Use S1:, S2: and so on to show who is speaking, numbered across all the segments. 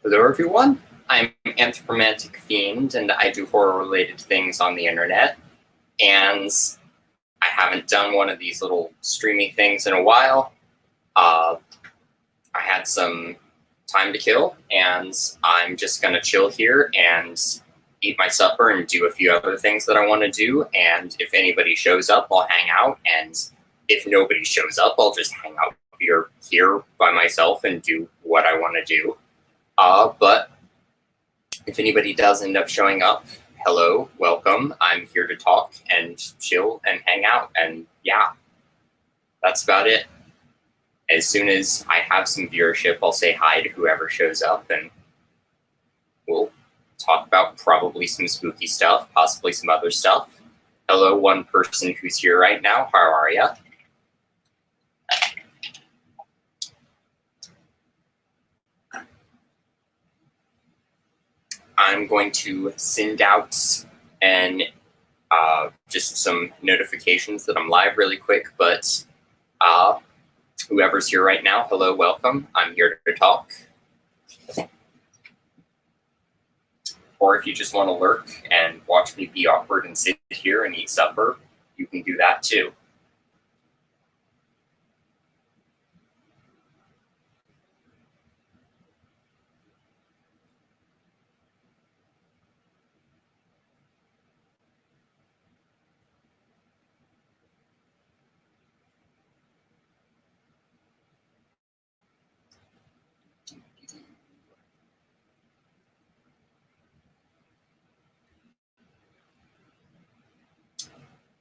S1: Hello everyone, I'm Anthropomantic Fiend and I do horror-related things on the internet, and I haven't done one of these little streamy things in a while. I had some time to kill, and I'm just gonna chill here and eat my supper and do a few other things that I want to do, and if anybody shows up, I'll hang out, and if nobody shows up, I'll just hang out here by myself and do what I want to do. But if anybody does end up showing up, hello, welcome. I'm here to talk and chill and hang out, and yeah, that's about it. As soon as I have some viewership, I'll say hi to whoever shows up, and we'll talk about probably some spooky stuff, possibly some other stuff. Hello, one person who's here right now. How are ya? I'm going to send out just some notifications that I'm live really quick, but whoever's here right now, hello, welcome. I'm here to talk. Or if you just want to lurk and watch me be awkward and sit here and eat supper, you can do that too.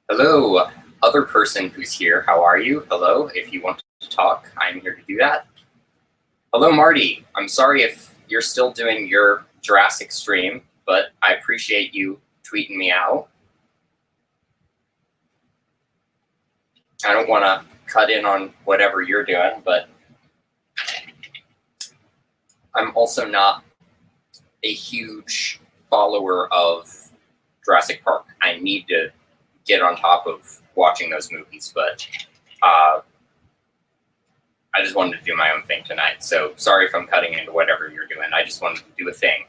S1: Hello, other person who's here, how are you? Hello, if you want to talk, I'm here to do that. Hello, Marty. I'm sorry if you're still doing your Jurassic stream, but I appreciate you tweeting me out. I don't want to cut in on whatever you're doing, but I'm also not a huge follower of Jurassic Park. I need to get on top of watching those movies, but I just wanted to do my own thing tonight. So sorry if I'm cutting into whatever you're doing. I just wanted to do a thing.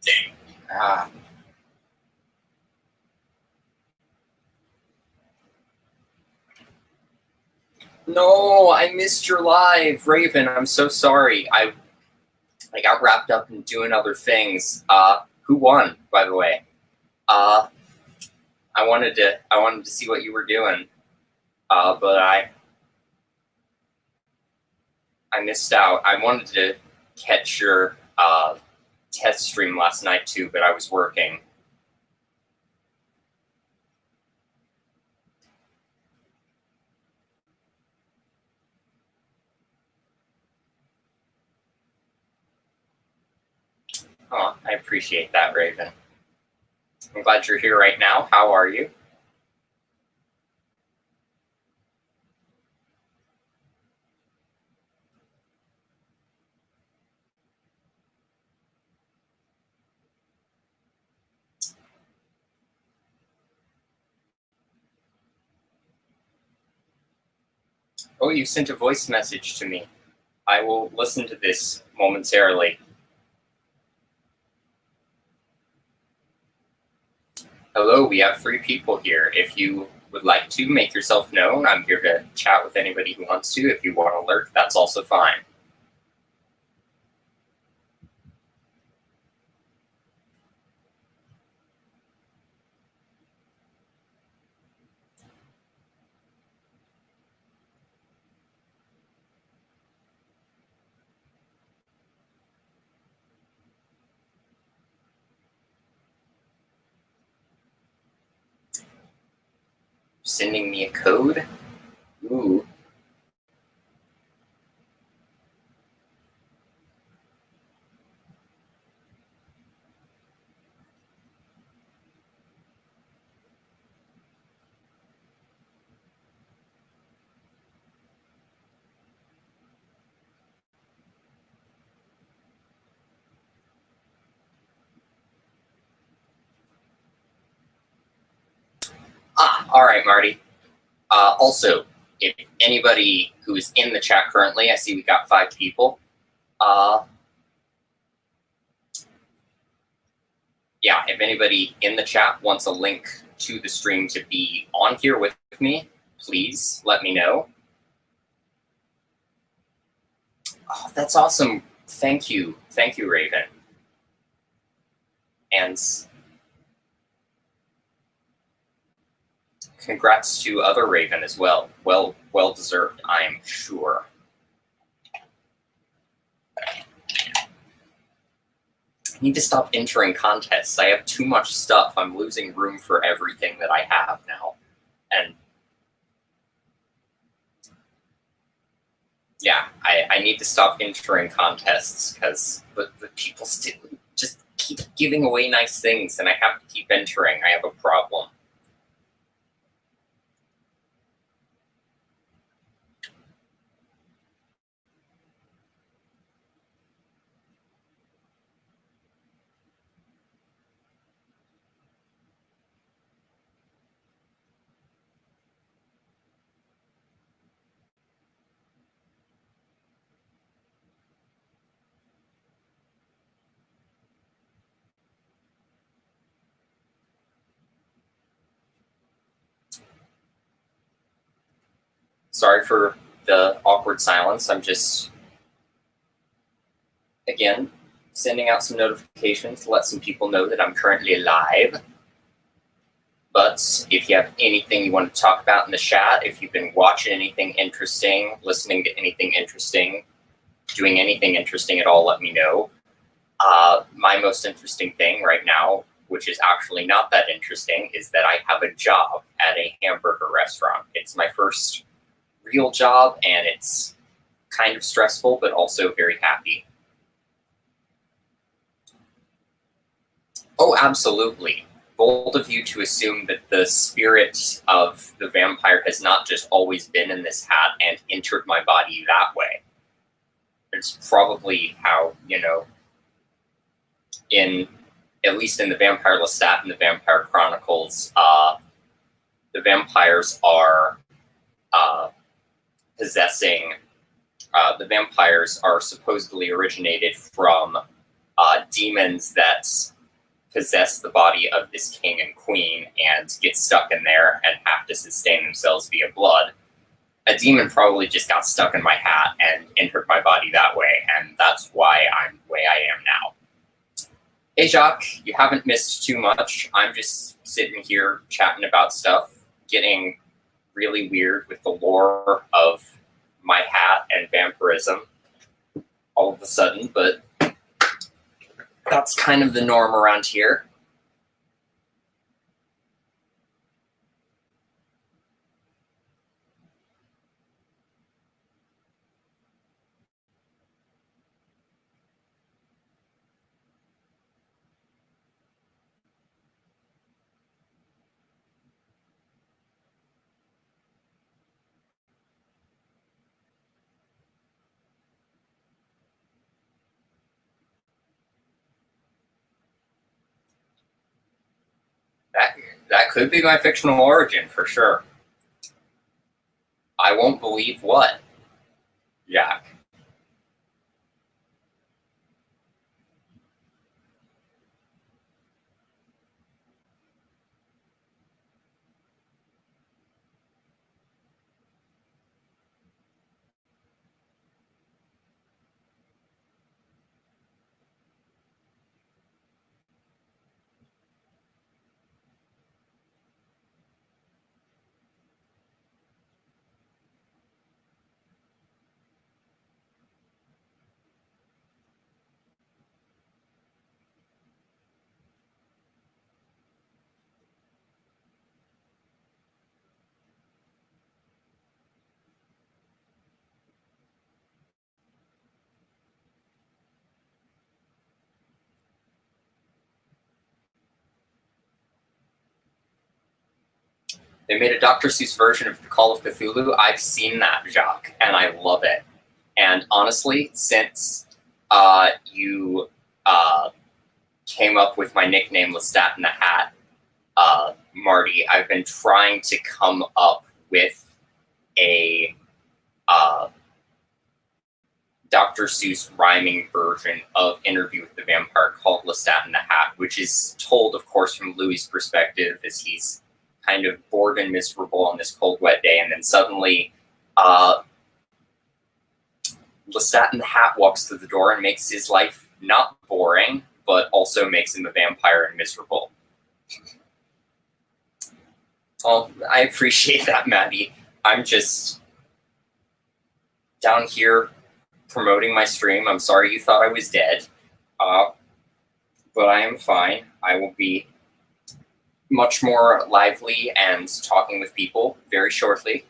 S1: Dang. No, I missed your live, Raven. I'm so sorry. I got wrapped up in doing other things. Who won, by the way? I wanted to see what you were doing, but I missed out. I wanted to catch your test stream last night too, but I was working. Oh, I appreciate that, Raven. I'm glad you're here right now. How are you? Oh, you sent a voice message to me. I will listen to this momentarily. Hello, we have 3 people here. If you would like to make yourself known, I'm here to chat with anybody who wants to. If you want to lurk, that's also fine. Sending me a code? Ooh. All right, Marty. Also, if anybody who is in the chat currently, I see we got 5 people. Yeah, if anybody in the chat wants a link to the stream to be on here with me, please let me know. Oh, that's awesome. Thank you. Thank you, Raven. And congrats to other Raven as well. Well deserved, I'm sure. I need to stop entering contests. I have too much stuff. I'm losing room for everything that I have now. And yeah, I need to stop entering contests because the people still just keep giving away nice things and I have to keep entering. I have a problem. Sorry for the awkward silence. I'm just, again, sending out some notifications to let some people know that I'm currently live. But if you have anything you want to talk about in the chat, if you've been watching anything interesting, listening to anything interesting, doing anything interesting at all, let me know. My most interesting thing right now, which is actually not that interesting, is that I have a job at a hamburger restaurant. It's my first real job, and it's kind of stressful, but also very happy. Oh, absolutely. Bold of you to assume that the spirit of the vampire has not just always been in this hat and entered my body that way. It's probably how, at least in the Vampire Lestat and the Vampire Chronicles, the vampires are possessing, the vampires are supposedly originated from demons that possess the body of this king and queen and get stuck in there and have to sustain themselves via blood. A demon probably just got stuck in my hat and entered my body that way, and that's why I'm the way I am now. Hey, Jacques, you haven't missed too much. I'm just sitting here chatting about stuff, getting really weird with the lore of my hat and vampirism all of a sudden, but that's kind of the norm around here. That could be my fictional origin for sure. I won't believe what, Jack? They made a Dr. Seuss version of The Call of Cthulhu. I've seen that, Jacques, and I love it. And honestly, since you came up with my nickname Lestat in the Hat, Marty, I've been trying to come up with a Dr. Seuss rhyming version of Interview with the Vampire called Lestat in the Hat, which is told, of course, from Louis' perspective as he's kind of bored and miserable on this cold, wet day, and then suddenly Lestat in the Hat walks through the door and makes his life not boring, but also makes him a vampire and miserable. Well, I appreciate that, Maddie. I'm just down here promoting my stream. I'm sorry you thought I was dead, but I am fine. I will be much more lively and talking with people very shortly.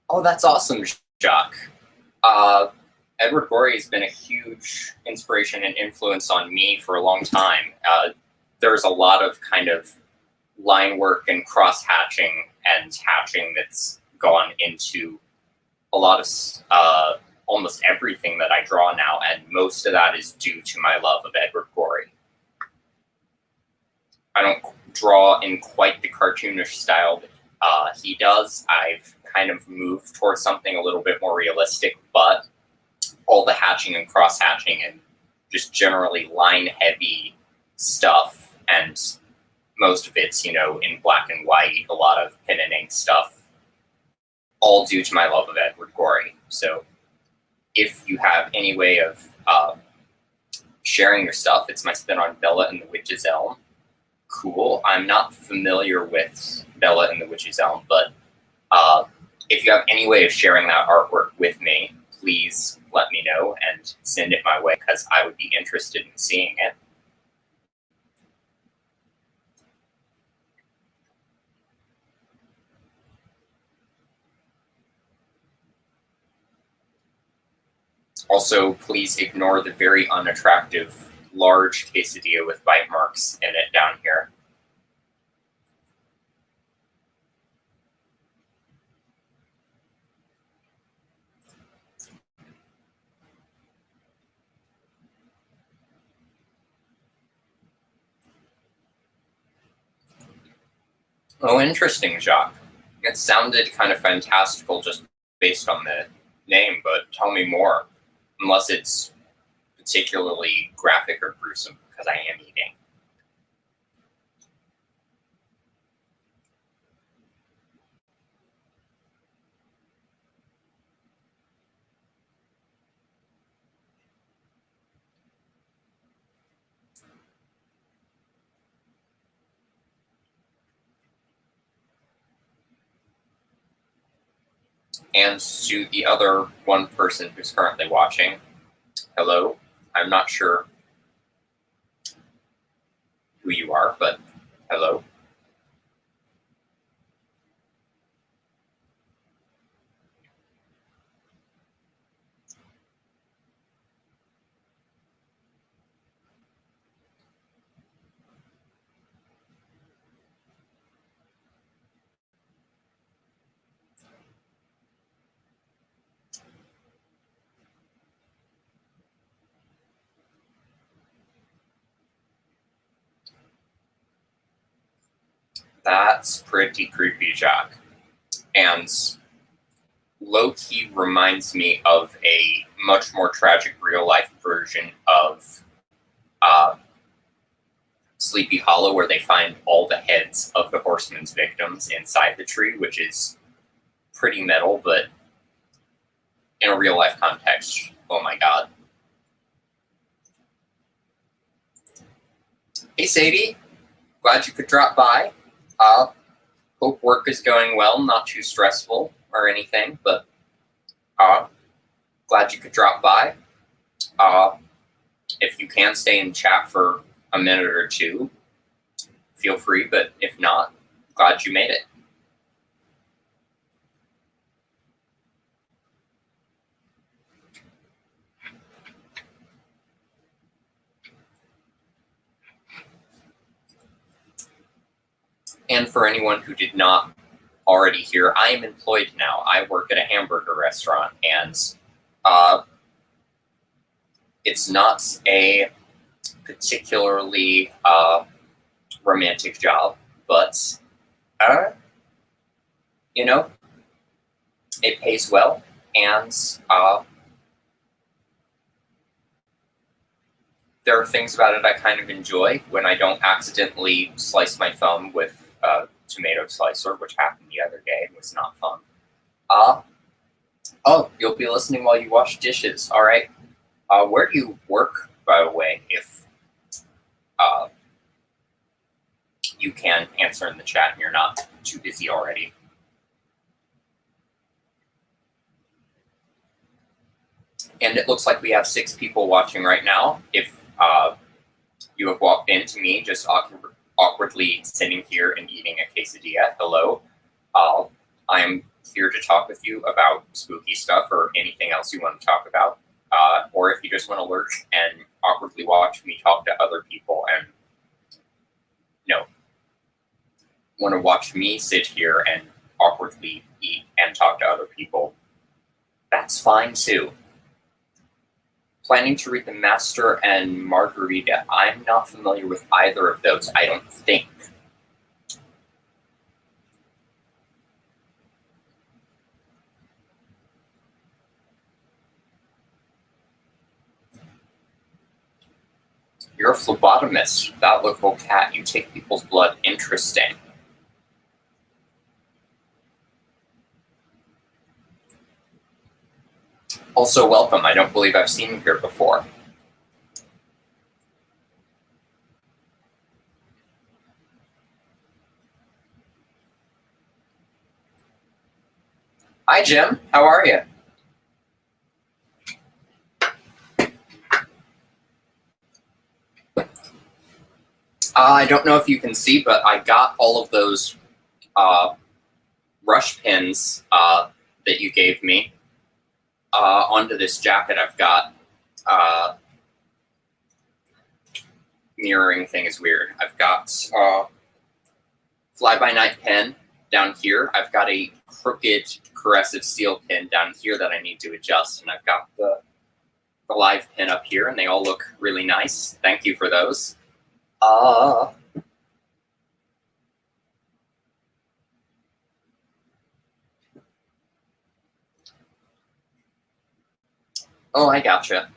S1: Oh, that's awesome, Jacques. Edward Gorey has been a huge inspiration and influence on me for a long time. There's a lot of kind of line work and cross-hatching and hatching that's gone into a lot of almost everything that I draw now, and most of that is due to my love of Edward Gorey. I don't draw in quite the cartoonish style that he does. I've kind of moved towards something a little bit more realistic, but all the hatching and cross-hatching and just generally line-heavy stuff, and most of it's, in black and white, a lot of pen and ink stuff, all due to my love of Edward Gorey. So if you have any way of sharing your stuff, it's my spin on Bella and the Witch's Elm. Cool. I'm not familiar with Bella and the Witch's Elm, but if you have any way of sharing that artwork with me, please let me know and send it my way, because I would be interested in seeing it. Also, please ignore the very unattractive large quesadilla with bite marks in it down here. Oh, interesting, Jacques. It sounded kind of fantastical just based on the name, but tell me more. Unless it's particularly graphic or gruesome, because I am eating. And to the other one person who's currently watching, hello. I'm not sure who you are, but hello. That's pretty creepy, Jack. And low-key reminds me of a much more tragic real-life version of Sleepy Hollow, where they find all the heads of the Horseman's victims inside the tree, which is pretty metal, but in a real-life context, oh my god. Hey, Sadie. Glad you could drop by. Hope work is going well, not too stressful or anything, but glad you could drop by. If you can stay in chat for a minute or two, feel free, but if not, glad you made it. And for anyone who did not already hear, I am employed now. I work at a hamburger restaurant, and it's not a particularly romantic job, but you know, it pays well, and there are things about it I kind of enjoy when I don't accidentally slice my thumb with a tomato slicer, which happened the other day. It was not fun. Oh, you'll be listening while you wash dishes. All right. Where do you work, by the way, if you can answer in the chat and you're not too busy already? And it looks like we have 6 people watching right now. If you have walked into me just awkwardly sitting here and eating a quesadilla, hello. I am here to talk with you about spooky stuff or anything else you want to talk about. Or if you just want to lurk and awkwardly watch me talk to other people and, want to watch me sit here and awkwardly eat and talk to other people, that's fine too. Planning to read The Master and Margarita. I'm not familiar with either of those, I don't think. You're a phlebotomist. That local cat. You take people's blood. Interesting. Also, welcome. I don't believe I've seen you here before. Hi, Jim. How are you? I don't know if you can see, but I got all of those rush pins that you gave me onto this jacket. I've got mirroring thing is weird. I've got fly-by-night pen down here. I've got a crooked corrosive steel pin down here that I need to adjust, and I've got the live pin up here, and they all look really nice. Thank you for those. Oh, I gotcha.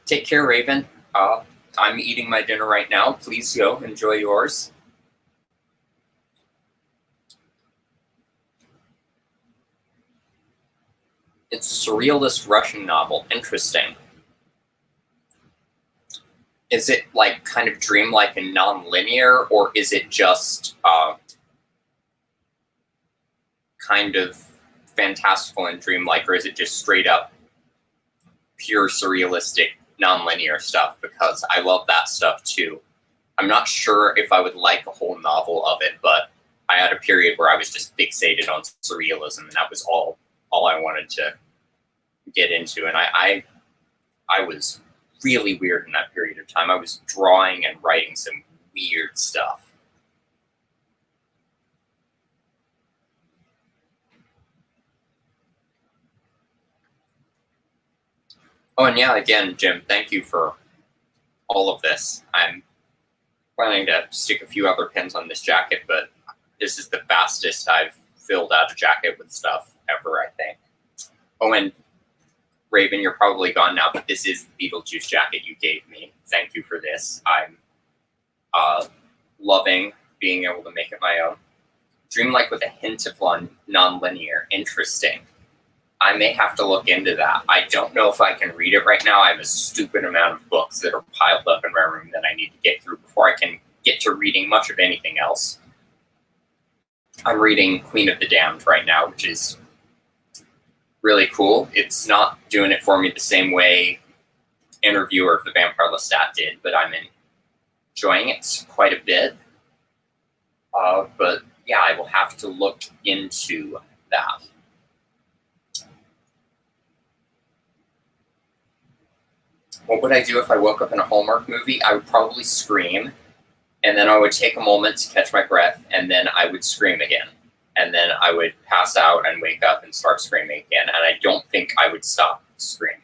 S1: Take care, Raven. I'm eating my dinner right now. Please go. Enjoy yours. It's a surrealist Russian novel. Interesting. Is it like kind of dreamlike and non-linear, or is it just kind of fantastical and dreamlike, or is it just straight up pure surrealistic non-linear stuff? Because I love that stuff too. I'm not sure if I would like a whole novel of it, but I had a period where I was just fixated on surrealism, and that was all I wanted to get into. And I was really weird in that period of time. I was drawing and writing some weird stuff. Oh, and yeah, again, Jim, thank you for all of this. I'm planning to stick a few other pins on this jacket, but this is the fastest I've filled out a jacket with stuff ever, I think. Oh, and Raven, you're probably gone now, but this is the Beetlejuice jacket you gave me. Thank you for this. I'm loving being able to make it my own. Dreamlike with a hint of non-linear. Interesting. I may have to look into that. I don't know if I can read it right now. I have a stupid amount of books that are piled up in my room that I need to get through before I can get to reading much of anything else. I'm reading Queen of the Damned right now, which is really cool. It's not doing it for me the same way Interviewer of the Vampire Lestat did, but I'm enjoying it quite a bit. But yeah, I will have to look into that. What would I do if I woke up in a Hallmark movie? I would probably scream, and then I would take a moment to catch my breath, and then I would scream again. And then I would pass out and wake up and start screaming again, and I don't think I would stop screaming.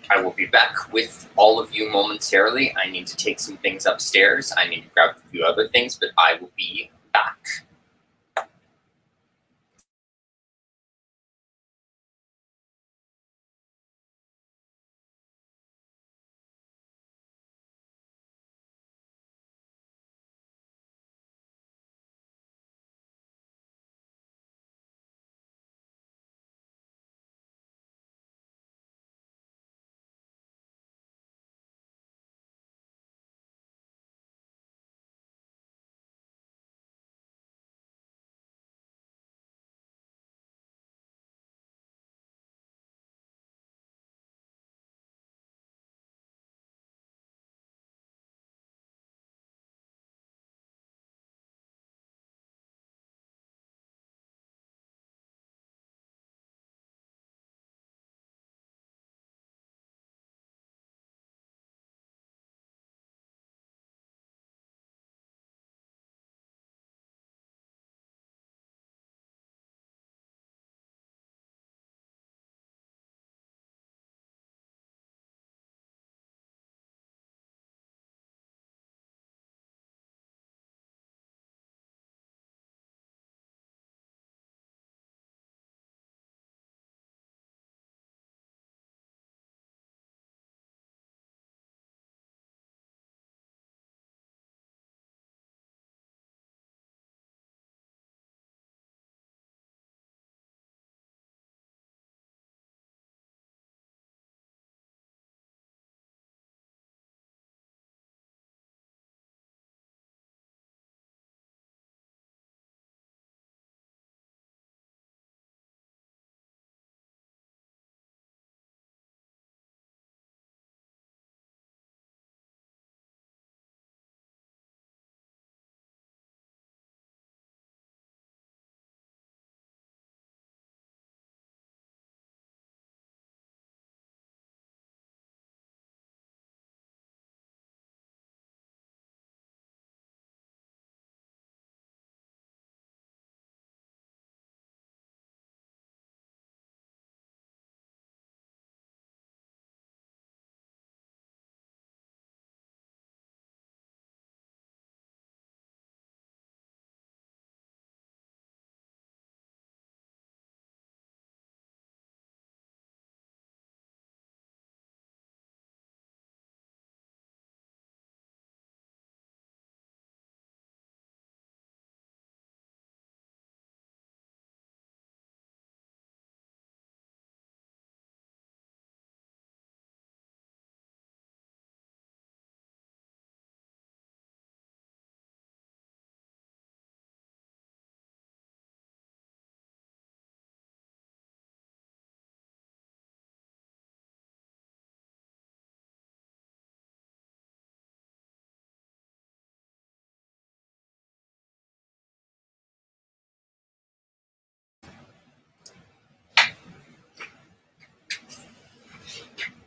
S1: I will be back with all of you momentarily. I need to take some things upstairs. I need to grab a few other things, but I will be back.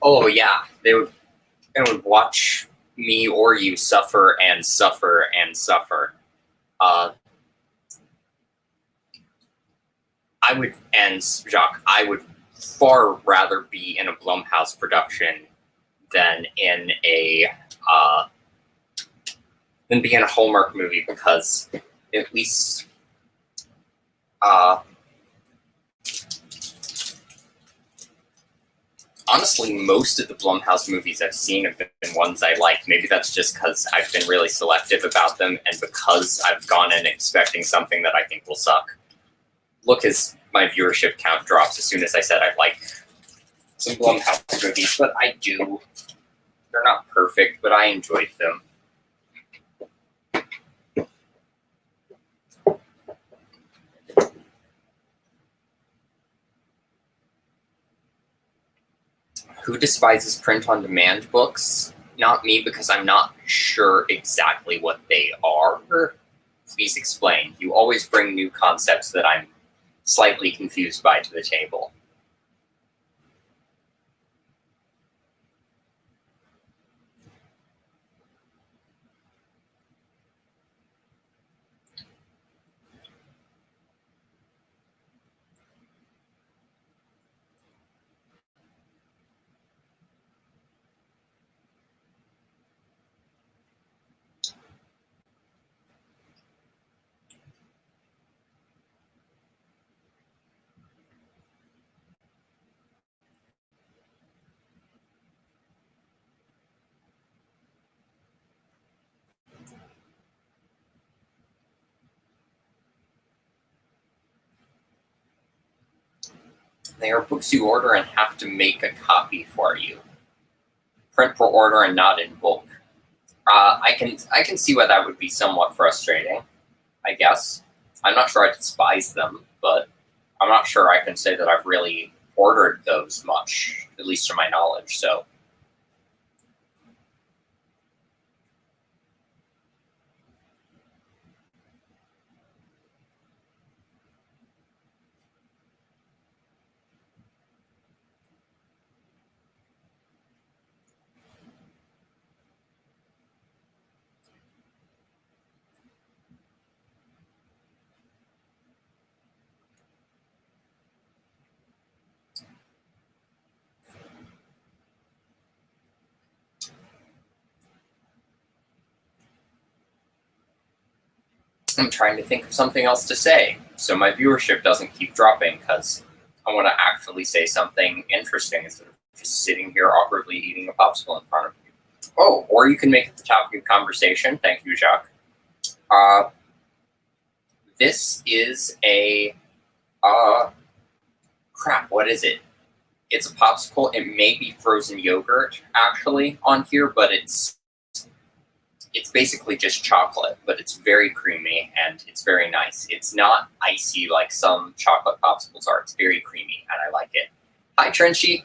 S1: Oh yeah, they would watch me or you suffer and suffer and suffer. I would, and Jacques, I would far rather be in a Blumhouse production than in a Hallmark movie, because at least Honestly, most of the Blumhouse movies I've seen have been ones I like. Maybe that's just because I've been really selective about them, and because I've gone in expecting something that I think will suck. Look, as my viewership count drops as soon as I said I like some Blumhouse movies, but I do. They're not perfect, but I enjoyed them. Who despises print-on-demand books? Not me, because I'm not sure exactly what they are. Please explain. You always bring new concepts that I'm slightly confused by to the table. They are books you order and have to make a copy for you. Print per order and not in bulk. I can see why that would be somewhat frustrating, I guess. I'm not sure I despise them, but I'm not sure I can say that I've really ordered those much, at least to my knowledge, so. I'm trying to think of something else to say, so my viewership doesn't keep dropping, because I want to actually say something interesting instead of just sitting here awkwardly eating a popsicle in front of you. Oh, or you can make it the topic of conversation. Thank you, Jacques. This is a, crap, what is it? It's a popsicle. It may be frozen yogurt, actually, on here, but it's basically just chocolate, but it's very creamy and it's very nice. It's not icy like some chocolate popsicles are. It's very creamy and I like it. Hi, Trenchy.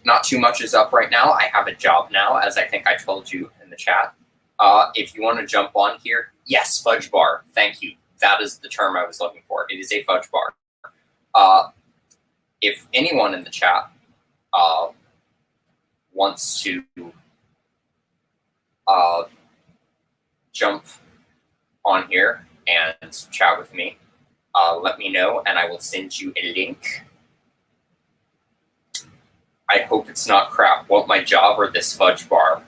S1: Not too much is up right now. I have a job now, as I think I told you in the chat. If you want to jump on here, yes, fudge bar. Thank you. That is the term I was looking for. It is a fudge bar. If anyone in the chat wants to jump on here and chat with me, let me know and I will send you a link. I hope it's not crap. Want my job or this fudge bar?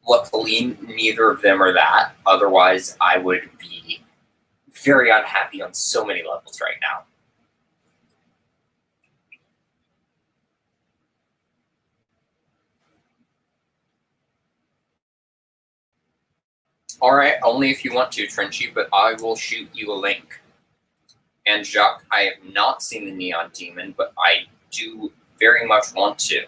S1: Luckily, neither of them are that. Otherwise, I would be very unhappy on so many levels right now. All right, only if you want to, Trenchy, but I will shoot you a link. And Jacques, I have not seen the Neon Demon, but I do very much want to.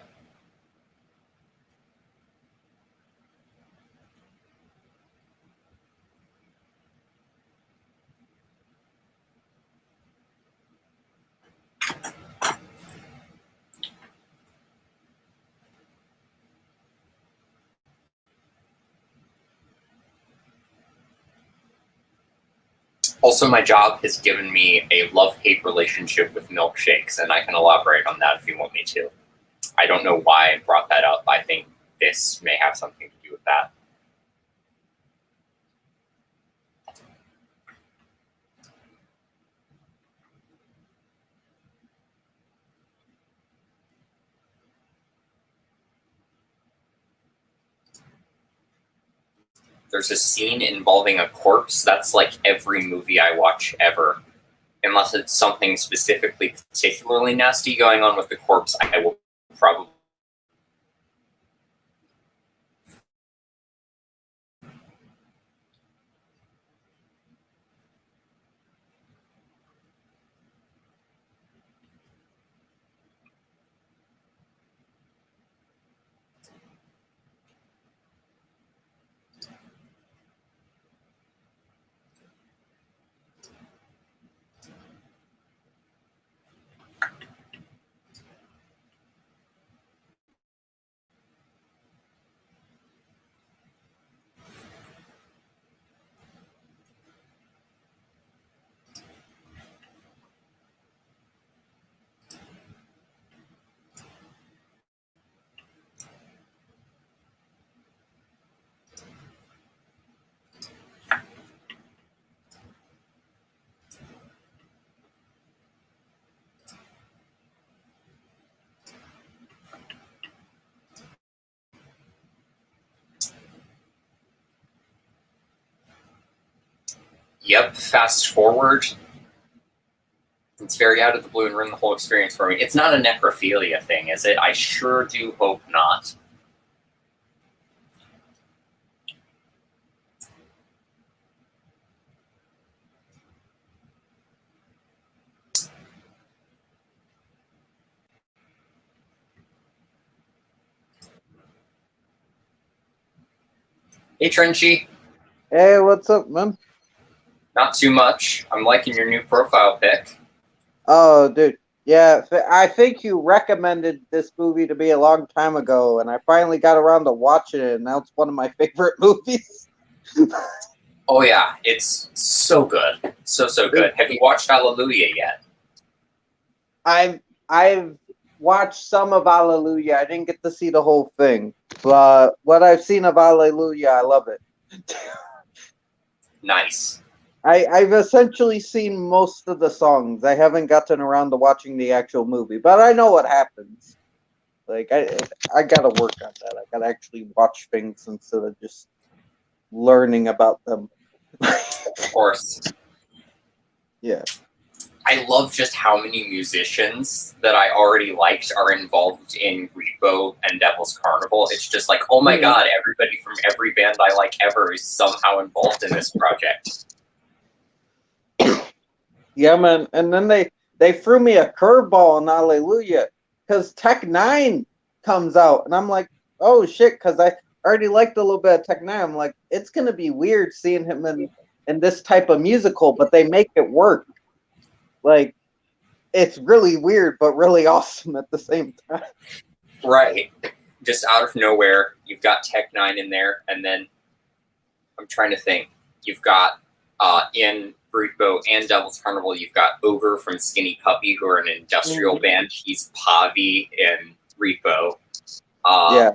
S1: Also, my job has given me a love-hate relationship with milkshakes, and I can elaborate on that if you want me to. I don't know why I brought that up. I think this may have something to do with that. There's a scene involving a corpse. That's like every movie I watch ever. unless it's something specifically particularly nasty going on with the corpse, I will probably. Yep, fast forward. It's very out of the blue and ruined the whole experience for me. It's not a necrophilia thing, is it? I sure do hope not. Hey, Trenchy.
S2: Hey, what's up, man?
S1: Not too much. I'm liking your new profile pic.
S2: Oh, dude. Yeah, I think you recommended this movie to me a long time ago, and I finally got around to watching it, and now it's one of my favorite movies.
S1: Oh, yeah. It's so good. So good. Have you watched Hallelujah yet?
S2: I've watched some of Hallelujah. I didn't get to see the whole thing, but what I've seen of Hallelujah, I love it.
S1: Nice.
S2: I've essentially seen most of the songs. I haven't gotten around to watching the actual movie, but I know what happens. Like I gotta work on that. I gotta actually watch things instead of just learning about them.
S1: Of course.
S2: Yeah.
S1: I love just how many musicians that I already liked are involved in Repo and Devil's Carnival. It's just like, oh my god, everybody from every band I like ever is somehow involved in this project.
S2: Yeah, man. And then they threw me a curveball in Hallelujah because Tech Nine comes out, and I'm like, oh shit, because I already liked a little bit of Tech Nine. I'm like, it's gonna be weird seeing him in this type of musical, but they make it work. Like, it's really weird, but really awesome at the same time.
S1: Right. Just out of nowhere, you've got Tech Nine in there, and then I'm trying to think. You've got in Repo and Devil's Carnival, you've got Ogre from Skinny Puppy, who are an industrial band. He's Pavi in Repo.
S2: Yeah.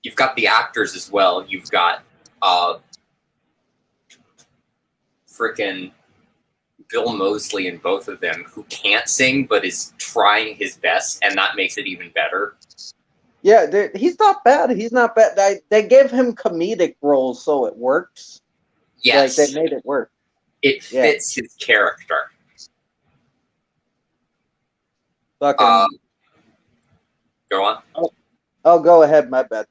S1: You've got the actors as well. You've got frickin' Bill Moseley in both of them, who can't sing but is trying his best, and that makes it even better.
S2: Yeah, he's not bad. He's not bad. They gave him comedic roles, so it works.
S1: Yes.
S2: Like, they made it work.
S1: It fits his character.
S2: Fucking.
S1: Go on.
S2: Oh, go ahead. My bad.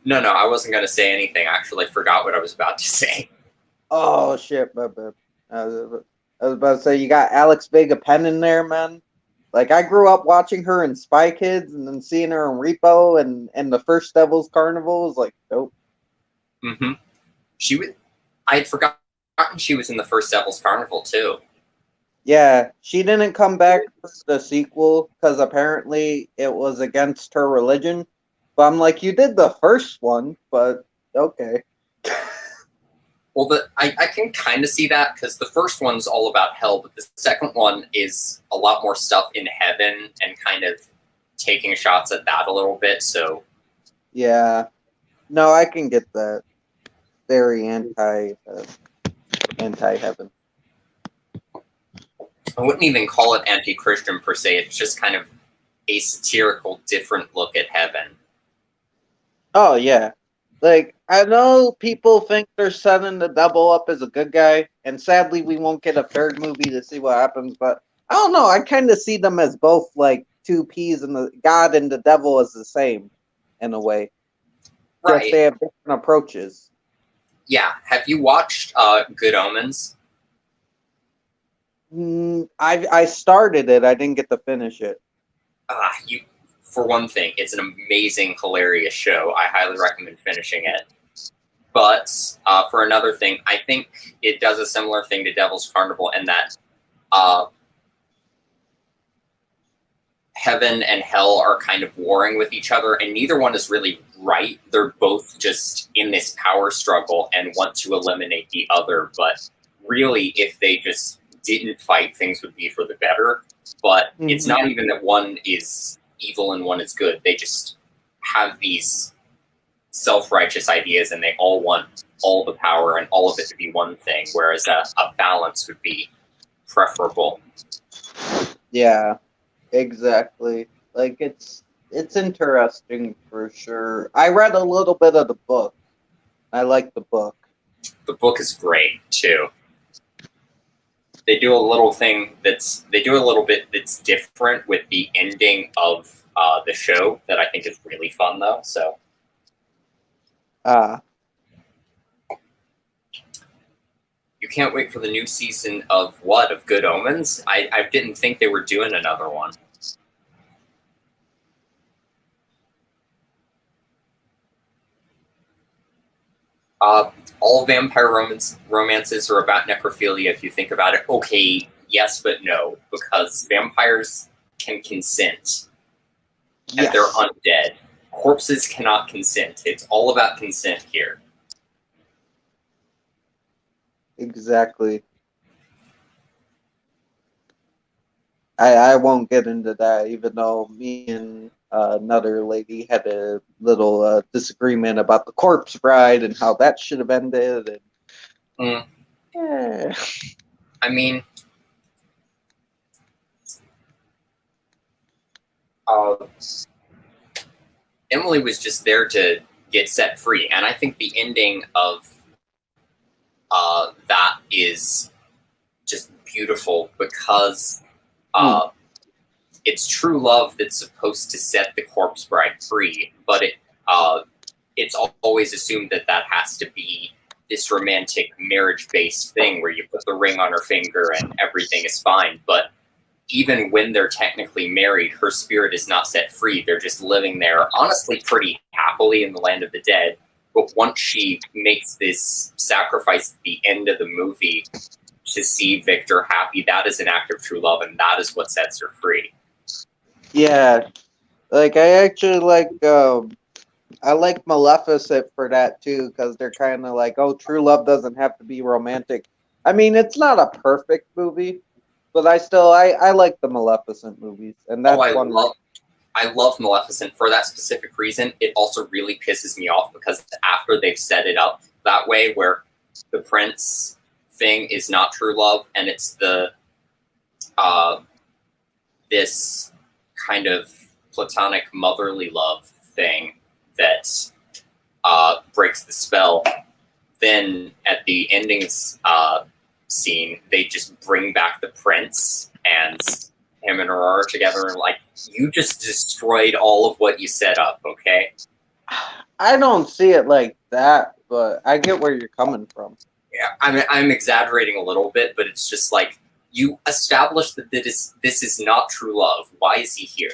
S1: No, I wasn't going to say anything. I actually forgot what I was about to say.
S2: Oh, shit. My bad. I was about to say, you got Alex Vega Penn in there, man. Like, I grew up watching her in Spy Kids and then seeing her in Repo and the first Devil's Carnival was like, dope.
S1: Mm-hmm. I had forgotten she was in the first Devil's Carnival, too.
S2: Yeah, she didn't come back for the sequel because apparently it was against her religion. But I'm like, you did the first one, but okay.
S1: Well, I can kind of see that because the first one's all about hell, but the second one is a lot more stuff in heaven and kind of taking shots at that a little bit. So,
S2: yeah, no, I can get that. Very anti-heaven.
S1: I wouldn't even call it anti-Christian per se. It's just kind of a satirical, different look at heaven.
S2: Oh yeah, Like, I know people think they're setting the devil up as a good guy, and sadly, we won't get a third movie to see what happens. But I don't know. I kind of see them as both like two peas, and the God and the devil is the same in a way. Just
S1: Right.
S2: they have different approaches.
S1: Yeah. Have you watched Good Omens?
S2: I started it. I didn't get to finish it.
S1: You, for one thing, it's an amazing, hilarious show. I highly recommend finishing it. But for another thing, I think it does a similar thing to Devil's Carnival in that heaven and hell are kind of warring with each other, and neither one is really right. They're both just in this power struggle and want to eliminate the other. But really, if they just didn't fight, things would be for the better. But it's not even that one is evil and one is good. They just have these self-righteous ideas, and they all want all the power and all of it to be one thing, whereas a balance would be preferable.
S2: Yeah, exactly. Like it's interesting for sure. I read a little bit of the book. I like the book.
S1: The book is great too. They do a little bit that's different with the ending of the show that I think is really fun though. So you can't wait for the new season of Good Omens? I didn't think they were doing another one. All vampire romances are about necrophilia if you think about it. Okay, yes, but no, because vampires can consent, and
S2: yes.
S1: they're undead. Corpses cannot consent. It's all about consent here.
S2: Exactly. I won't get into that, even though me and another lady had a little disagreement about the corpse bride and how that should have ended. And yeah.
S1: I mean, Emily was just there to get set free, and I think the ending of that is just beautiful because it's true love that's supposed to set the corpse bride free, but it's always assumed that has to be this romantic marriage-based thing where you put the ring on her finger and everything is fine. But even when they're technically married, her spirit is not set free. They're just living there, honestly, pretty happily in the land of the dead. But once she makes this sacrifice at the end of the movie to see Victor happy, that is an act of true love, and that is what sets her free.
S2: Yeah, like I actually like I like Maleficent for that too, because they're kind of like, oh, true love doesn't have to be romantic. I mean, it's not a perfect movie, but I like the Maleficent movies, and that's
S1: I love Maleficent for that specific reason. It also really pisses me off because after they've set it up that way, where the prince thing is not true love, and it's the this kind of platonic motherly love thing that breaks the spell. Then at the endings scene, they just bring back the prince and him and Aurora together, and like, you just destroyed all of what you set up. Okay.
S2: I don't see it like that, but I get where you're coming from.
S1: Yeah, I'm exaggerating a little bit, but it's just like, you established that this is not true love. Why is he here?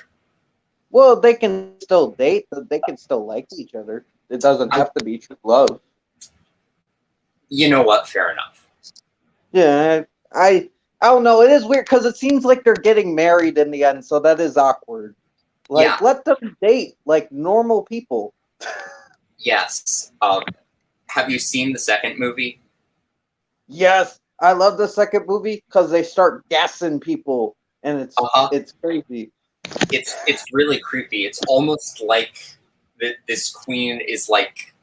S2: Well, they can still date. They can still like each other. It doesn't have to be true love.
S1: You know what? Fair enough.
S2: Yeah, I don't know. It is weird because it seems like they're getting married in the end, so that is awkward. Like,
S1: Yeah.
S2: let them date like normal people.
S1: Yes. Have you seen the second movie?
S2: Yes, I love the second movie because they start gassing people, and it's crazy.
S1: It's really creepy. It's almost like this queen is like,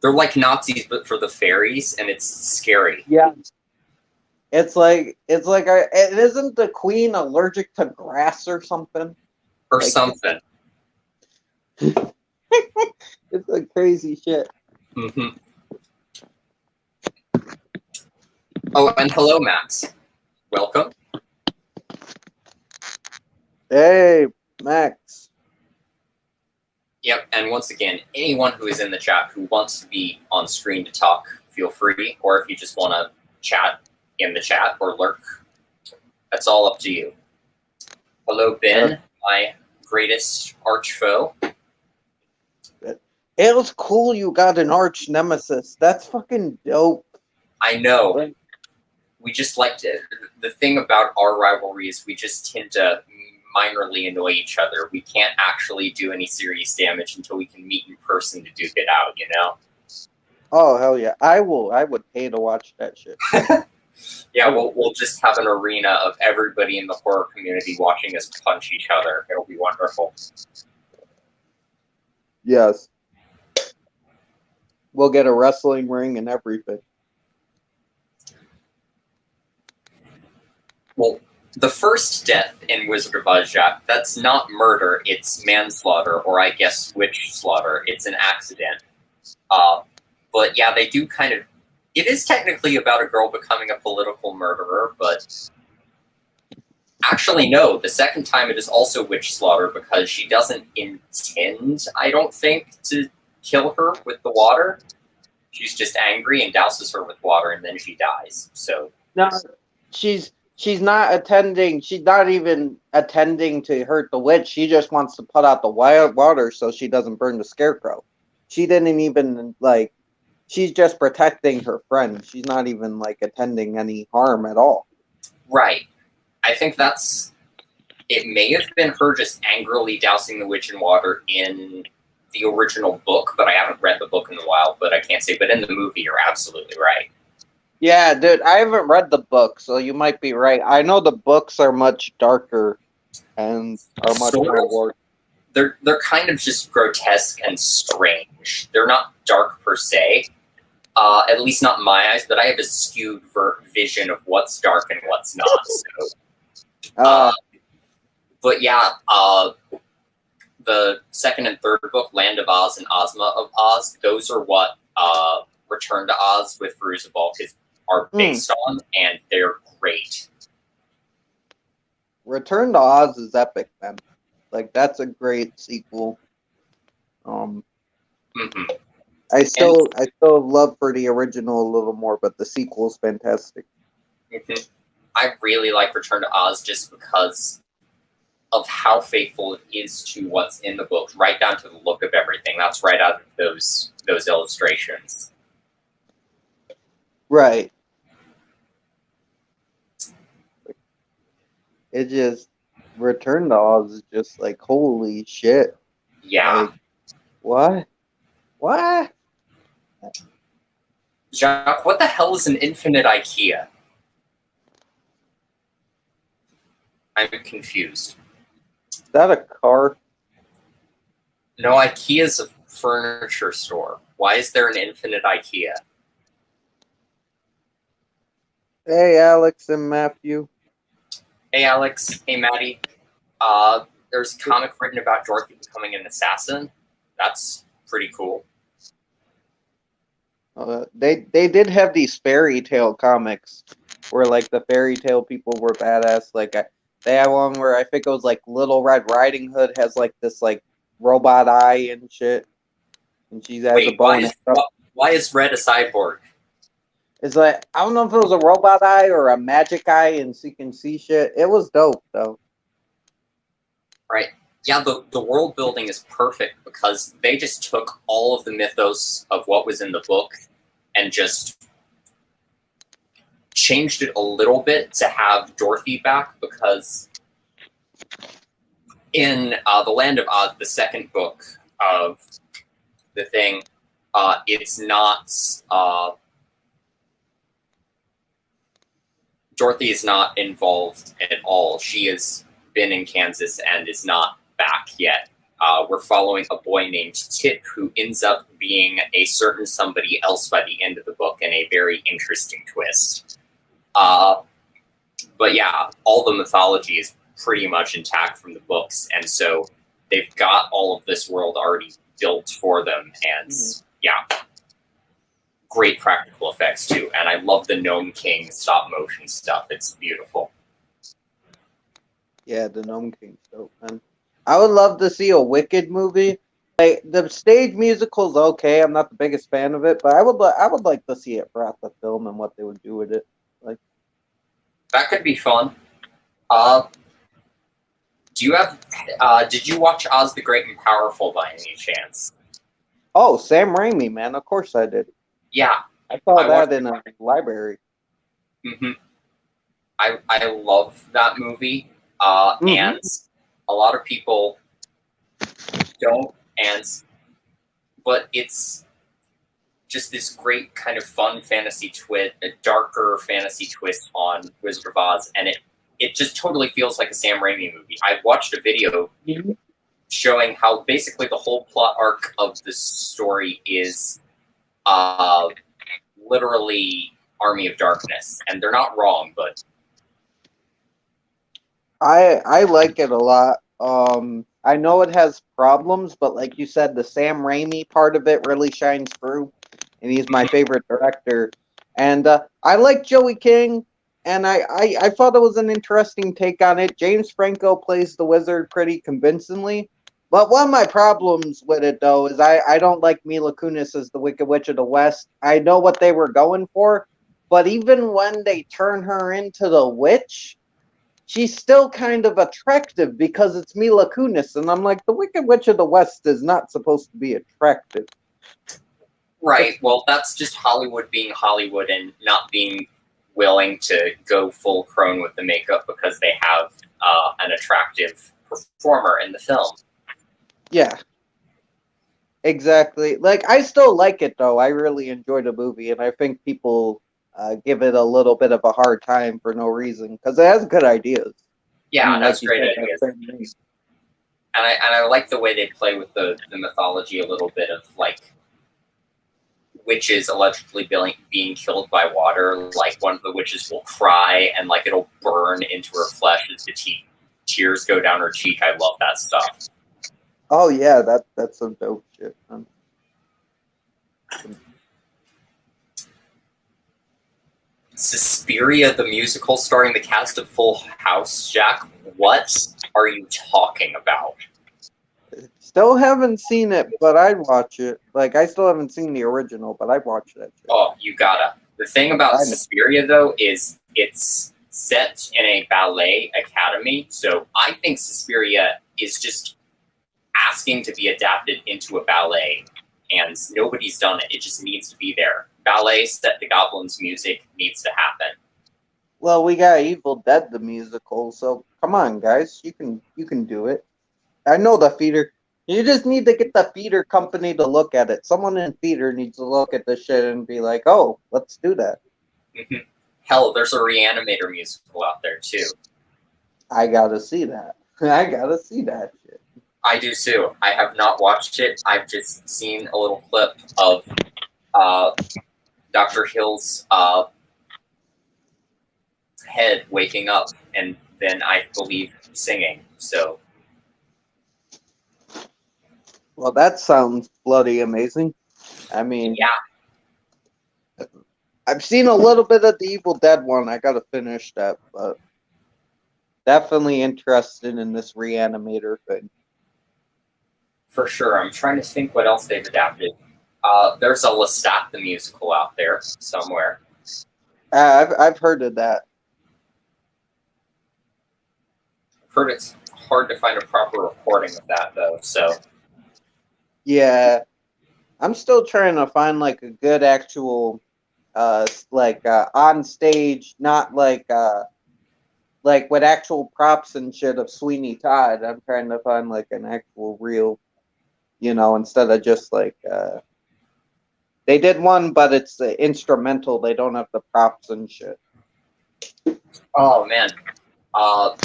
S1: they're like Nazis but for the fairies, and it's scary.
S2: Yeah, it's like isn't the queen allergic to grass or something?
S1: Or something.
S2: It's like crazy shit.
S1: Hmm. Oh, and hello, Max. Welcome.
S2: Hey, Max.
S1: Yep, and once again, anyone who is in the chat who wants to be on screen to talk, feel free. Or if you just want to chat in the chat or lurk, that's all up to you. Hello, Ben, my greatest arch foe.
S2: It was cool you got an arch nemesis. That's fucking dope.
S1: I know. We just like to. The thing about our rivalry is we just tend to minorly annoy each other. We can't actually do any serious damage until we can meet in person to duke it out, you know?
S2: Oh, hell yeah. I would pay to watch that shit.
S1: Yeah, we'll just have an arena of everybody in the horror community watching us punch each other. It'll be wonderful.
S2: Yes. We'll get a wrestling ring and everything.
S1: Well, the first death in Wizard of Oz, Jack, that's not murder, it's manslaughter, or I guess witch slaughter. It's an accident. But yeah, they do kind of... It is technically about a girl becoming a political murderer, but... Actually, no. The second time it is also witch slaughter because she doesn't intend, I don't think, to kill her with the water. She's just angry and douses her with water, and then she dies. So
S2: No, she's not attending. She's not even attending to hurt the witch. She just wants to put out the water so she doesn't burn the scarecrow. She didn't even like. She's just protecting her friend. She's not even like attending any harm at all.
S1: right. I think that's... It may have been her just angrily dousing the witch in water in the original book, but I haven't read the book in a while, but I can't say. But in the movie, you're absolutely right.
S2: Yeah, dude, I haven't read the book, so you might be right. I know the books are much darker and are much more war.
S1: They're kind of just grotesque and strange. They're not dark per se, at least not in my eyes, but I have a skewed vision of what's dark and what's not. So, but yeah, the second and third book, Land of Oz and Ozma of Oz, those are what Return to Oz with Veruza Balk are based on, and they're great.
S2: Return to Oz is epic, man. Like, that's a great sequel. I still love for the original a little more, but the sequel's fantastic.
S1: I really like Return to Oz just because of how faithful it is to what's in the book, right down to the look of everything. That's right out of those illustrations.
S2: Right. It just... Return to Oz is just like, holy shit.
S1: Yeah.
S2: Like, what?
S1: Jacques, what the hell is an infinite IKEA? I'm confused.
S2: Is that a car?
S1: No, IKEA's a furniture store. Why is there an infinite IKEA?
S2: Hey, Alex and Matthew.
S1: Hey, Alex. Hey, Maddie. There's a comic written about Dorothy becoming an assassin. That's pretty cool.
S2: They did have these fairy tale comics where like the fairy tale people were badass. Like they had one where I think it was like Little Red Riding Hood has like this like robot eye and shit, and she has a bow and arrow.
S1: Why is Red a cyborg?
S2: It's like, I don't know if it was a robot eye or a magic eye, and she can see shit. It was dope though.
S1: Right. Yeah, the world building is perfect because they just took all of the mythos of what was in the book and just changed it a little bit to have Dorothy back, because in The Land of Oz, the second book of the thing, it's not... Dorothy is not involved at all. She has been in Kansas and is not back yet. We're following a boy named Tip who ends up being a certain somebody else by the end of the book in a very interesting twist. But yeah, all the mythology is pretty much intact from the books, and so they've got all of this world already built for them, and yeah, great practical effects too. And I love the Gnome King stop motion stuff. It's beautiful.
S2: Yeah, the Gnome King's dope, man. I would love to see a Wicked movie. Like, the stage musical's okay. I'm not the biggest fan of it, but I would like to see it brought to film and what they would do with it. Like,
S1: that could be fun. Do you have? Did you watch Oz the Great and Powerful by any chance?
S2: oh, Sam Raimi, man. Of course I did.
S1: Yeah,
S2: I saw that in a library.
S1: Mm-hmm. I love that movie, and a lot of people don't, but it's just this great kind of fun fantasy twist, a darker fantasy twist on Wizard of Oz, and it just totally feels like a Sam Raimi movie. I watched a video showing how basically the whole plot arc of the story is literally Army of Darkness, and they're not wrong, but
S2: I like it a lot. I know it has problems, but like you said, the Sam Raimi part of it really shines through, and he's my favorite director. And I like Joey King, and I thought it was an interesting take on it. James Franco plays the wizard pretty convincingly. But one of my problems with it, though, is I don't like Mila Kunis as the Wicked Witch of the West. I know what they were going for, but even when they turn her into the witch, she's still kind of attractive because it's Mila Kunis, and I'm like, the Wicked Witch of the West is not supposed to be attractive.
S1: Right. Well, that's just Hollywood being Hollywood and not being willing to go full crone with the makeup because they have an attractive performer in the film.
S2: Yeah. Exactly. Like, I still like it, though. I really enjoy the movie, and I think people give it a little bit of a hard time for no reason because it has good ideas.
S1: Yeah,
S2: I mean,
S1: that's
S2: like
S1: great
S2: said,
S1: ideas. And I like the way they play with the mythology a little bit of, like, witches allegedly being killed by water. Like, one of the witches will cry and, like, it'll burn into her flesh as the tears go down her cheek. I love that stuff.
S2: Oh yeah, that's some dope shit, man.
S1: Suspiria the musical starring the cast of Full House, Jack. What are you talking about?
S2: Still haven't seen it, but I'd watch it. Like, I still haven't seen the original, but I'd watch that shit.
S1: Oh, you gotta. The thing about Suspiria, though, is it's set in a ballet academy, so I think Suspiria is just asking to be adapted into a ballet, and nobody's done it. It just needs to be there. Ballet set to Goblins music needs to happen.
S2: Well, we got Evil Dead the musical, so come on, guys, you can do it. I know the theater. You just need to get the theater company to look at it. Someone in theater needs to look at this shit and be like, "Oh, let's do that."
S1: Hell, there's a Reanimator musical out there too.
S2: I gotta see that. I gotta see that shit.
S1: I do too. I have not watched it. I've just seen a little clip of Dr. Hill's head waking up, and then I believe singing. So,
S2: well, that sounds bloody amazing. I mean,
S1: yeah,
S2: I've seen a little bit of the Evil Dead one. I gotta finish that, but definitely interested in this Reanimator thing.
S1: For sure. I'm trying to think what else they've adapted. There's a Lestat the musical out there somewhere.
S2: I've heard of that.
S1: I've heard it's hard to find a proper recording of that, though. So
S2: yeah, I'm still trying to find like a good actual, on stage, not like with actual props and shit of Sweeney Todd. I'm trying to find like an actual real, instead of just like they did one, but it's instrumental. They don't have the props and shit.
S1: oh man, I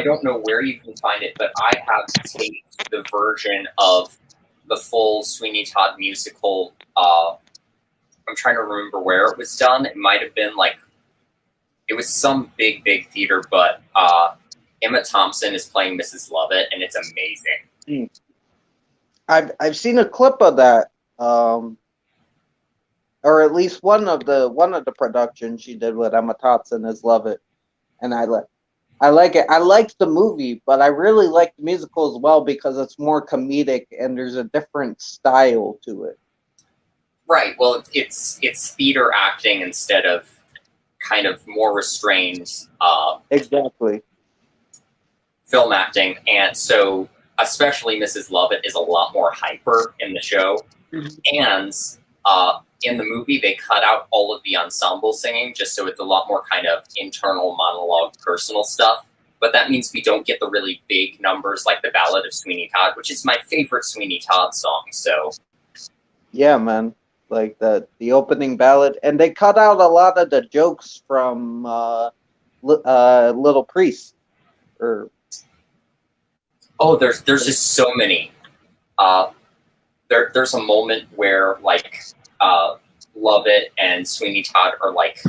S1: don't know where you can find it, but I have taped the version of the full Sweeney Todd musical. I'm trying to remember where it was done. It might have been it was some big theater, but Emma Thompson is playing Mrs. Lovett, and it's amazing.
S2: I've seen a clip of that, or at least one of the productions she did with Emma Thompson is Love It, and I like it. I liked the movie, but I really like the musical as well because it's more comedic and there's a different style to it.
S1: Right. Well, it's theater acting instead of kind of more restrained
S2: Exactly.
S1: film acting, and so especially Mrs. Lovett is a lot more hyper in the show, and in the movie they cut out all of the ensemble singing just so it's a lot more kind of internal monologue, personal stuff. But that means we don't get the really big numbers like the Ballad of Sweeney Todd, which is my favorite Sweeney Todd song. So
S2: yeah, man, like the opening ballad, and they cut out a lot of the jokes from Little Priest. Or
S1: there's just so many. There's a moment where like Lovett and Sweeney Todd are like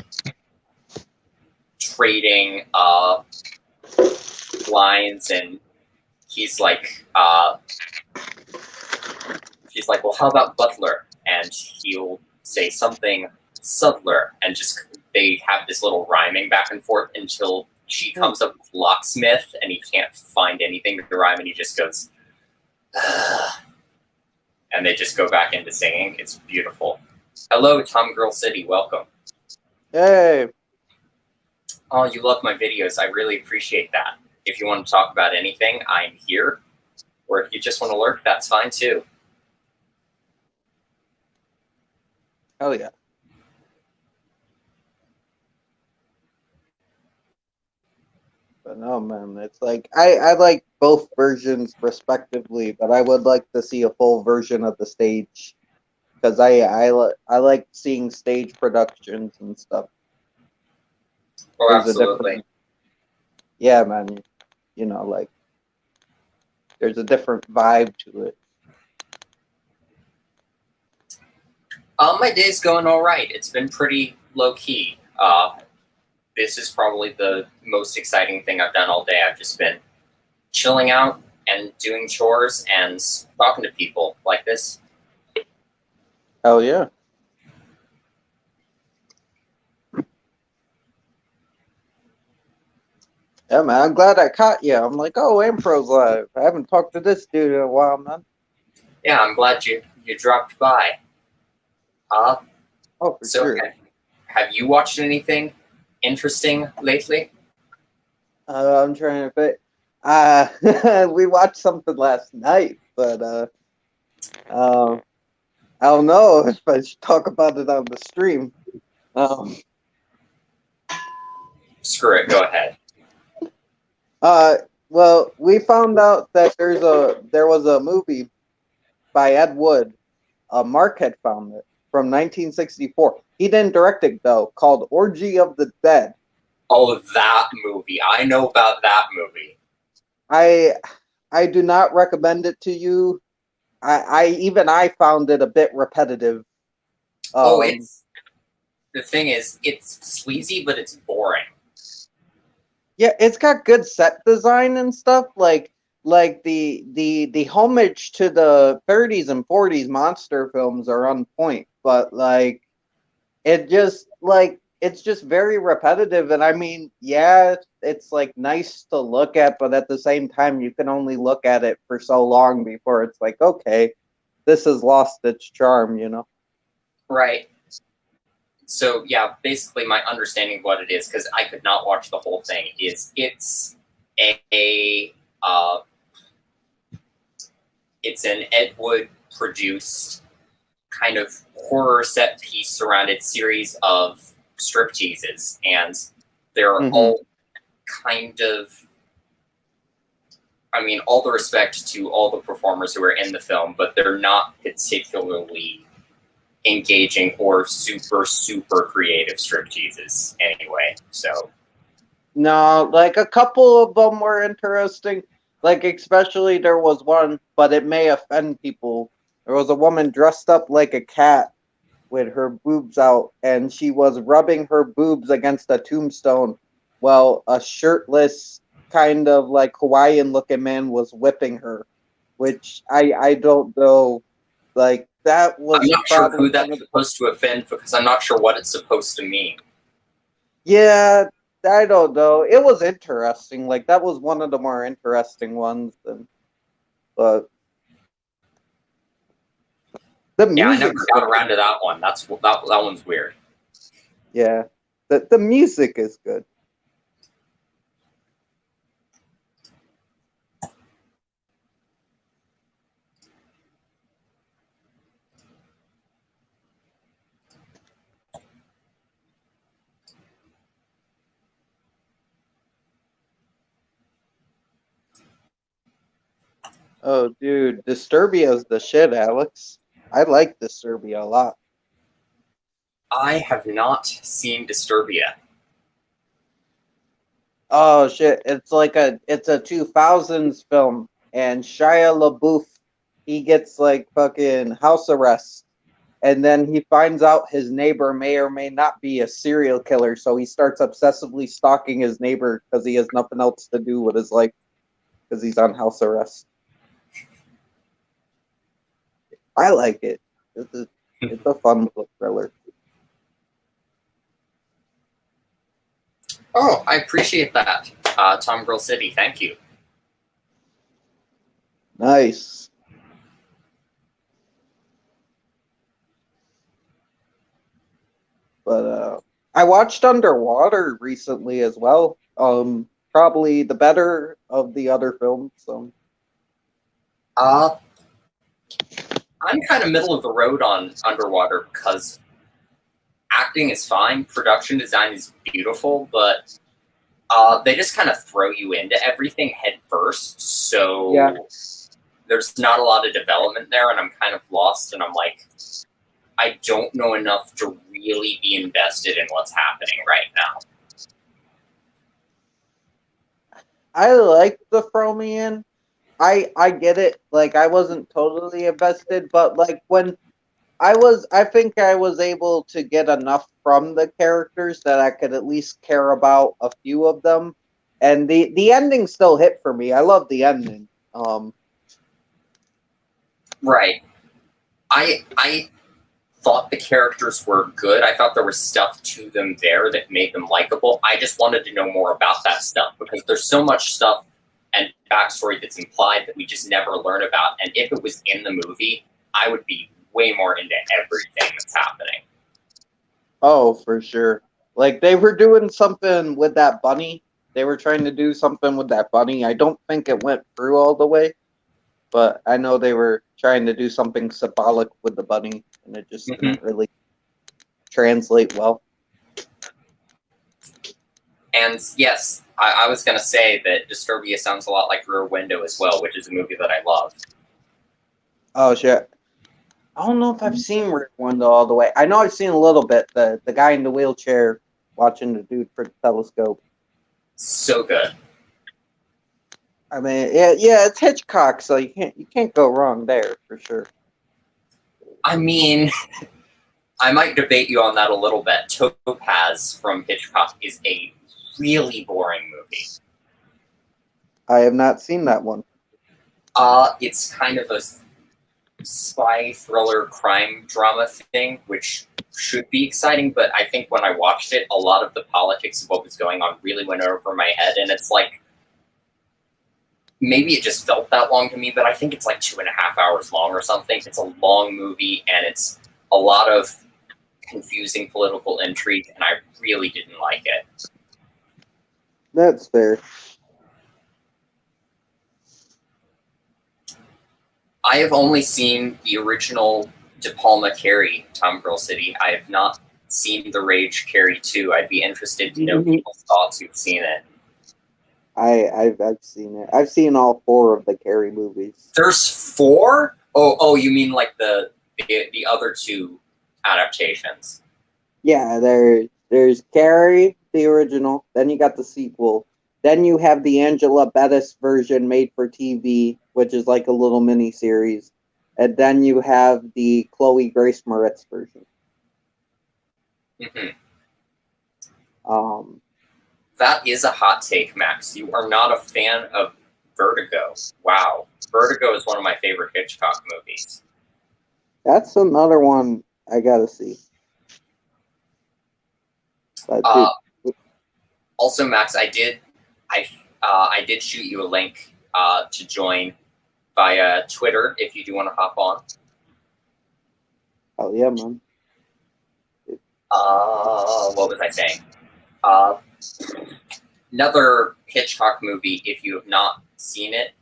S1: trading lines, and he's like she's like, well, how about Butler? And he'll say something subtler, and just they have this little rhyming back and forth until she comes up with locksmith, and he can't find anything to rhyme, and he just goes, and they just go back into singing. It's beautiful. Hello, Tom Girl City. Welcome.
S2: hey,
S1: Oh, you love my videos. I really appreciate that. If you want to talk about anything, I'm here. Or if you just want to lurk, that's fine too.
S2: hell yeah. But no, man, it's like I like both versions respectively, but I would like to see a full version of the stage because I like seeing stage productions and stuff.
S1: Oh,
S2: There's a
S1: absolutely.
S2: different, yeah, man. You know, like there's a different vibe to it.
S1: My day's going all right. It's been pretty low key. This is probably the most exciting thing I've done all day. I've just been chilling out and doing chores and talking to people like this.
S2: Hell yeah. Yeah, man, I'm glad I caught you. I'm like, oh, Impro's live. I haven't talked to this dude in a while, man.
S1: Yeah, I'm glad you dropped by.
S2: Oh, for
S1: So
S2: sure.
S1: have you watched anything interesting lately?
S2: I'm trying to fit. We watched something last night, but I don't know if I should talk about it on the stream.
S1: Screw it. Go ahead.
S2: Well, we found out that there was a movie by Ed Wood. Mark had found it from 1964. He didn't direct it though, called Orgy of the Dead.
S1: Oh, that movie. I know about that movie.
S2: I do not recommend it to you. I found it a bit repetitive.
S1: It's the thing is, it's sleazy, but it's boring.
S2: Yeah, it's got good set design and stuff. Like the homage to the 30s and 40s monster films are on point, but like it's just very repetitive. And I mean, yeah, it's like nice to look at, but at the same time, you can only look at it for so long before it's like, okay, this has lost its charm, you know?
S1: Right. So yeah, basically my understanding of what it is, because I could not watch the whole thing, is it's an Ed Wood produced kind of horror set piece surrounded series of stripteases, and they're all kind of, I mean, all the respect to all the performers who are in the film, but they're not particularly engaging or super creative stripteases anyway. So
S2: No, like a couple of them were interesting. Like especially there was one, but it may offend people. There was a woman dressed up like a cat with her boobs out, and she was rubbing her boobs against a tombstone while a shirtless kind of like Hawaiian looking man was whipping her. which I don't know. Like that
S1: I'm
S2: was
S1: not sure
S2: probably
S1: who
S2: one
S1: that's
S2: of the,
S1: supposed to offend because I'm not sure what it's supposed to mean.
S2: yeah, I don't know. It was interesting. Like that was one of the more interesting ones. But the
S1: Yeah, I never
S2: music's
S1: got
S2: good.
S1: around to that one. That one's weird.
S2: Yeah, the music is good. Oh, dude, Disturbia is the shit, Alex. I like Disturbia a lot.
S1: I have not seen Disturbia.
S2: Oh shit, it's a 2000s film, and Shia LaBeouf, he gets like fucking house arrest, and then he finds out his neighbor may or may not be a serial killer, so he starts obsessively stalking his neighbor because he has nothing else to do with his life because he's on house arrest. I like it. It's a fun little thriller.
S1: Oh, I appreciate that, Tom Girl City. Thank you.
S2: Nice. But I watched Underwater recently as well. Probably the better of the other films. So
S1: Uh, I'm kind of middle of the road on Underwater because acting is fine, production design is beautiful, but they just kind of throw you into everything head first.
S2: yeah,
S1: So there's not a lot of development there, and I'm kind of lost. And I'm like, I don't know enough to really be invested in what's happening right now.
S2: I like the Fromian. I get it. Like I wasn't totally invested, but like when I think I was able to get enough from the characters that I could at least care about a few of them. And the ending still hit for me. I love the ending.
S1: Right. I thought the characters were good. I thought there was stuff to them there that made them likable. I just wanted to know more about that stuff because there's so much stuff and backstory that's implied that we just never learn about. And if it was in the movie, I would be way more into everything that's happening.
S2: Oh, for sure. Like they were doing something with that bunny. They were trying to do something with that bunny. I don't think it went through all the way, but I know they were trying to do something symbolic with the bunny, and it just didn't really translate well.
S1: And yes, I was going to say that Disturbia sounds a lot like Rear Window as well, which is a movie that I love.
S2: Oh shit. I don't know if I've seen Rick Window all the way. I know I've seen a little bit. The guy in the wheelchair watching the dude for the telescope.
S1: So good.
S2: I mean, yeah, it's Hitchcock, so you can't go wrong there for sure.
S1: I mean, I might debate you on that a little bit. Topaz from Hitchcock is a really boring movie.
S2: I have not seen that one.
S1: It's kind of a spy thriller crime drama thing, which should be exciting, but I think when I watched it, a lot of the politics of what was going on really went over my head, and it's like, maybe it just felt that long to me, but I think it's like 2.5 hours long or something. It's a long movie, and it's a lot of confusing political intrigue, and I really didn't like it.
S2: That's fair.
S1: I have only seen the original De Palma Carrie, Tom Girl City. I have not seen The Rage Carrie 2. I'd be interested to know people's thoughts who've seen it.
S2: I've seen it. I've seen all 4 of the Carrie movies.
S1: There's 4? Oh, you mean like the other 2 adaptations?
S2: Yeah, there's Carrie, the original. Then you got the sequel. Then you have the Angela Bettis version made for TV, which is like a little mini series. And then you have the Chloe Grace Moretz version.
S1: Mm-hmm.
S2: Um,
S1: That is a hot take, Max. You are not a fan of Vertigo. Wow. Vertigo is one of my favorite Hitchcock movies.
S2: That's another one I gotta see. But
S1: Also, Max, I did shoot you a link to join via Twitter if you do want to hop on.
S2: oh yeah, man.
S1: What was I saying? Another Hitchcock movie, if you have not seen it,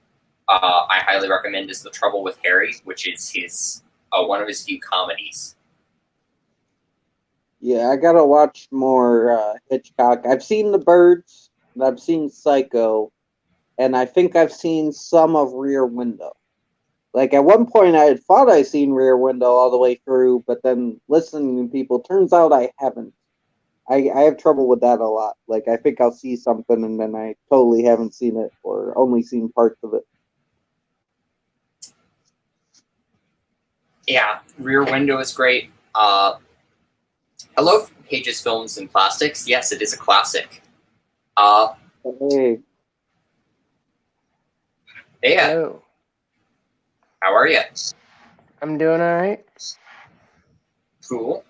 S1: I highly recommend is The Trouble with Harry, which is his one of his few comedies.
S2: Yeah, I gotta watch more Hitchcock. I've seen The Birds, and I've seen Psycho, and I think I've seen some of Rear Window. Like at one point, I had thought I seen Rear Window all the way through, but then listening to people, turns out I haven't. I have trouble with that a lot. Like I think I'll see something and then I totally haven't seen it or only seen parts of it.
S1: Yeah, Rear Window is great. Hello, Pages, Films, and Plastics. Yes, it is a classic.
S2: Hey.
S1: Yeah.
S3: Hello.
S1: How are you?
S3: I'm doing all right.
S1: Cool.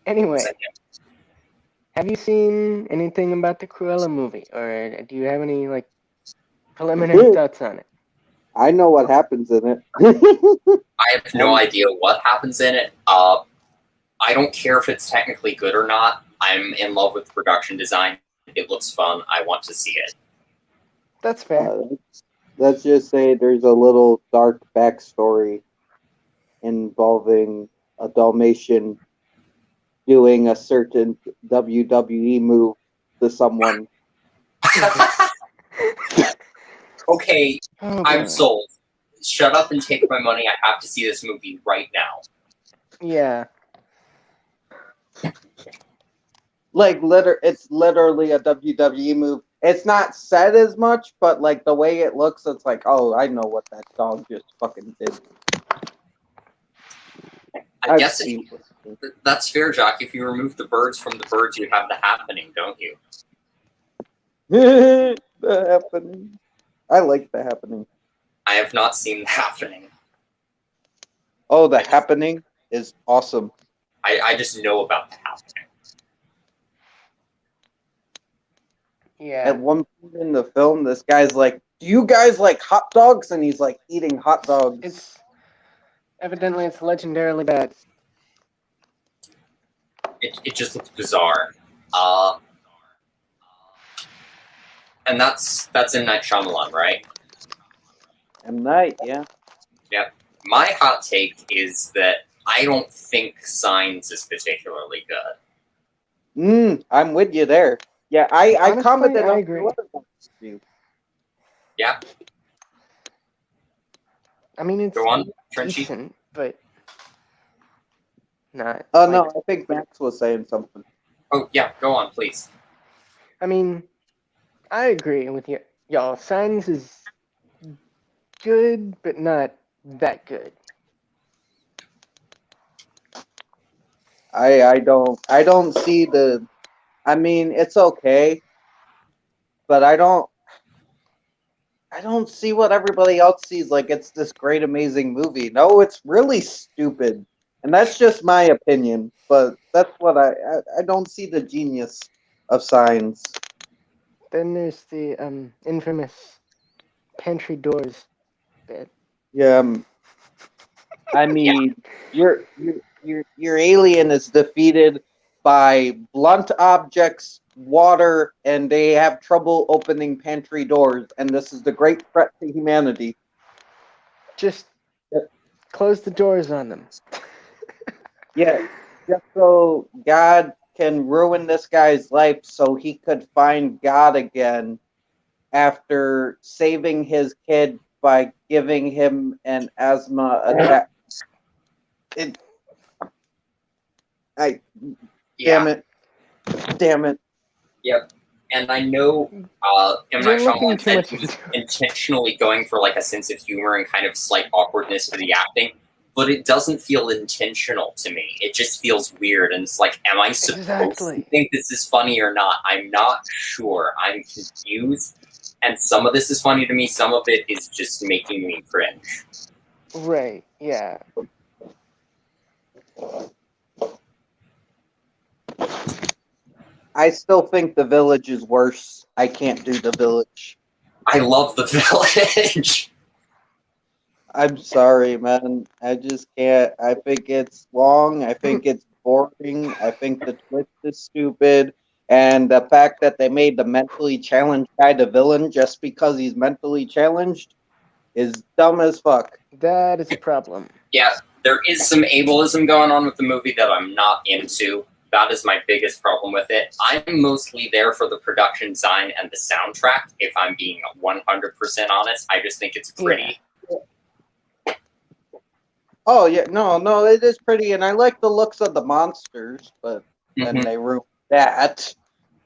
S3: Anyway, have you seen anything about the Cruella movie, or do you have any like preliminary thoughts on it?
S2: I know what happens in it.
S1: I have no idea what happens in it. I don't care if it's technically good or not. I'm in love with the production design. It looks fun. I want to see it.
S3: That's fair.
S2: Let's just say there's a little dark backstory involving a Dalmatian doing a certain WWE move to someone.
S1: Okay,
S3: Oh,
S1: I'm
S3: boy.
S1: sold. Shut up and take my money. I have to see this movie right now.
S3: Yeah.
S2: Like it's literally a WWE move. It's not said as much, but like the way it looks, it's like, oh, I know what that dog just fucking did.
S1: I guess that's fair, Jock. If you remove the birds from the birds, you have the happening, don't you?
S2: The Happening. I like The Happening.
S1: I have not seen the happening.
S2: Oh, The Happening is awesome.
S1: I just know about the happening.
S3: Yeah.
S2: At one point in the film, this guy's like, "Do you guys like hot dogs?" And he's like eating hot dogs.
S3: It's legendarily bad.
S1: It just looks bizarre. And that's M. Night Shyamalan, right?
S2: M. Night, yeah.
S1: Yeah. My hot take is that I don't think Signs is particularly good.
S2: I'm with you there. Yeah, I
S3: Honestly,
S2: commented
S3: I
S2: on
S3: agree.
S2: you.
S1: Yeah.
S3: I mean, it's
S1: Go on, Trenchy.
S3: decent, but not.
S2: Oh no, I think Max was saying something.
S1: Oh yeah, go on, please.
S3: I mean, I agree with you, y'all. Signs is good, but not that good.
S2: I don't see the. I mean, it's okay, but I don't see what everybody else sees. Like it's this great, amazing movie. No, it's really stupid, and that's just my opinion. But that's what I don't see the genius of Signs.
S3: Then there's the infamous pantry doors bit.
S2: Yeah, I mean, your alien is defeated by blunt objects, water, and they have trouble opening pantry doors. And this is the great threat to humanity.
S3: Just close the doors on them.
S2: Yeah, just so God can ruin this guy's life so he could find God again after saving his kid by giving him an asthma attack. Damn it.
S1: Yep. And I know M. Night Shyamalan said he was intentionally going for like a sense of humor and kind of slight awkwardness for the acting. but it doesn't feel intentional to me. It just feels weird, and it's like, am I supposed to think this is funny or not? I'm not sure. I'm confused, and some of this is funny to me. Some of it is just making me cringe.
S3: Right. Yeah.
S2: I still think The Village is worse. I can't do The Village.
S1: I love The Village.
S2: I'm sorry, man. I just can't. I think it's long. I think it's boring. I think the twist is stupid. And the fact that they made the mentally challenged guy the villain just because he's mentally challenged is dumb as fuck.
S3: That is a problem.
S1: Yeah, there is some ableism going on with the movie that I'm not into. That is my biggest problem with it. I'm mostly there for the production design and the soundtrack, if I'm being 100% honest. I just think it's pretty.
S2: Yeah. Oh, yeah. No, it is pretty. And I like the looks of the monsters, but then they ruined that.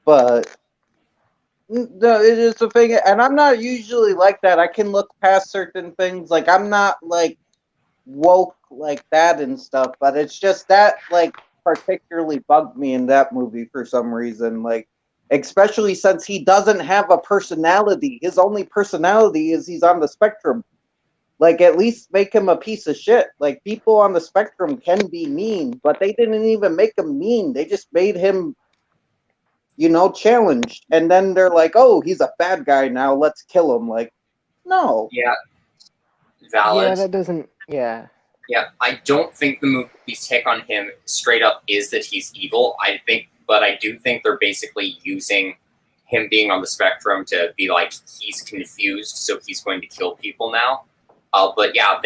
S2: But no, it is a thing. And I'm not usually like that. I can look past certain things. Like, I'm not, like, woke like that and stuff. But it's just that, like, particularly bugged me in that movie for some reason, like especially since he doesn't have a personality. His only personality is he's on the spectrum. Like, at least make him a piece of shit. Like, people on the spectrum can be mean, but they didn't even make him mean. They just made him, challenged. And then they're like, oh, he's a bad guy now, let's kill him. Like, no.
S1: Yeah. Valid.
S3: Yeah, that doesn't. Yeah.
S1: Yeah, I don't think the movie's take on him straight up is that he's evil. But I do think they're basically using him being on the spectrum to be like, he's confused, so he's going to kill people now. But yeah,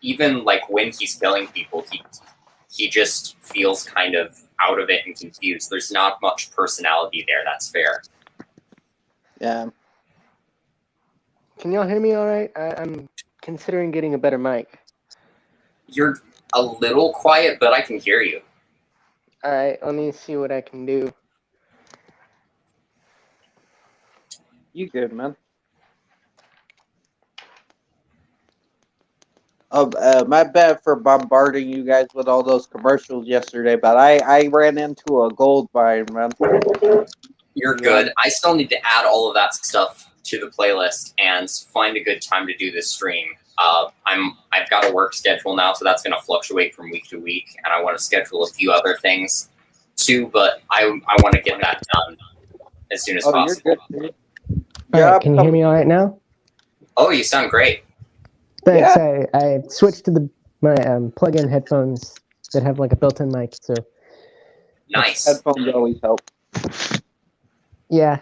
S1: even like when he's killing people, he just feels kind of out of it and confused. There's not much personality there. That's fair.
S2: Yeah.
S3: Can y'all hear me all right? I'm considering getting a better mic.
S1: You're a little quiet, but I can hear you.
S3: All right, let me see what I can do.
S2: You good, man. My bad for bombarding you guys with all those commercials yesterday, but I ran into a gold mine, man.
S1: You're good. I still need to add all of that stuff to the playlist and find a good time to do this stream. I've got a work schedule now, so that's going to fluctuate from week to week, and I want to schedule a few other things too. But I want to get that done as soon as possible.
S2: You're good, dude.
S3: All right, can you hear me all right now?
S1: Oh, you sound great.
S3: Thanks. Yeah. I switched to my plug-in headphones that have like a built-in mic. So
S1: nice.
S2: Headphones always help.
S3: Yeah.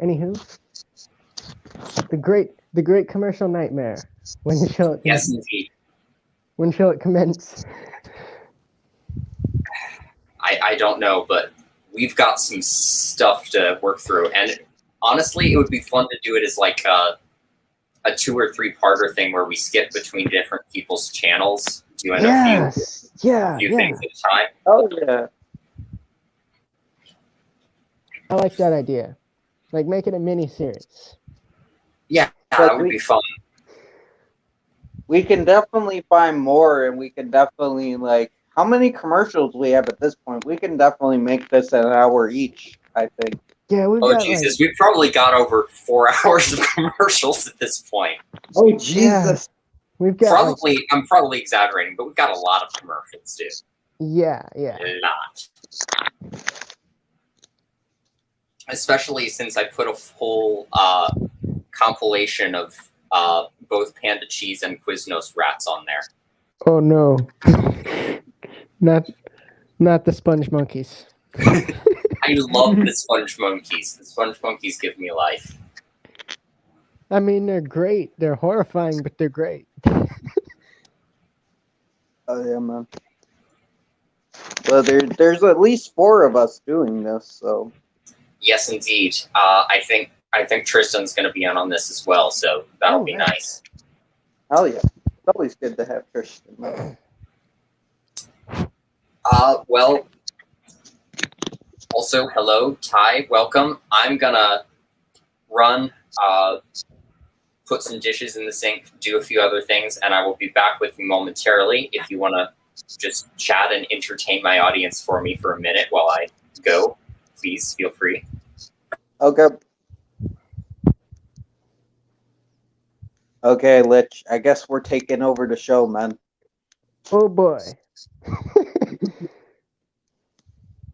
S3: Anywho, the great commercial nightmare. When you show it,
S1: yes, indeed.
S3: When shall it commence?
S1: I don't know, but we've got some stuff to work through, and honestly, it would be fun to do it as like a 2 or 3 parter thing where we skip between different people's channels, doing a few things at a time.
S2: Oh yeah.
S3: I like that idea. Like, make it a mini series.
S1: Yeah, that would be fun.
S2: We can definitely find more, and we can definitely, like, how many commercials we have at this point? We can definitely make this an hour each, I think.
S3: Yeah,
S1: Jesus, we've probably got over 4 hours of commercials at this point.
S2: Oh, Jesus.
S3: Yeah. We've got
S1: I'm probably exaggerating, but we've got a lot of commercials, too.
S3: Yeah.
S1: A lot. Especially since I put a full compilation of both Panda Cheese and Quiznos rats on there.
S3: Oh no, not the sponge monkeys.
S1: I love the sponge monkeys. The sponge monkeys give me life.
S3: I mean, they're great. They're horrifying, but they're great.
S2: Oh yeah, man. Well, there's at least 4 of us doing this, so.
S1: Yes, indeed. I think Tristan's going to be on this as well, so that'll be nice.
S2: Oh yeah, it's always good to have Tristan.
S1: Well, also, hello, Ty, welcome. I'm gonna run put some dishes in the sink, do a few other things, and I will be back with you momentarily. If you want to just chat and entertain my audience for me for a minute while I go, please feel free.
S2: Okay. Okay, Lich. I guess we're taking over the show, man.
S3: Oh boy.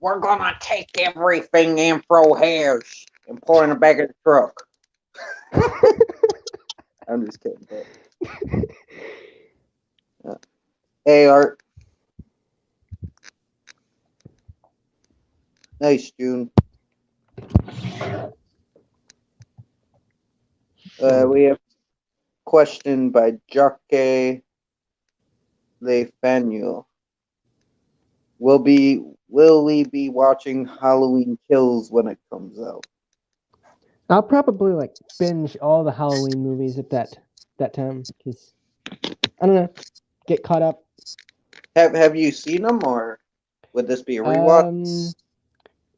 S2: We're gonna take everything Impro has and pour in the back of the truck. I'm just kidding. But... Hey, Art. Nice, June. We have a question by Jacques Lefanu. Will we be watching Halloween Kills when it comes out?
S4: I'll probably like binge all the Halloween movies at that time because I don't know, get caught up.
S2: Have you seen them, or would this be a rewatch?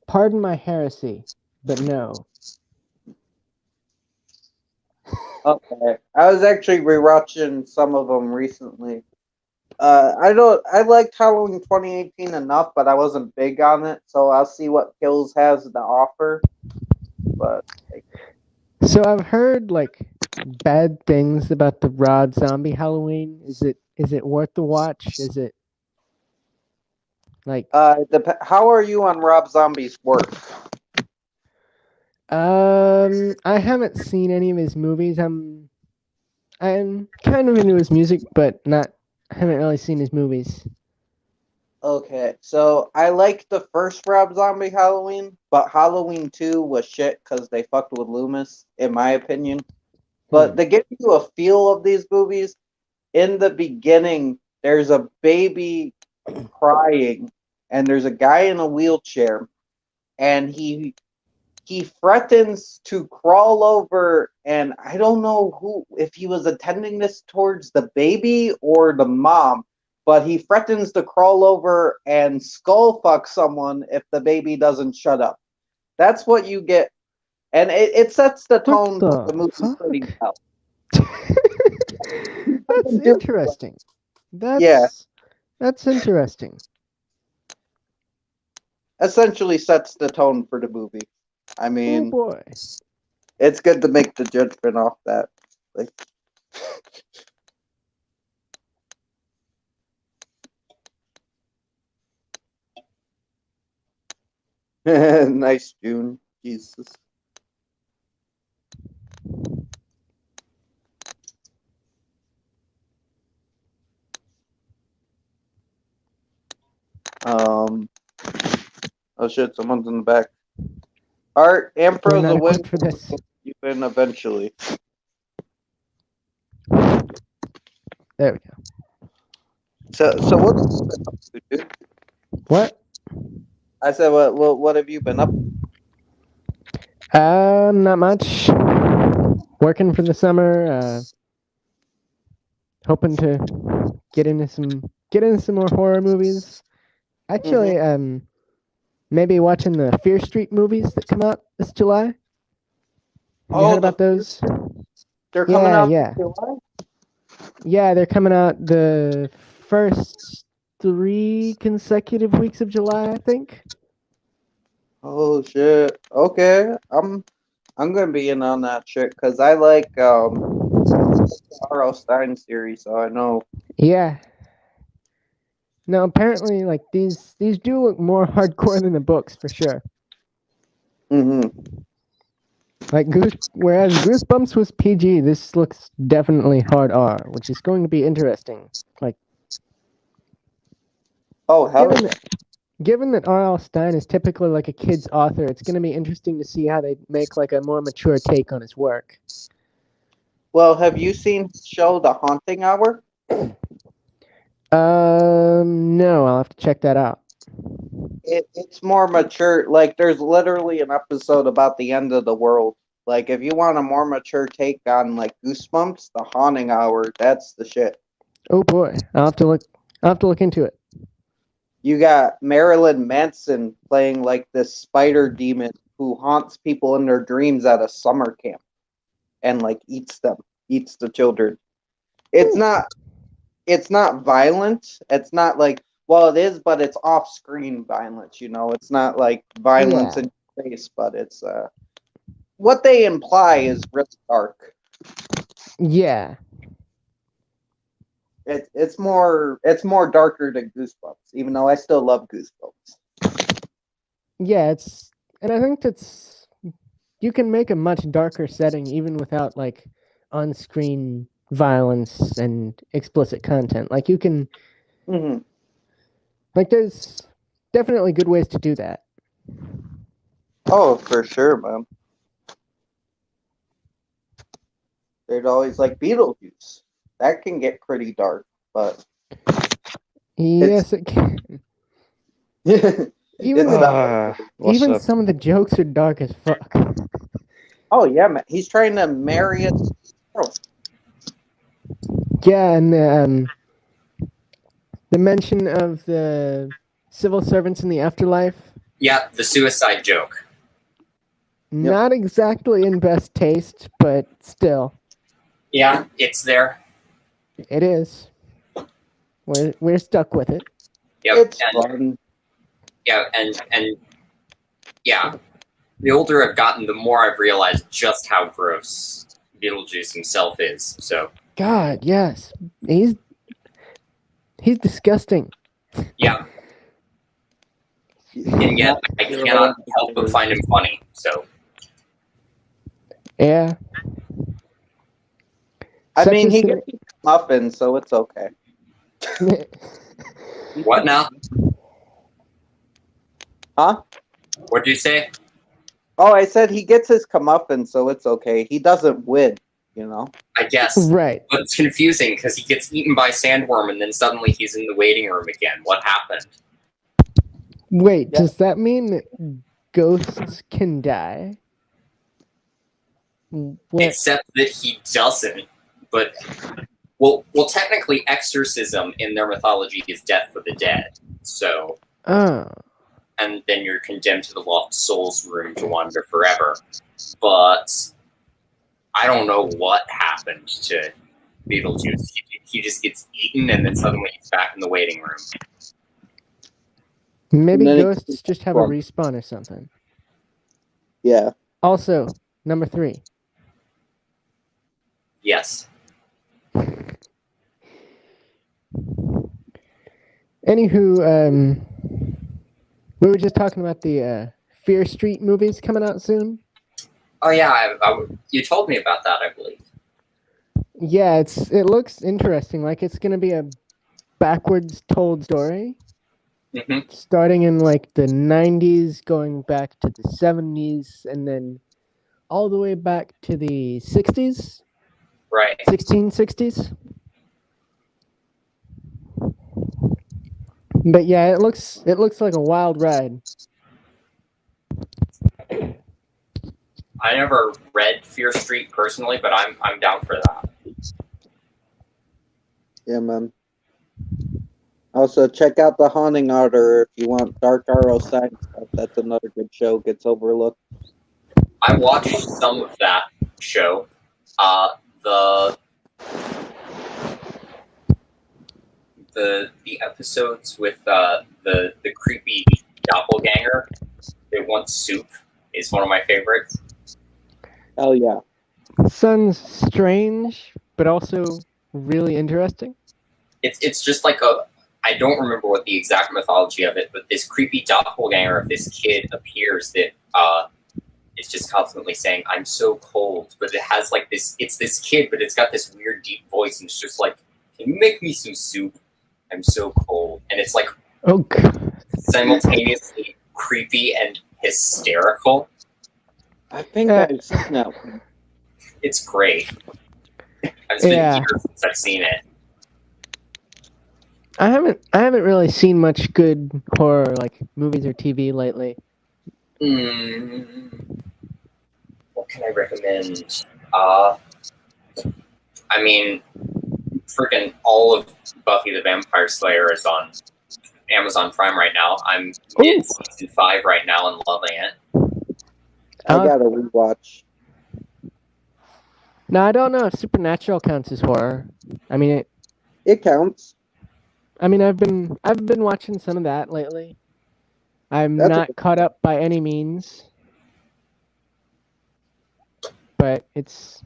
S4: Pardon my heresy, but no.
S2: Okay, I was actually rewatching some of them recently. I liked Halloween 2018 enough, but I wasn't big on it, so I'll see what Kills has to offer. But
S4: So I've heard like bad things about the Rob Zombie Halloween. Is it worth the watch? Is it like
S2: how are you on Rob Zombie's work?
S4: I haven't seen any of his movies. I'm kind of into his music, but I haven't really seen his movies.
S2: Okay, so I liked the first Rob Zombie Halloween, but Halloween 2 was shit because they fucked with Loomis, in my opinion. But to give you a feel of these movies, in the beginning, there's a baby crying, and there's a guy in a wheelchair, and he threatens to crawl over, and I don't know if he was intending this towards the baby or the mom, but he threatens to crawl over and skull fuck someone if the baby doesn't shut up. That's what you get, and it sets the tone for the movie pretty well.
S4: That's interesting. That's interesting.
S2: Essentially sets the tone for the movie. I mean,
S4: oh boy.
S2: It's good to make the judgment off that. Like, nice, June. Jesus. Oh shit! Someone's in the back. Art, Ampro's a win
S4: for this.
S2: You win eventually.
S4: There we go.
S2: So what have you been up to, dude?
S4: What?
S2: I said, what have you been up to?
S4: Not much. Working for the summer. Hoping to get into some more horror movies. Actually, maybe watching the Fear Street movies that come out this July. Have you heard about those?
S2: They're coming out
S4: yeah.
S2: in July?
S4: Yeah, they're coming out the first 3 consecutive weeks of July, I think.
S2: Oh shit! Okay, I'm gonna be in on that shit because I like the R.L. Stein series, so I know.
S4: Yeah. No, apparently, like these do look more hardcore than the books for sure. Like whereas Goosebumps was PG, this looks definitely hard R, which is going to be interesting. Like, given that R.L. Stein is typically like a kid's author, it's going to be interesting to see how they make like a more mature take on his work.
S2: Well, have you seen his show The Haunting Hour?
S4: No, I'll have to check that out.
S2: It's more mature. Like, there's literally an episode about the end of the world. Like, if you want a more mature take on like Goosebumps, The Haunting Hour, that's the shit.
S4: Oh boy, I'll have to look into it.
S2: You got Marilyn Manson playing like this spider demon who haunts people in their dreams at a summer camp and like eats them. eats the children. It's not violent. It's not like, well, it is, but it's off-screen violence. It's not like violence
S4: Yeah.
S2: in your face, but it's what they imply is really dark.
S4: Yeah.
S2: It's more darker than Goosebumps, even though I still love Goosebumps.
S4: Yeah, and I think you can make a much darker setting even without like on-screen violence and explicit content. Like you can,
S2: Mm-hmm.
S4: like there's definitely good ways to do that.
S2: Oh, for sure, man. There's always like Beetlejuice. That can get pretty dark, but
S4: Yes, it can.
S2: it's
S4: Even
S2: not.
S3: What's
S4: even
S3: up?
S4: some of the jokes are dark as fuck.
S2: Oh yeah, man. He's trying to marry a girl.
S4: Yeah, and the mention of the civil servants in the afterlife,
S1: Yeah, the suicide joke.
S4: not exactly in best taste, but still,
S1: Yeah, it's there.
S4: it is. We're stuck with it.
S1: Yep,
S2: It's
S1: and
S2: fun.
S1: yeah, and yeah. The older I've gotten, the more I've realized just how gross Beetlejuice himself is. So
S4: God, yes, he's disgusting.
S1: yeah, and yet I cannot help but find him funny. So
S4: Yeah.
S2: I
S4: Such
S2: mean,
S4: a
S2: he
S4: sim-
S2: gets muffins, so it's okay.
S1: what now?
S2: Huh?
S1: What'd you say?
S2: Oh, I said he gets his comeuppance, so it's okay. He doesn't win,
S1: I guess.
S4: Right.
S1: But it's confusing because he gets eaten by a sandworm and then suddenly he's in the waiting room again. What happened?
S4: Wait,
S2: Yeah.
S4: does that mean that ghosts can die? What?
S1: Except that he doesn't. But well, technically, exorcism in their mythology is death for the dead. So,
S4: Oh.
S1: and then you're condemned to the lost souls room to wander forever. But I don't know what happened to Beetlejuice. He just gets eaten and then suddenly he's back in the waiting room.
S4: Maybe
S2: And then
S4: ghosts just have a respawn or something.
S2: Yeah.
S4: Also, number 3.
S1: Yes.
S4: Anywho, we were just talking about the Fear Street movies coming out soon.
S1: Oh yeah, you told me about that, I believe.
S4: Yeah, it looks interesting. Like it's gonna be a backwards told story, starting in like the 90s, going back to the 70s, and then all the way back to the 60s,
S1: Right.
S4: 1660s. But yeah, it looks like a wild ride.
S1: I never read Fear Street personally, but I'm down for that.
S2: Yeah, man. Also, check out The Haunting Order if you want Dark Arrow side stuff. That's another good show. Gets overlooked.
S1: I watched some of that show. The episodes with the creepy doppelganger. They want soup is one of my favorites.
S2: Hell yeah.
S4: Sounds strange, but also really interesting.
S1: It's just like I don't remember what the exact mythology of it, but this creepy doppelganger of this kid appears that is just constantly saying, "I'm so cold," but it has like this. It's this kid, but it's got this weird deep voice, and it's just like, "Can you make me some soup? I'm so cold," and it's like,
S4: oh God,
S1: simultaneously creepy and hysterical.
S2: I think I've seen that one.
S1: It's great. It's been years since I've seen it.
S4: I haven't really seen much good horror like movies or TV lately.
S1: What can I recommend? I mean, freaking all of Buffy the Vampire Slayer is on Amazon Prime right now. I'm in season 5 right now and loving it.
S2: I gotta rewatch.
S4: No, I don't know if Supernatural counts as horror. I mean,
S2: It counts.
S4: I've been watching some of that lately. I'm
S2: That's
S4: not caught up by any means, but it's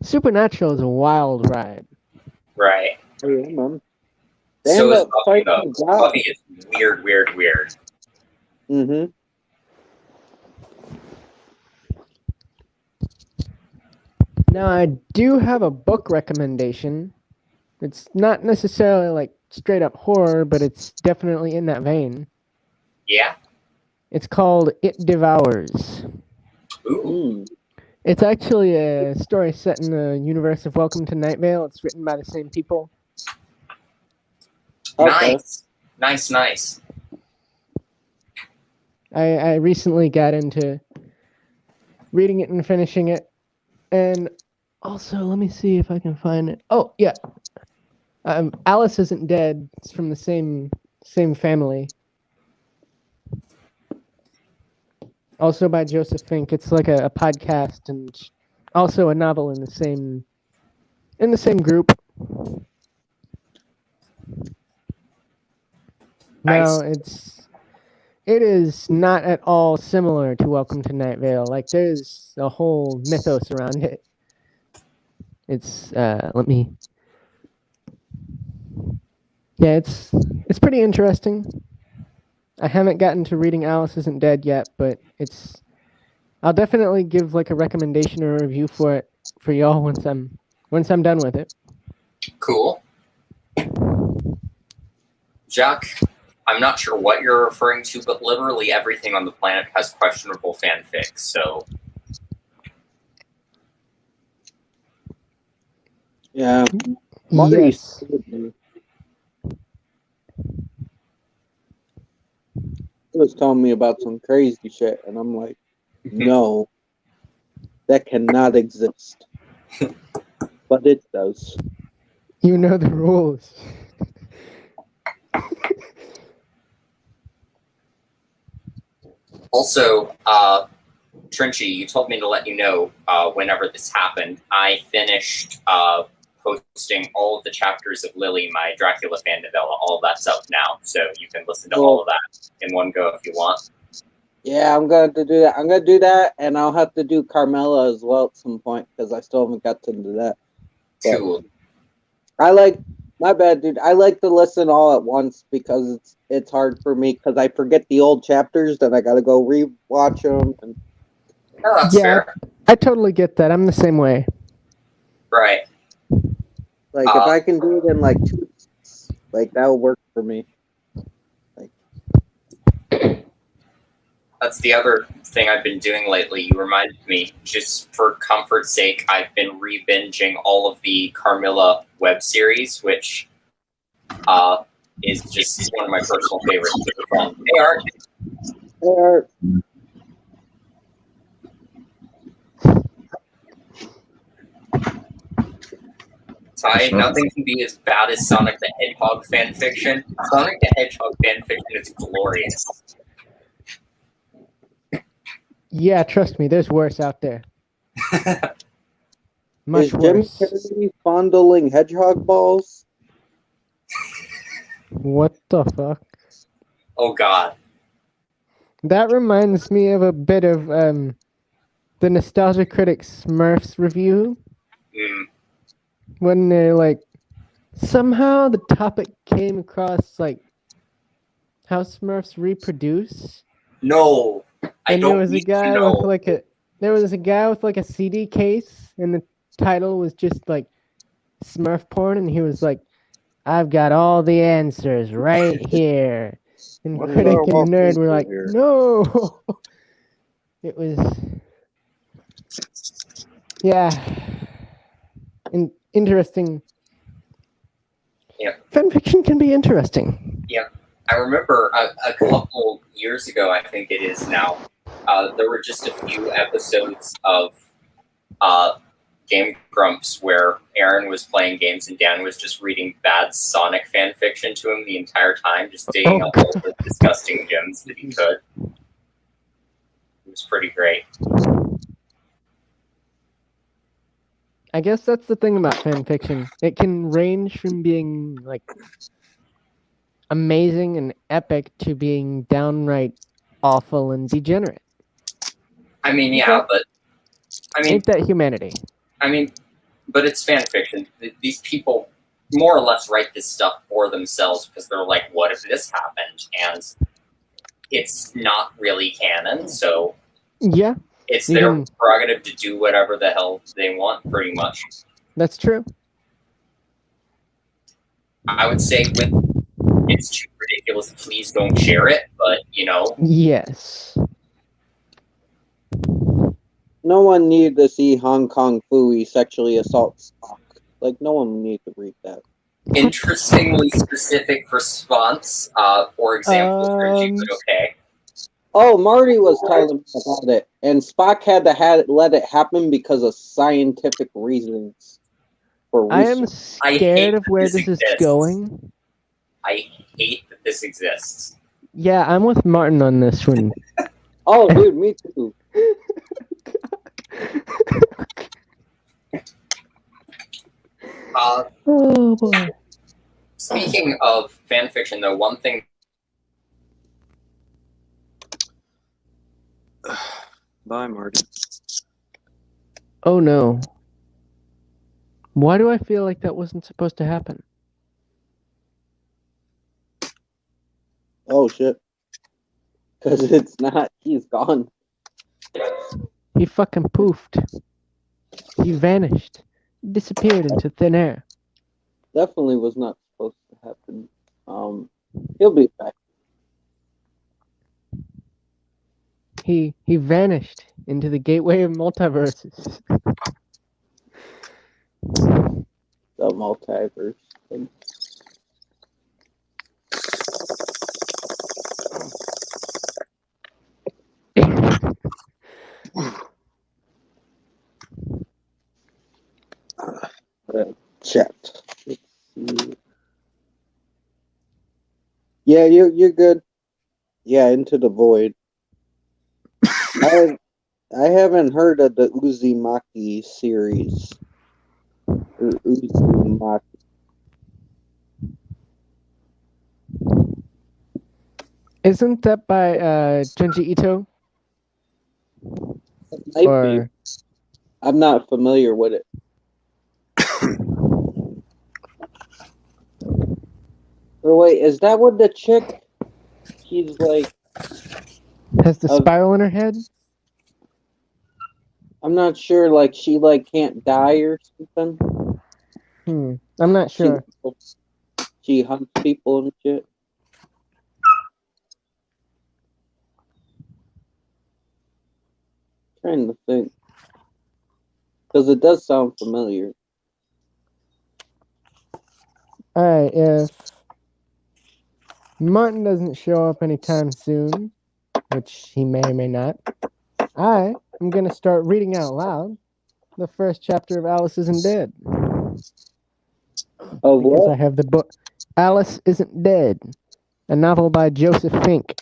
S4: Supernatural is a wild ride.
S1: Right.
S2: Oh, yeah, man. They
S1: So
S2: end
S1: is
S2: up
S1: Buffy,
S2: fighting
S1: though.
S2: God.
S1: Buffy is weird.
S2: Mm-hmm.
S4: Now, I do have a book recommendation. It's not necessarily like straight up horror, but it's definitely in that vein.
S1: Yeah.
S4: It's called It Devours.
S1: Ooh.
S4: It's actually a story set in the universe of Welcome to Night Vale. It's written by the same people.
S2: Okay.
S1: Nice.
S4: I recently got into reading it and finishing it. And also, let me see if I can find it. Oh, yeah. Alice Isn't Dead. It's from the same family. Also by Joseph Fink. It's like a podcast and also a novel in the same group.
S1: Nice.
S4: Now it is not at all similar to Welcome to Night Vale. Like there's a whole mythos around it. It's it's pretty interesting. I haven't gotten to reading Alice Isn't Dead yet, but I'll definitely give like a recommendation or a review for it for y'all once I'm done with it.
S1: Cool. Jack, I'm not sure what you're referring to, but literally everything on the planet has questionable fanfics, so...
S2: Yeah. Marty's
S4: Yes.
S2: He was telling me about some crazy shit, and I'm like, no, that cannot exist. But it does.
S4: You know the rules.
S1: Also, Trinchy, you told me to let you know whenever this happened. I finished posting all of the chapters of Lily, my Dracula fan novella. All of that's up now, so you can listen to all of that in one go if you want.
S2: Yeah, I'm going to do that. I'm going to do that, and I'll have to do Carmela as well at some point, because I still haven't got to do that. But
S1: Cool.
S2: my bad, dude. I like to listen all at once, because it's hard for me, because I forget the old chapters, then I got to go rewatch them. And...
S1: Oh, that's fair.
S4: I totally get that. I'm the same way.
S1: Right.
S2: Like, if I can do it in, like, 2 weeks, like, that'll work for me.
S1: That's the other thing I've been doing lately. You reminded me, just for comfort's sake, I've been re-binging all of the Carmilla web series, which is just one of my personal favorites. Super fun. Hey, Art.
S2: Or,
S1: Ty, nothing can be as bad as Sonic the Hedgehog fanfiction. Sonic the Hedgehog fanfiction is glorious.
S4: Yeah, trust me, there's worse out there. Much
S2: is Jim
S4: worse.
S2: Carrey fondling hedgehog balls?
S4: What the fuck?
S1: Oh, God.
S4: That reminds me of a bit of the Nostalgia Critics Smurfs review. When they're like, somehow the topic came across like how Smurfs reproduce.
S1: No,
S4: and there was a guy with like a CD case, and the title was just like Smurf porn, and he was like, "I've got all the answers right here." And Critic and Nerd were like, "No." It was, yeah, interesting.
S1: Yeah.
S4: Fanfiction can be interesting.
S1: Yeah. I remember a couple years ago, I think it is now, there were just a few episodes of Game Grumps where Aaron was playing games and Dan was just reading bad Sonic fan fiction to him the entire time, just digging up all the disgusting gems that he could. It was pretty great.
S4: I guess that's the thing about fan fiction. It can range from being like amazing and epic to being downright awful and degenerate.
S1: I mean, yeah, but I mean,
S4: Ain't that humanity?
S1: but it's fan fiction. These people more or less write this stuff for themselves because they're like, what if this happened? And it's not really canon, so
S4: Yeah,
S1: it's
S4: You
S1: their
S4: can-
S1: prerogative to do whatever the hell they want, pretty much.
S4: that's true.
S1: I would say when it's too ridiculous, please don't share it, but,
S4: Yes.
S2: No one needed to see Hong Kong Fooey sexually assault Spock. Like, no one needed to read that.
S1: interestingly specific response, for example, but okay.
S2: Oh, Marty was telling me about it, and Spock had to let it happen because of scientific reasons. For
S4: I am
S2: research.
S1: I hate
S4: scared of
S1: that
S4: where
S1: this
S4: this is
S1: exists.
S4: going.
S1: I hate that this exists.
S4: Yeah, I'm with Martin on this one.
S2: Oh, dude, me too.
S4: Oh boy.
S1: Speaking of fanfiction, though, one thing
S2: Bye, Marty.
S4: Oh no. Why do I feel like that wasn't supposed to happen?
S2: Oh, shit. Because it's not. He's gone.
S4: He fucking poofed. He vanished. Disappeared into thin air.
S2: Definitely was not supposed to happen. He'll be back.
S4: He vanished into the gateway of multiverses.
S2: The multiverse thing. Chat. Let's see. Yeah, you're good. Yeah, Into the Void. I haven't heard of the Uzumaki series. Or Uzumaki.
S4: Isn't that by Junji Ito?
S2: Might be.
S4: Or
S2: I'm not familiar with it. Or wait, is that what the chick? She's like,
S4: has the spiral in her head?
S2: I'm not sure. Like she can't die or something.
S4: I'm not sure.
S2: She hunts people and shit. Trying to think, because it does sound familiar.
S4: Alright, if Martin doesn't show up anytime soon, which he may or may not, I am going to start reading out loud the first chapter of Alice Isn't Dead.
S2: Oh,
S4: Because
S2: what?
S4: I have the book Alice Isn't Dead, a novel by Joseph Fink.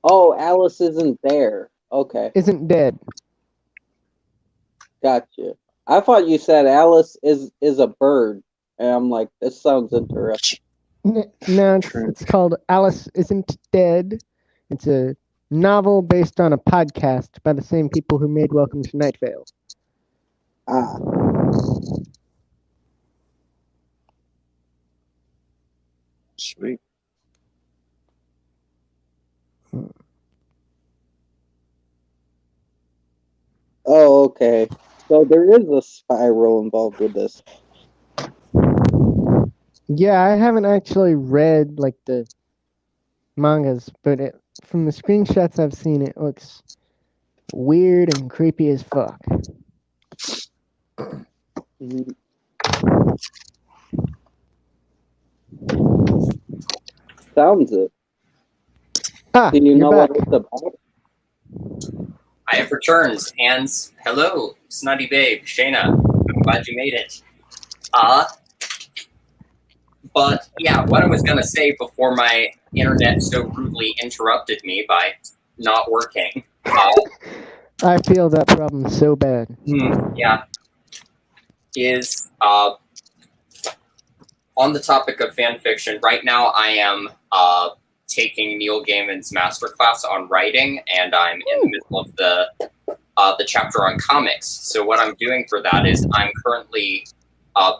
S2: Oh, Alice isn't there. Okay,
S4: Isn't dead.
S2: gotcha. I thought you said Alice is a bird, and I'm like, this sounds interesting.
S4: No, it's called Alice Isn't Dead. It's a novel based on a podcast by the same people who made Welcome to Night Vale.
S2: Ah,
S5: Sweet.
S2: oh, okay. So there is a spiral involved with this.
S4: Yeah, I haven't actually read like the mangas, but from the screenshots I've seen, it looks weird and creepy as fuck.
S2: Mhm. Sounds it.
S4: Ah,
S2: Do you
S4: you're
S2: know
S4: back.
S2: what it's about?
S1: I have returned, and hello, Snotty Babe, Shayna. I'm glad you made it. But yeah, what I was gonna say before my internet so rudely interrupted me by not working.
S4: I feel that problem so bad.
S1: Yeah. is on the topic of fan fiction. Right now, I am taking Neil Gaiman's masterclass on writing, and I'm in the middle of the chapter on comics. So what I'm doing for that is I'm currently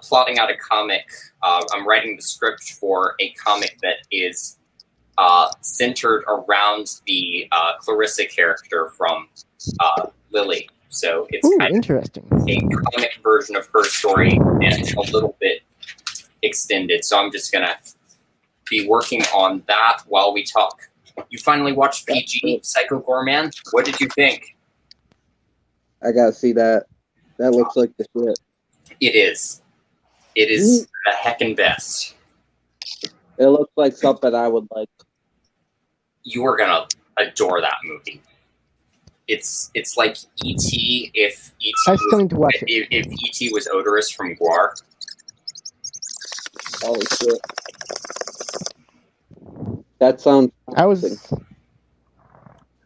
S1: plotting out a comic. I'm writing the script for a comic that is centered around the Clarissa character from Lily. So it's kind
S4: interesting.
S1: of a comic version of her story and a little bit extended. So I'm just gonna be working on that while we talk. You finally watched PG Psycho Gorman. What did you think?
S2: I gotta see that. That looks like the shit.
S1: It is. It is the heckin' best.
S2: It looks like something I would like.
S1: You are gonna adore that movie. It's like E.T. if E.T.
S4: I still need to watch it.
S1: If E.T. was odorous from Guar.
S2: Holy shit. That sounds.
S4: I was.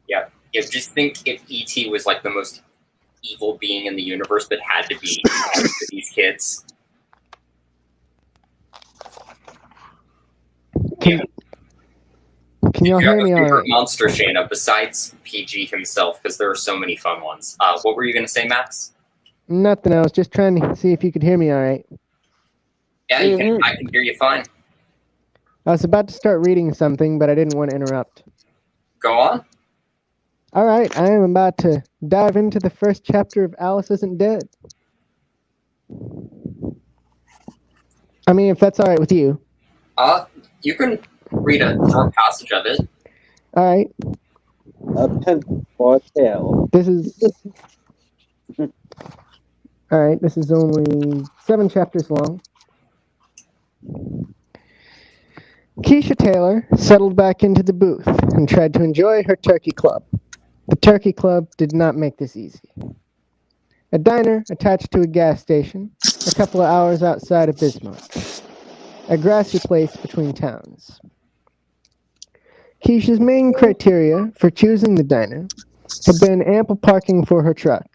S1: Yeah. Just think if E.T. was like the most evil being in the universe that had to be for these kids.
S4: Can y'all hear me all right?
S1: Monster, Shayna, besides PG himself, because there are so many fun ones. What were you going to say, Max?
S4: Nothing. I was just trying to see if you could hear me all right.
S1: Yeah, you can. I can hear you fine.
S4: I was about to start reading something, but I didn't want to interrupt.
S1: Go on.
S4: All right, I am about to dive into the first chapter of Alice Isn't Dead. I mean, if that's all right with you.
S1: You can read a short passage of it.
S4: All right.
S2: A pen for tail.
S4: This is. All right, this is only 7 chapters long. Keisha Taylor settled back into the booth and tried to enjoy her turkey club. The turkey club did not make this easy. A diner attached to a gas station, a couple of hours outside of Bismarck. A grassy place between towns. Keisha's main criteria for choosing the diner had been ample parking for her truck.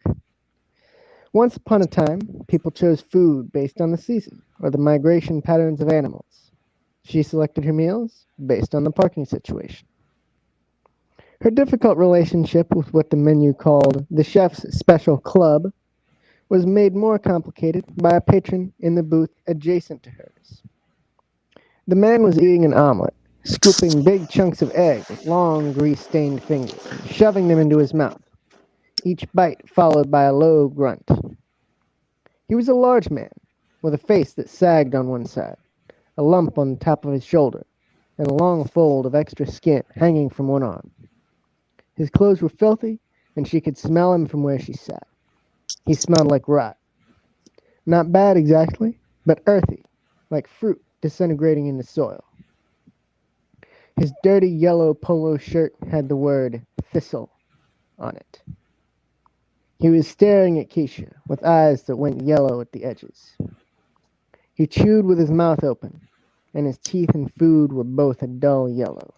S4: Once upon a time, people chose food based on the season or the migration patterns of animals. She selected her meals based on the parking situation. Her difficult relationship with what the menu called the chef's special club was made more complicated by a patron in the booth adjacent to hers. The man was eating an omelet, scooping big chunks of egg with long grease-stained fingers and shoving them into his mouth, each bite followed by a low grunt. He was a large man, with a face that sagged on one side, a lump on the top of his shoulder, and a long fold of extra skin hanging from one arm. His clothes were filthy, and she could smell him from where she sat. He smelled like rot. Not bad exactly, but earthy, like fruit disintegrating in the soil. His dirty yellow polo shirt had the word thistle on it. He was staring at Keisha with eyes that went yellow at the edges. He chewed with his mouth open, and his teeth and food were both a dull yellow.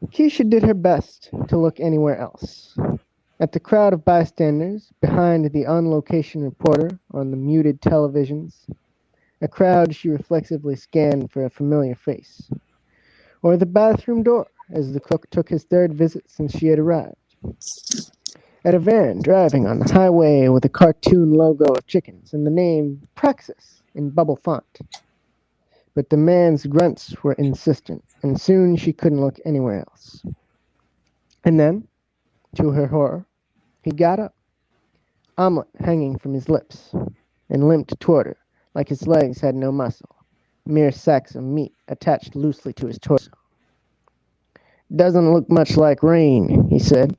S4: Keisha did her best to look anywhere else. At the crowd of bystanders behind the on-location reporter on the muted televisions, a crowd she reflexively scanned for a familiar face, or the bathroom door as the cook took his third visit since she had arrived. At a van driving on the highway with a cartoon logo of chickens and the name Praxis in bubble font. But the man's grunts were insistent, and soon she couldn't look anywhere else. And then, to her horror, he got up, omelet hanging from his lips, and limped toward her like his legs had no muscle, mere sacks of meat attached loosely to his torso. "Doesn't look much like rain," he said,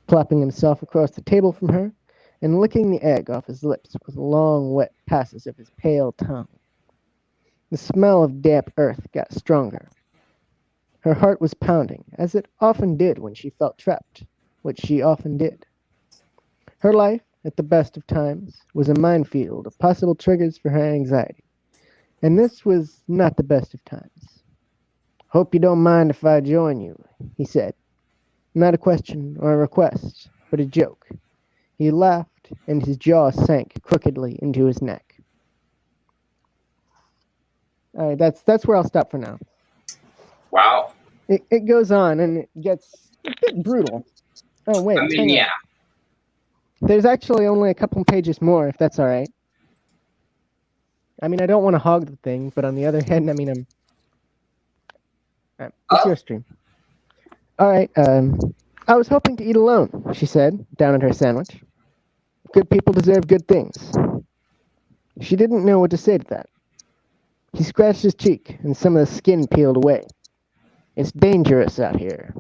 S4: plopping himself across the table from her and licking the egg off his lips with long, wet passes of his pale tongue. The smell of damp earth got stronger. Her heart was pounding, as it often did when she felt trapped, which she often did. Her life, at the best of times, was a minefield of possible triggers for her anxiety, and this was not the best of times. "Hope you don't mind if I join you," he said. Not a question or a request, but a joke. He laughed dropped, and his jaw sank crookedly into his neck. All right, that's where I'll stop for now.
S1: Wow.
S4: It goes on, and it gets a bit brutal. Oh, wait,
S1: I mean,
S4: hang on.
S1: yeah.
S4: There's actually only a couple pages more, if that's all right. I mean, I don't want to hog the thing, but on the other hand, I mean, it's your stream. All right, I was hoping to eat alone, she said, down at her sandwich. Good people deserve good things. She didn't know what to say to that. He scratched his cheek, and some of the skin peeled away. It's dangerous out here.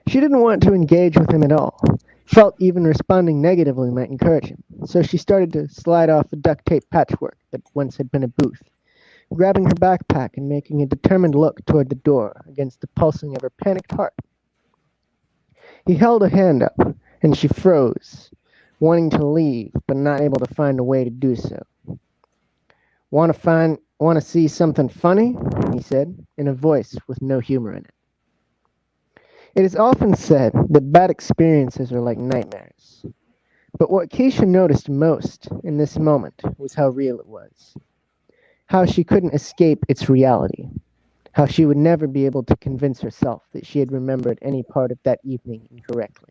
S4: She didn't want to engage with him at all, felt even responding negatively might encourage him, so she started to slide off the duct tape patchwork that once had been a booth, grabbing her backpack and making a determined look toward the door against the pulsing of her panicked heart. He held a hand up, and she froze, wanting to leave, but not able to find a way to do so. Want to see something funny? He said, in a voice with no humor in it. It is often said that bad experiences are like nightmares. But what Keisha noticed most in this moment was how real it was. How she couldn't escape its reality. How she would never be able to convince herself that she had remembered any part of that evening incorrectly.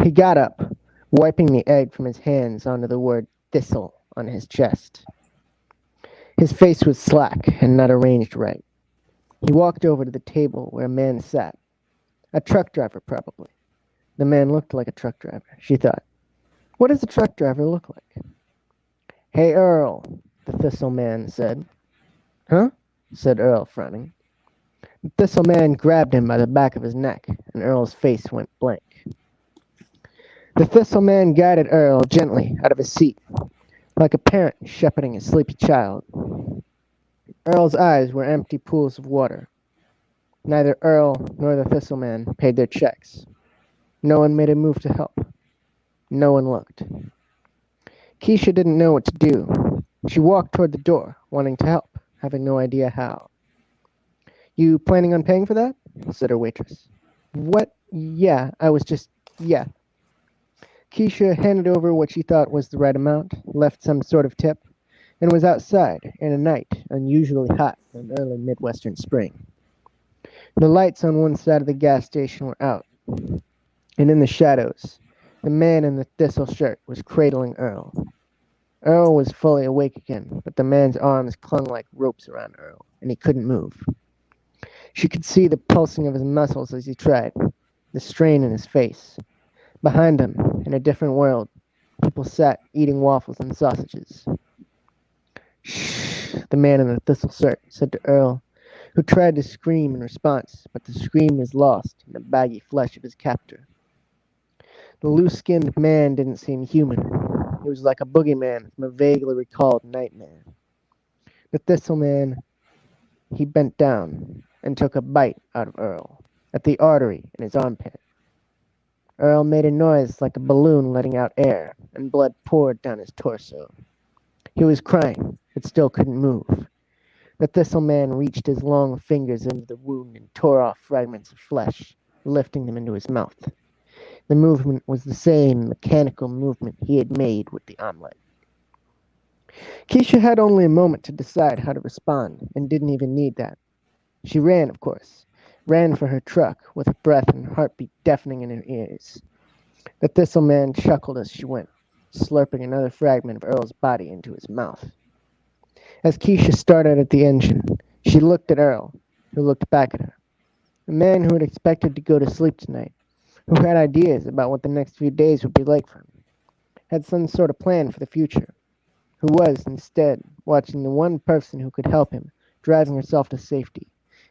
S4: He got up, wiping the egg from his hands onto the word thistle on his chest. His face was slack and not arranged right. He walked over to the table where a man sat. A truck driver, probably. The man looked like a truck driver, she thought. What does a truck driver look like? Hey, Earl, the thistle man said. Huh? Said Earl, frowning. The thistle man grabbed him by the back of his neck, and Earl's face went blank. The thistle man guided Earl gently out of his seat, like a parent shepherding a sleepy child. Earl's eyes were empty pools of water. Neither Earl nor the thistle man paid their checks. No one made a move to help. No one looked. Keisha didn't know what to do. She walked toward the door, wanting to help, having no idea how. You planning on paying for that? Said her waitress. What? Yeah, yeah. Keisha handed over what she thought was the right amount, left some sort of tip, and was outside in a night unusually hot in early Midwestern spring. The lights on one side of the gas station were out, and in the shadows, the man in the thistle shirt was cradling Earl. Earl was fully awake again, but the man's arms clung like ropes around Earl, and he couldn't move. She could see the pulsing of his muscles as he tried, the strain in his face. Behind him, in a different world, people sat eating waffles and sausages. Shh, the man in the thistle shirt said to Earl, who tried to scream in response, but the scream was lost in the baggy flesh of his captor. The loose-skinned man didn't seem human. He was like a boogeyman from a vaguely recalled nightmare. The thistle man, he bent down and took a bite out of Earl, at the artery in his armpit. Earl made a noise like a balloon letting out air, and blood poured down his torso. He was crying, but still couldn't move. The thistle man reached his long fingers into the wound and tore off fragments of flesh, lifting them into his mouth. The movement was the same mechanical movement he had made with the omelet. Keisha had only a moment to decide how to respond, and didn't even need that. She ran, of course, ran for her truck, with her breath and heartbeat deafening in her ears. The thistle man chuckled as she went, slurping another fragment of Earl's body into his mouth. As Keisha started at the engine, she looked at Earl, who looked back at her. A man who had expected to go to sleep tonight, who had ideas about what the next few days would be like for him, had some sort of plan for the future, who was, instead, watching the one person who could help him, driving herself to safety,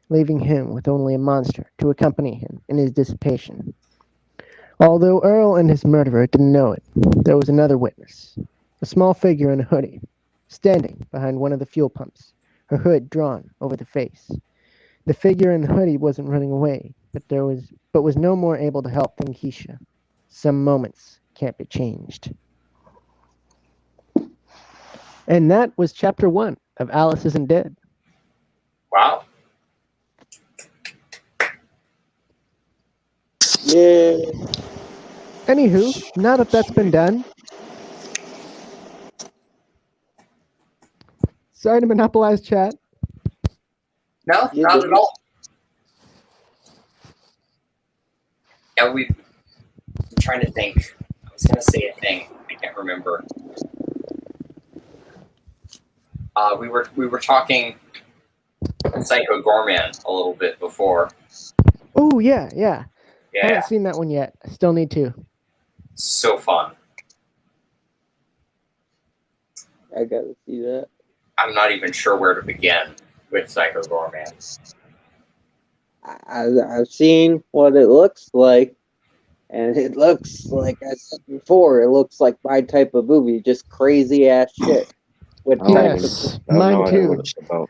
S4: leaving him with only a monster to accompany him in his dissipation. Although Earl and his murderer didn't know it, there was another witness, a small figure in a hoodie, standing behind one of the fuel pumps, her hood drawn over the face. The figure in the hoodie wasn't running away, but was no more able to help than Keisha. Some moments can't be changed. And that was chapter 1 of Alice Isn't Dead.
S1: Wow.
S2: Yeah.
S4: Anywho, now that that's been done, sorry to monopolize chat.
S1: No,
S2: You
S1: not
S2: did.
S1: at all. Yeah, I'm trying to think. I was gonna say a thing. I can't remember. We were talking Psycho Gorman a little bit before.
S4: Oh yeah.
S1: Yeah,
S4: Haven't seen that one yet. I still need to.
S1: so fun.
S2: I gotta see that.
S1: I'm not even sure where to begin with Psycho Gorman.
S2: I've seen what it looks like, and it looks like I said before. It looks like my type of movie, just crazy ass shit. With
S5: I don't
S2: types
S4: Yes,
S2: of
S5: I have
S4: mine
S5: no idea
S4: too.
S5: what it's about.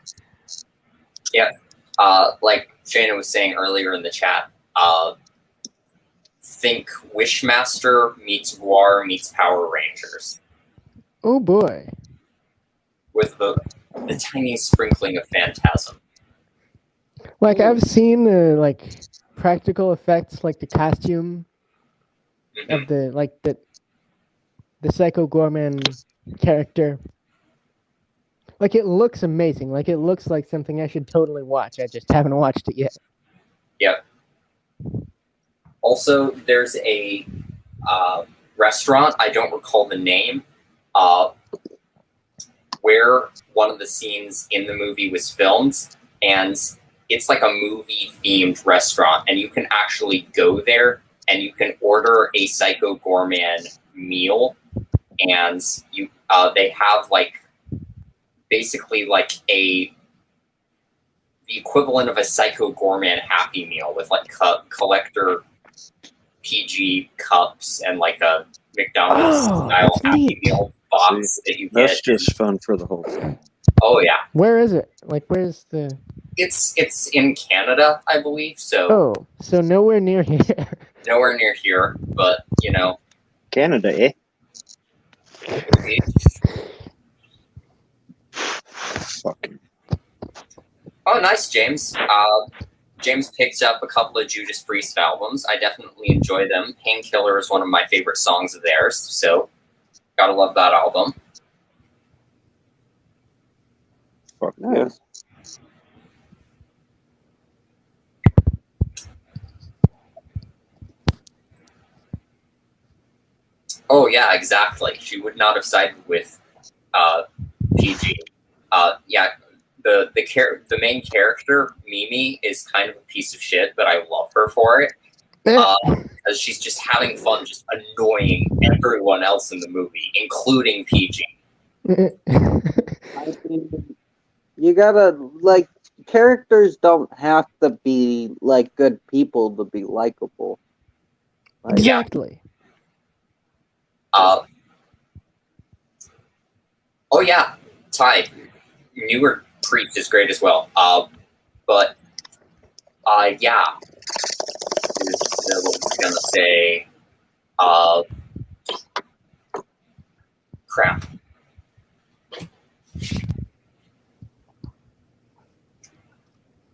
S1: Like Shana was saying earlier in the chat, think Wishmaster meets War meets Power Rangers
S4: Oh boy.
S1: with the tiny sprinkling of phantasm.
S4: Like I've seen the like practical effects, like the costume
S1: Mhm.
S4: of the Psycho Gorman character. Like it looks amazing. Like it looks like something I should totally watch. I just haven't watched it yet.
S1: Yep. Also, there's a restaurant, I don't recall the name, where one of the scenes in the movie was filmed, and it's like a movie-themed restaurant, and you can actually go there, and you can order a Psycho Gorman meal, and they have like basically like the equivalent of a Psycho Gorman Happy Meal with like collector PG cups and like a McDonald's
S4: Oh,
S1: style
S4: that's
S1: Happy
S4: neat.
S1: Meal box that you
S5: That's
S1: get.
S5: just fun for the whole thing.
S1: Oh yeah,
S4: Where is it? Like where's the
S1: it's in Canada, I believe. So
S4: Oh, so nowhere near here.
S1: nowhere near here, but you know,
S5: Canada, eh? Fucking.
S1: Oh, nice, James. James picked up a couple of Judas Priest albums. I definitely enjoy them. Painkiller is one of my favorite songs of theirs, so gotta love that album.
S5: Fuck yeah.
S2: Nice.
S1: Oh yeah, exactly. She would not have sided with PG. Yeah, the main character Mimi is kind of a piece of shit, but I love her for it because she's just having fun, just annoying everyone else in the movie, including PG.
S2: I mean, you gotta like characters don't have to be like good people to be likable. Like,
S4: Exactly.
S1: Oh yeah, Ty, newer Priest is great as well. But yeah, what was I gonna say? Crap.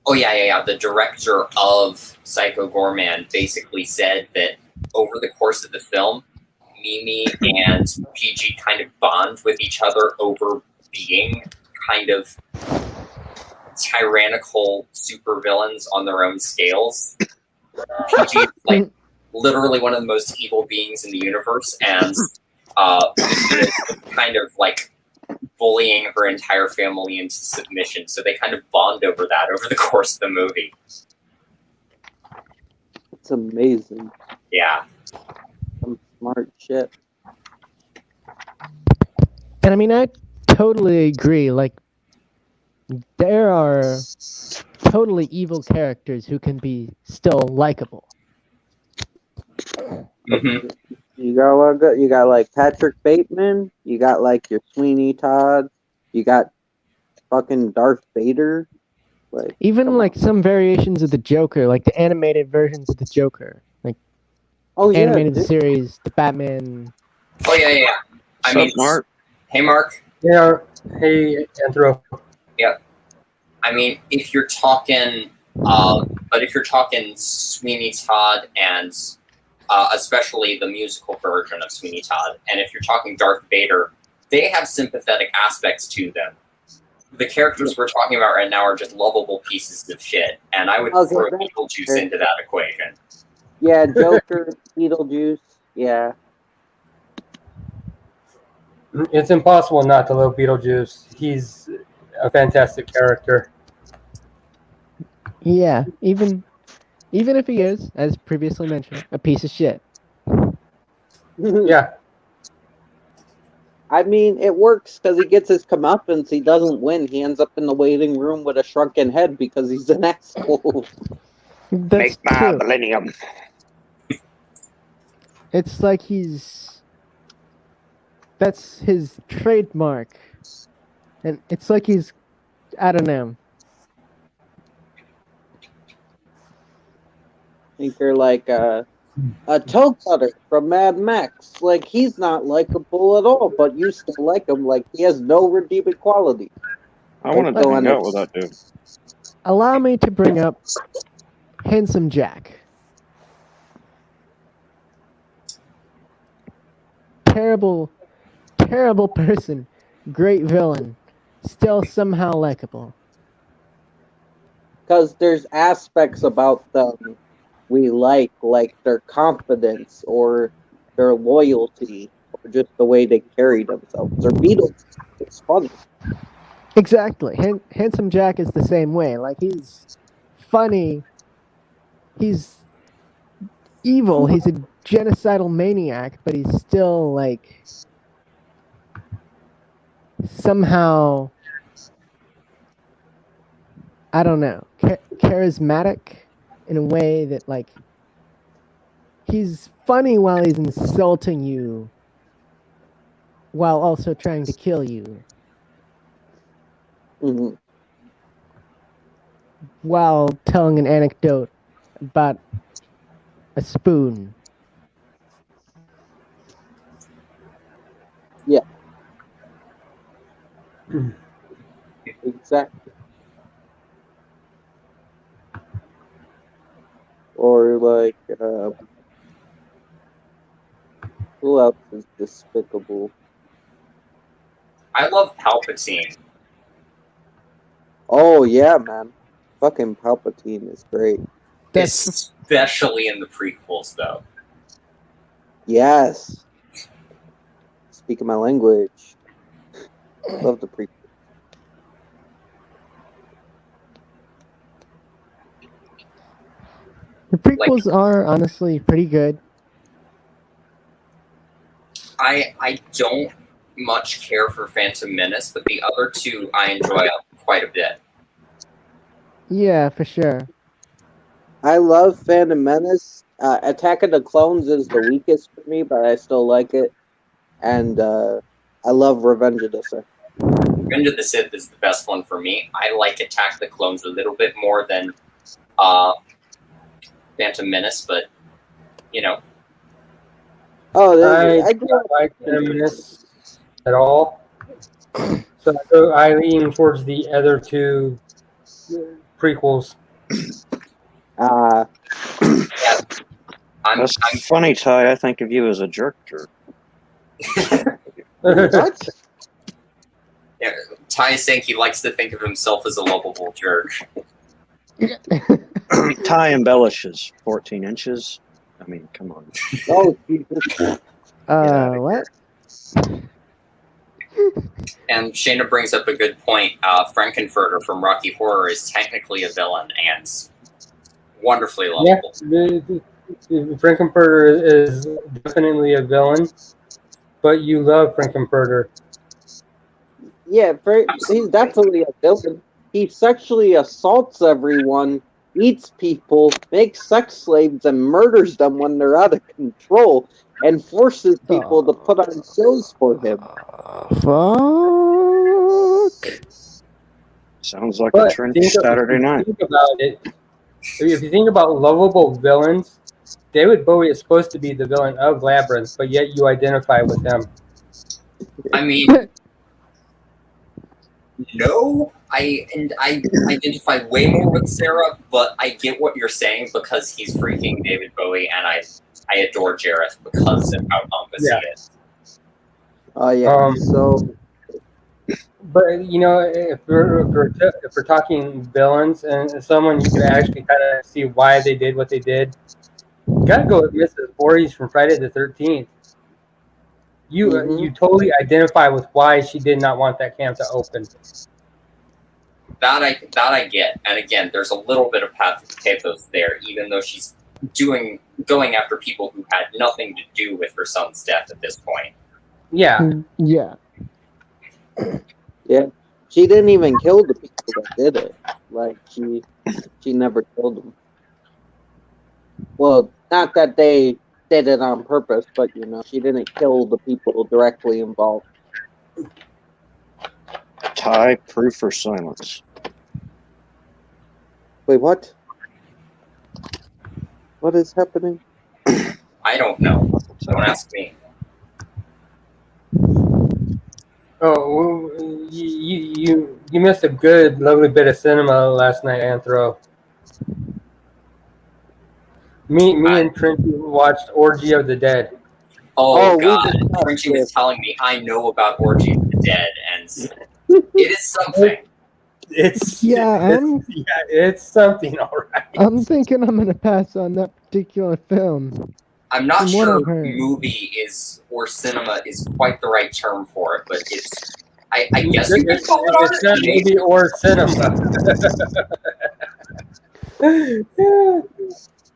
S1: Oh yeah. The director of Psycho Gorman basically said that over the course of the film, Mimi and PG kind of bond with each other over being kind of tyrannical supervillains on their own scales. PG is like literally one of the most evil beings in the universe, and Mimi is kind of like bullying her entire family into submission. So they kind of bond over that over the course of the movie.
S2: it's amazing.
S1: Yeah.
S2: Some smart shit.
S4: And I mean, I totally agree. Like, there are totally evil characters who can be still likable.
S1: Mm-hmm.
S2: You got a lot of good. You got like Patrick Bateman. You got like your Sweeney Todd. You got fucking Darth Vader. Like
S4: Even
S2: come
S4: like
S2: on.
S4: some variations of the Joker, like the animated versions of the Joker, like
S2: Oh yeah,
S4: animated
S2: dude.
S4: series, the Batman.
S1: Oh yeah. I
S5: Sup,
S1: mean,
S5: Mark?
S1: hey Mark.
S6: Yeah. Hey, Anthro.
S1: I mean, if you're talking, but if you're talking Sweeney Todd and especially the musical version of Sweeney Todd. And if you're talking Darth Vader, they have sympathetic aspects to them. The characters we're talking about right now are just lovable pieces of shit, and I would
S2: Okay,
S1: throw
S2: that's
S1: Beetlejuice
S2: fair.
S1: into that equation.
S2: Yeah, Joker, Beetlejuice. Yeah.
S6: It's impossible not to love Beetlejuice. He's a fantastic character.
S4: Yeah, even if he is, as previously mentioned, a piece of shit.
S6: Yeah.
S2: I mean, it works because he gets his comeuppance. He doesn't win. He ends up in the waiting room with a shrunken head because he's an asshole.
S4: That's
S5: Make my
S4: true.
S5: millennium.
S4: It's like that's his trademark. And it's like he's, I don't know.
S2: I think they're like a toe cutter from Mad Max. Like, he's not likable at all, but you still like him. Like, he has no redeeming quality.
S5: I wanted to
S2: Go
S5: hang
S2: on.
S5: out with that dude.
S4: Allow me to bring up Handsome Jack. Terrible person. Great villain. Still somehow likable.
S2: Because there's aspects about them we like their confidence or their loyalty or just the way they carry themselves. Or Beatles, it's funny.
S4: Exactly. Handsome Jack is the same way. Like, he's funny. He's evil. He's a genocidal maniac, but he's still, like, somehow, I don't know, charismatic in a way that, like, he's funny while he's insulting you while also trying to kill you.
S2: Mhm.
S4: While telling an anecdote about a spoon.
S2: Exactly. Or like, who else is despicable?
S1: I love Palpatine.
S2: Oh yeah, man. Fucking Palpatine is great.
S4: That's
S1: Especially in the prequels, though.
S2: Yes. Speaking my language. Love the prequel.
S4: the prequels are honestly pretty good.
S1: I don't much care for Phantom Menace, but the other two I enjoy quite a bit.
S4: Yeah, for sure.
S2: I love Phantom Menace. Attack of the Clones is the weakest for me, but I still like it. And I love Revenge of the Sith.
S1: Revenge of the Sith is the best one for me. I like Attack of the Clones a little bit more than Phantom Menace, but, you know.
S2: Oh,
S6: I
S2: grew
S6: don't
S2: up.
S6: like Feminist at all. So I lean towards the other two prequels.
S1: I'm
S5: That's funny, Ty. I think of you as a jerk.
S2: What?
S1: Ty is saying he likes to think of himself as a lovable jerk.
S5: Ty embellishes 14 inches. I mean, come on.
S2: Oh, Jesus.
S4: What?
S1: And Shayna brings up a good point. Frankenfurter from Rocky Horror is technically a villain and wonderfully
S6: Yeah,
S1: lovable.
S6: Frankenfurter is definitely a villain, but you love Frankenfurter.
S2: Yeah, he's definitely a villain. He sexually assaults everyone, eats people, makes sex slaves, and murders them when they're out of control, and forces people to put on shows for him.
S4: Fuck.
S5: Sounds like
S6: But
S5: a trendy Saturday night.
S6: Think about it. If you think about lovable villains, David Bowie is supposed to be the villain of Labyrinth, but yet you identify with him.
S1: I mean, no, I identify way more with Sarah, but I get what you're saying because he's freaking David Bowie, and I I adore Jareth because of how pompous he is.
S2: Oh yeah. So
S6: But if we're talking villains and someone you could actually kind of see why they did what they did, you gotta go with Mrs. Voorhees from Friday the 13th. You totally identify with why she did not want that camp to open.
S1: That I get, and again, there's a little bit of pathos there, even though she's going after people who had nothing to do with her son's death at this point.
S6: Yeah.
S4: Yeah.
S2: yeah, she didn't even kill the people that did it. Like she never killed them. Well, not that they did it on purpose, but she didn't kill the people directly involved.
S5: Ty, proof or silence?
S2: Wait, what? What is happening?
S1: I don't know. Don't ask me.
S6: Oh, you missed a good, lovely bit of cinema last night, Anthro. Me and Trinity watched Orgy of the Dead.
S1: Oh,
S2: we
S1: God.
S2: just watched
S1: Frenchie was
S2: this.
S1: telling me I know about Orgy of the Dead, and it is something.
S6: It's something, all right.
S4: I'm thinking I'm gonna pass on that particular film.
S1: I'm not
S4: From what
S1: sure
S4: I've heard.
S1: movie or cinema is quite the right term for it, but it's. I guess you could call it art.
S6: It's not movie or cinema.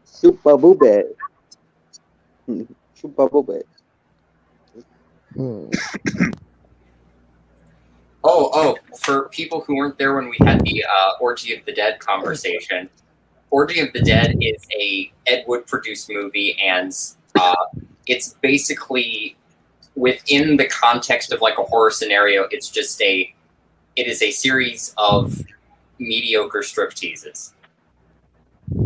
S2: Super Booby. Super Booby.
S1: Oh, for people who weren't there when we had the Orgy of the Dead conversation, Orgy of the Dead is a Ed Wood produced movie, and it's basically within the context of like a horror scenario. It is a series of mediocre strip teases.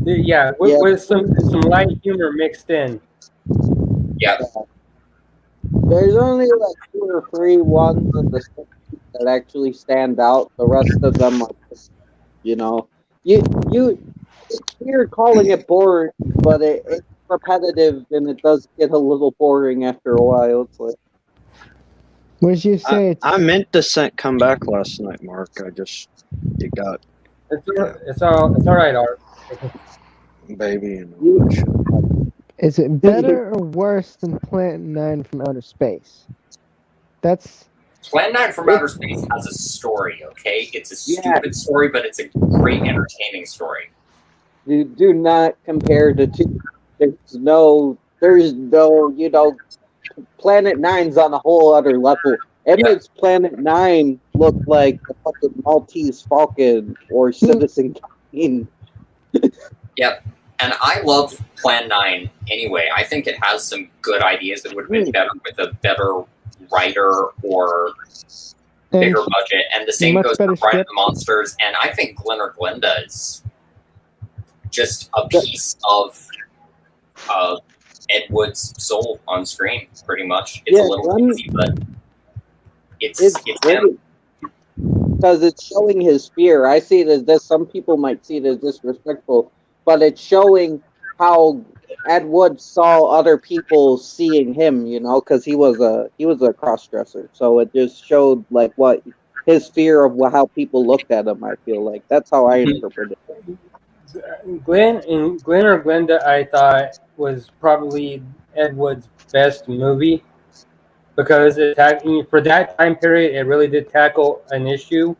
S6: Yeah, with some light humor mixed in.
S1: Yeah.
S2: There's only like 2 or 3 ones in the script that actually stand out. The rest of them are just, you're calling it boring, but it's repetitive and it does get a little boring after a while. It's like,
S4: Would you say
S5: I meant to come back last night, Mark. It got
S6: It's all right, Art.
S5: baby and all that shit.
S4: is it better or worse than Planet 9 from Outer Space? That's
S1: Plan 9 from Outer Space has a story, okay? It's a stupid story, but it's a great, entertaining story.
S2: you do not compare the two. There's no, Planet 9's on a whole other level. It makes Planet 9 look like the fucking Maltese Falcon or Citizen Kane.
S1: Yep. And I love Plan 9 anyway. I think it has some good ideas that would have been better with a better writer or bigger budget. And the same goes for Bride of the Monsters. And I think Glenn or Glenda is just a piece of Ed Wood's soul on screen, pretty much. It's a little easy, but it's him.
S2: Because it's showing his fear. I see it as this. Some people might see it as disrespectful, but it's showing how Ed Wood saw other people seeing him. Because he was a cross-dresser, so it just showed like what his fear of how people looked at him. I feel like that's how I interpret it.
S6: Glenn or Glenda, I thought was probably Ed Wood's best movie because for that time period, it really did tackle an issue.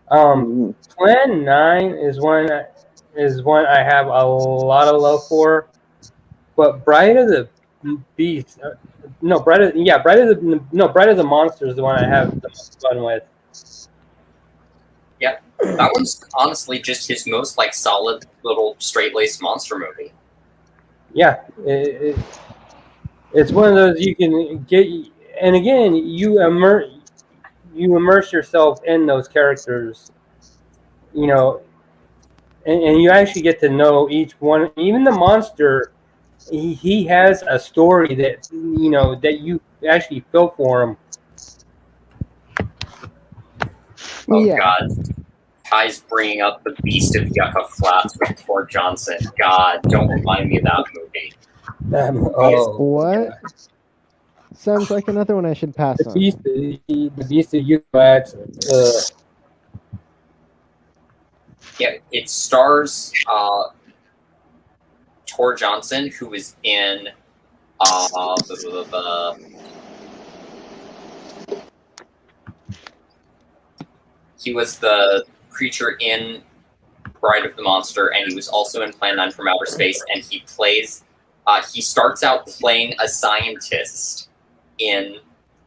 S6: Plan 9 is one I have a lot of love for, but Bride of the Monster is the one I have the most fun with.
S1: Yeah, that one's honestly just his most solid little straight-laced monster movie.
S6: Yeah, it's one of those you can get, and again you immerse yourself in those characters, and you actually get to know each one. Even the monster, he has a story that that you actually feel for him.
S1: Oh, God. Ty's bringing up the Beast of Yucca Flats with Tor Johnson. God, don't remind me of that movie.
S6: Oh,
S4: What? Sounds like another one I should pass
S6: the
S4: on.
S6: beast of Euphrates.
S1: Yeah, it stars Tor Johnson, who is in he was the creature in Bride of the Monster, and he was also in Plan 9 from Outer Space, and he plays he starts out playing a scientist in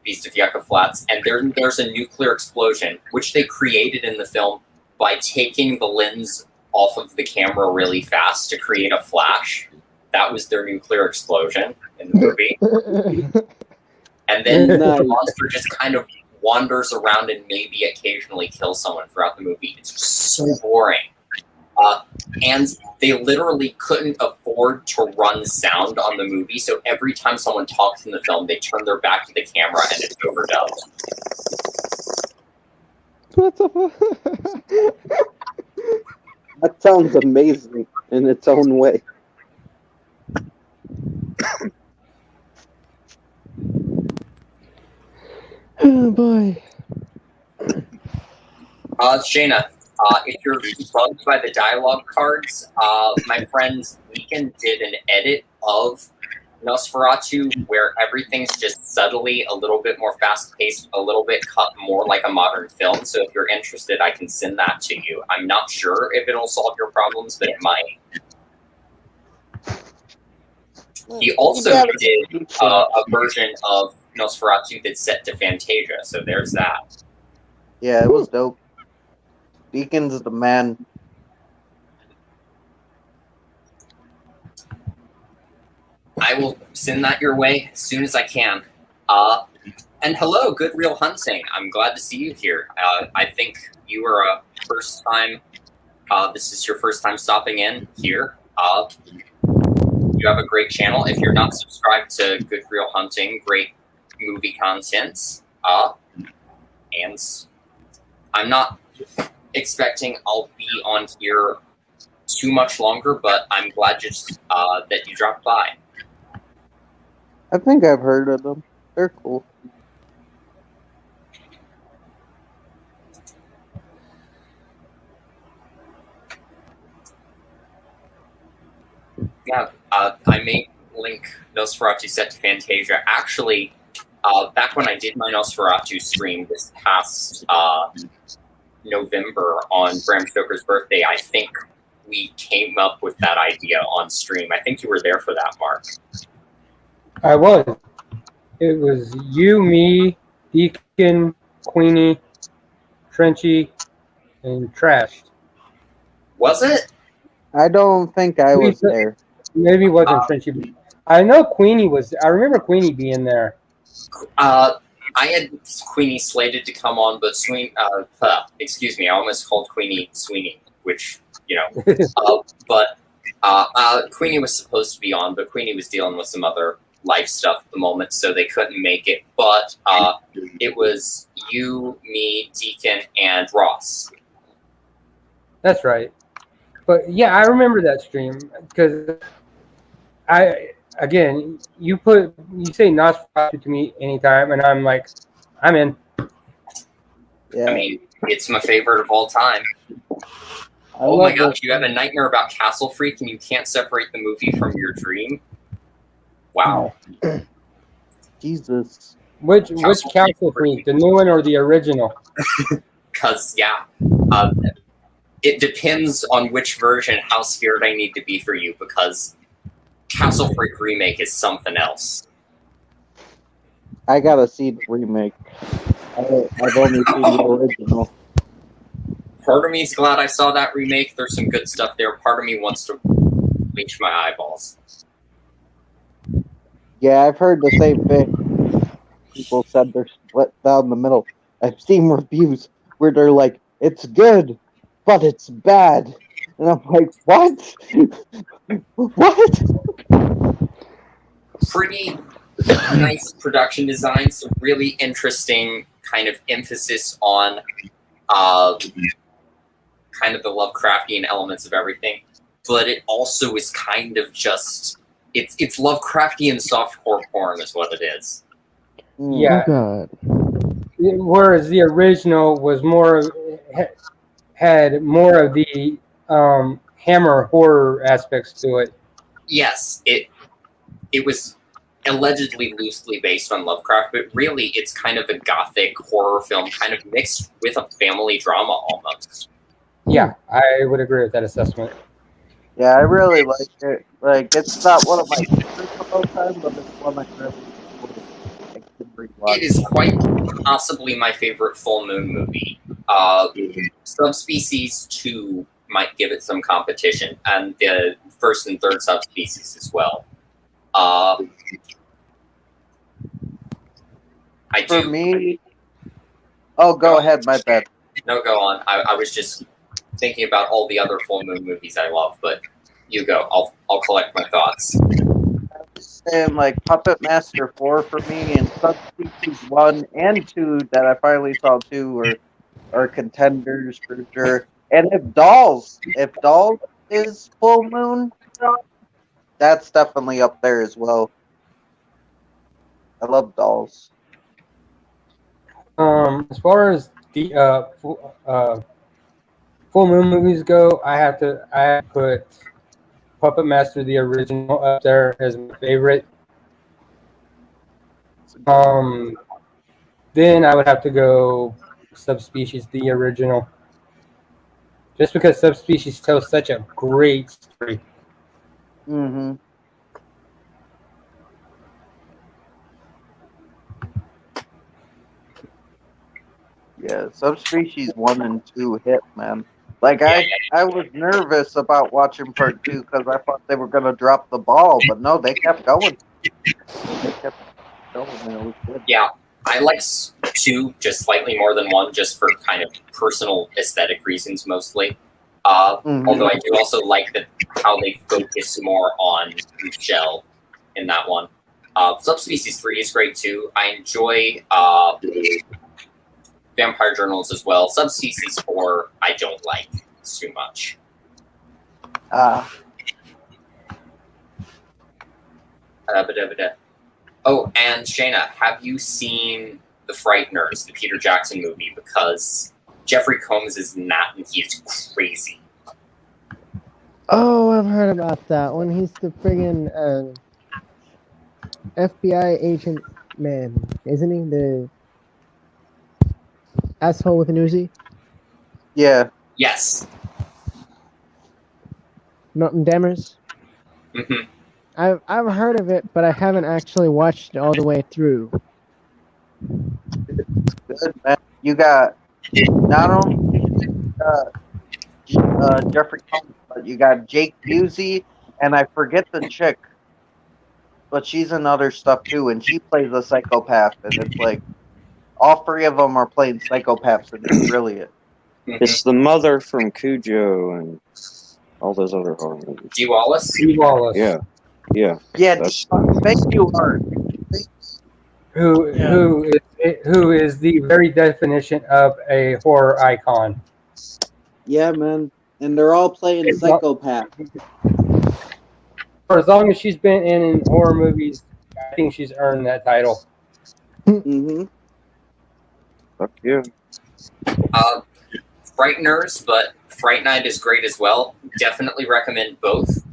S1: Beast of Yucca Flats, and there's a nuclear explosion, which they created in the film by taking the lens off of the camera really fast to create a flash. That was their nuclear explosion in the movie. And then
S2: Nice.
S1: the monster just kind of wanders around and maybe occasionally kills someone throughout the movie. It's just so boring. And they literally couldn't afford to run sound on the movie, so every time someone talks in the film, they turn their back to the camera and it's overdubbed.
S4: What the fuck?
S2: That sounds amazing in its own way.
S4: Oh boy.
S1: Shayna, if you're bugged by the dialogue cards, my friend Deacon did an edit of Nosferatu where everything's just subtly a little bit more fast-paced, a little bit cut more like a modern film. So if you're interested, I can send that to you. I'm not sure if it'll solve your problems, but it might. He also did a version of Nosferatu that's set to Fantasia, so there's that.
S2: Yeah, it was dope. Deacon's the man.
S1: I will send that your way as soon as I can. And hello, Good Real Hunting. I'm glad to see you here. I think you are a first time. This is your first time stopping in here. You have a great channel. If you're not subscribed to Good Real Hunting, great movie content. And I'm not expecting I'll be on here too much longer, but I'm glad just that you dropped by.
S2: I think I've heard of them. They're cool.
S1: Yeah, I may link Nosferatu set to Fantasia. Actually, back when I did my Nosferatu stream this past November on Bram Stoker's birthday, I think we came up with that idea on stream. I think you were there for that, Mark.
S6: I was. It was you, me, Deacon, Queenie, Trenchy, and Trashed.
S1: Was it?
S2: I don't think I was there.
S6: Maybe it wasn't Trenchy. But I know Queenie was. I remember Queenie being there.
S1: I had Queenie slated to come on, but excuse me, I almost called Queenie Sweeney, which, you know, but Queenie was supposed to be on, but Queenie was dealing with some other life stuff at the moment, so they couldn't make it. But it was you, me, Deacon, and Ross.
S6: That's right. But yeah, I remember that stream because you say Nosferatu to me anytime, and I'm like, I'm in.
S2: Yeah.
S1: I mean, it's my favorite of all time. Oh my gosh, you have a nightmare about Castle Freak and you can't separate the movie from your dream? Wow.
S2: Jesus.
S6: Which Castle Freak, the new one or the original?
S1: Because, yeah. It depends on which version, how scared I need to be for you, because Castle Freak Remake is something else.
S2: I gotta see the remake. I've only seen the original.
S1: Part of me is glad I saw that remake. There's some good stuff there. Part of me wants to bleach my eyeballs.
S2: Yeah, I've heard the same thing. People said they're split down the middle. I've seen reviews where they're like, it's good, but it's bad. And I'm like, what? What?
S1: Pretty nice production design, some really interesting kind of emphasis on kind of the Lovecraftian elements of everything, but it also is kind of just It's Lovecraftian softcore porn is what it is.
S6: Yeah.
S4: Oh god.
S6: Whereas the original was had more of the Hammer horror aspects to it.
S1: Yes, it was allegedly loosely based on Lovecraft, but really it's kind of a gothic horror film, kind of mixed with a family drama almost.
S6: Yeah, I would agree with that assessment.
S2: Yeah, I really like it. Like, it's not one of my favorites of all time, but it's one I really I can rewatch.
S1: It is quite possibly my favorite full moon movie. Subspecies 2 might give it some competition, and the first and third subspecies as well.
S2: For me, oh, go ahead, my bad.
S1: No, go on. I was just thinking about all the other full moon movies I love, but you go. I'll collect my thoughts.
S2: And like Puppet Master 4 for me, and Subspecies 1 and 2 that I finally saw too are contenders for sure. And if Dolls is full moon, that's definitely up there as well. I love Dolls.
S6: As far as the full moon movies go, I have to put Puppet Master the original up there as my favorite. Then I would have to go Subspecies the original, just because Subspecies tells such a great story.
S2: Mm-hmm. Yeah, Subspecies 1 and 2 hit, man. Like, I was nervous about watching part 2 because I thought they were going to drop the ball, but no, they kept going. They kept going, and it was good.
S1: Yeah, I like 2 just slightly more than 1, just for kind of personal aesthetic reasons mostly. Although I do also like how they focus more on Michelle in that one. Subspecies 3 is great too. I enjoy Vampire Journals as well. Subspecies 4 I don't like too much. Oh, and Shayna, have you seen The Frighteners, the Peter Jackson movie? Because Jeffrey Combs is in that, and he is crazy.
S4: Oh, I've heard about that one. He's the friggin' FBI agent man, isn't he? The asshole with an Uzi?
S2: Yeah.
S1: Yes.
S4: Norton Demers?
S1: Mm-hmm.
S4: I've heard of it, but I haven't actually watched it all the way through.
S2: Good, man. You got not only Jeffrey Combs, but you got Jake Busey, and I forget the chick, but she's in other stuff too, and she plays a psychopath, and it's like all three of them are playing psychopaths, and it's brilliant.
S5: It's the mother from Cujo and all those other horror movies.
S1: Dee Wallace?
S6: Dee Wallace.
S5: Yeah.
S2: Yeah,
S5: That's-
S2: thank you, Art.
S6: Who is the very definition of a horror icon.
S2: Yeah, man, and they're all playing psychopaths.
S6: For as long as she's been in horror movies, I think she's earned that title.
S2: Mm-hmm.
S5: Fuck yeah.
S1: Frighteners, but Fright Night is great as well. Definitely recommend both.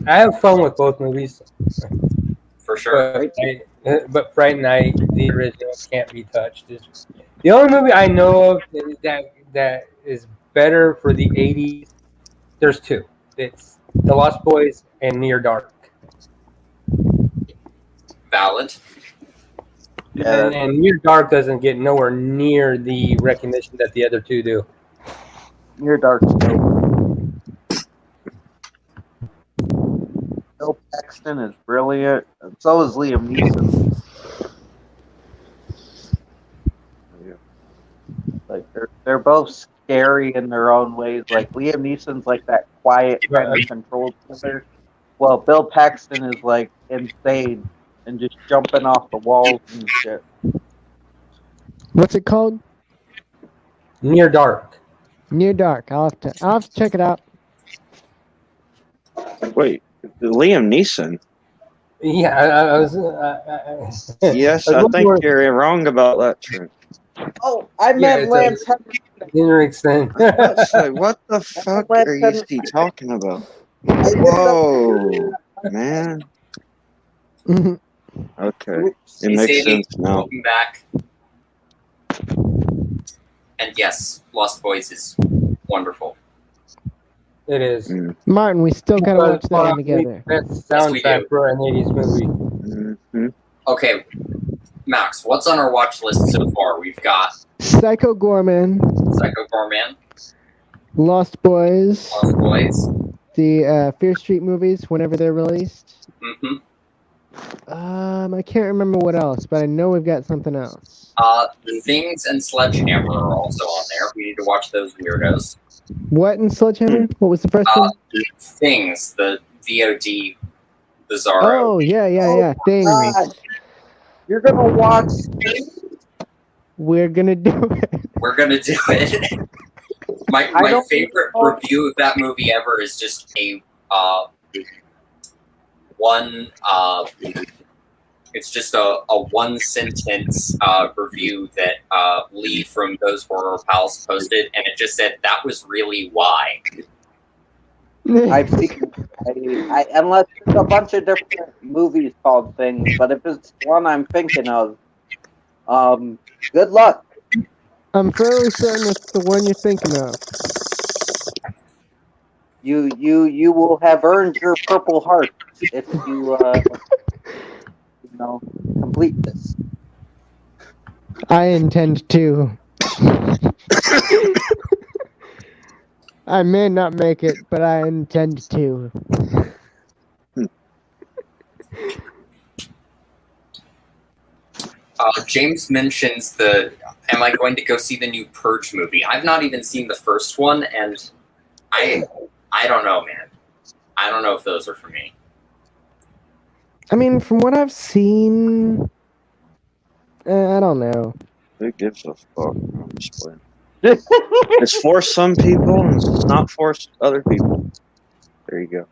S6: I have fun with both movies,
S1: For sure.
S6: but Fright Night, the original, can't be touched. The only movie I know of that is better for the 80s, there's two. It's The Lost Boys and Near Dark.
S1: Valid.
S2: Yeah.
S6: And Near Dark doesn't get nowhere near the recognition that the other two do.
S2: Near Dark. Bill Paxton is brilliant, and so is Liam Neeson.
S5: Yeah.
S2: Like they're both scary in their own ways. Like Liam Neeson's like that quiet kind of controlled killer. Well, Bill Paxton is like insane and just jumping off the walls and shit.
S4: What's it called?
S6: Near Dark.
S4: Near Dark. I'll have to check it out.
S5: Wait, Liam Neeson?
S6: Yeah, I was.
S5: Yes,
S6: I
S5: I
S6: was
S5: think
S6: more-
S5: you're wrong about that, Trent.
S2: Oh, I
S6: Yeah,
S2: meant
S6: it's
S2: Lance
S6: Henriksen.
S5: Let's say, what the fuck
S2: Lance
S5: are you
S2: Henriksen.
S5: talking about?
S2: I mixed up.
S5: Whoa, man. Okay, it
S1: Hey,
S5: makes
S1: Sadie,
S5: sense now.
S1: welcome back. And yes, Lost Boys is wonderful.
S6: It is.
S5: Mm.
S4: Martin, we still gotta watch that one together.
S6: Best
S1: Yes, we
S6: soundtrack
S1: do.
S6: for an 80s movie.
S5: hmm
S1: Okay, Max, what's on our watch list so far? We've got
S4: Psycho Gorman,
S1: Psycho Gorman,
S4: Lost Boys,
S1: Lost Boys.
S4: the Fear Street movies whenever they're released.
S1: Mm-hmm.
S4: I can't remember what else, but I know we've got something else.
S1: The Things and Sledgehammer are also on there. We need to watch those weirdos.
S4: What in Sledgehammer? What was the first one?
S1: Things, the VOD Bizarro.
S4: Oh, yeah. Things.
S2: God. You're gonna watch.
S4: We're gonna do it.
S1: We're gonna do it. my favorite review of that movie ever is just a one. It's just a one sentence review that Lee from Those Horror Pals posted, and it just said that was really why.
S2: I've seen. Unless there's a bunch of different movies called Things, but if it's one I'm thinking of, good luck.
S4: I'm fairly certain it's the one you're thinking of.
S2: You will have earned your Purple Heart if you complete this.
S4: I intend to. I may not make it, but I intend to.
S1: James mentions am I going to go see the new Purge movie? I've not even seen the first one, and I don't know, man. I don't know if those are for me.
S4: I mean, from what I've seen, I don't know.
S5: Who gives a fuck? I'm just playing. It's for some people, and it's not for other people. There you go.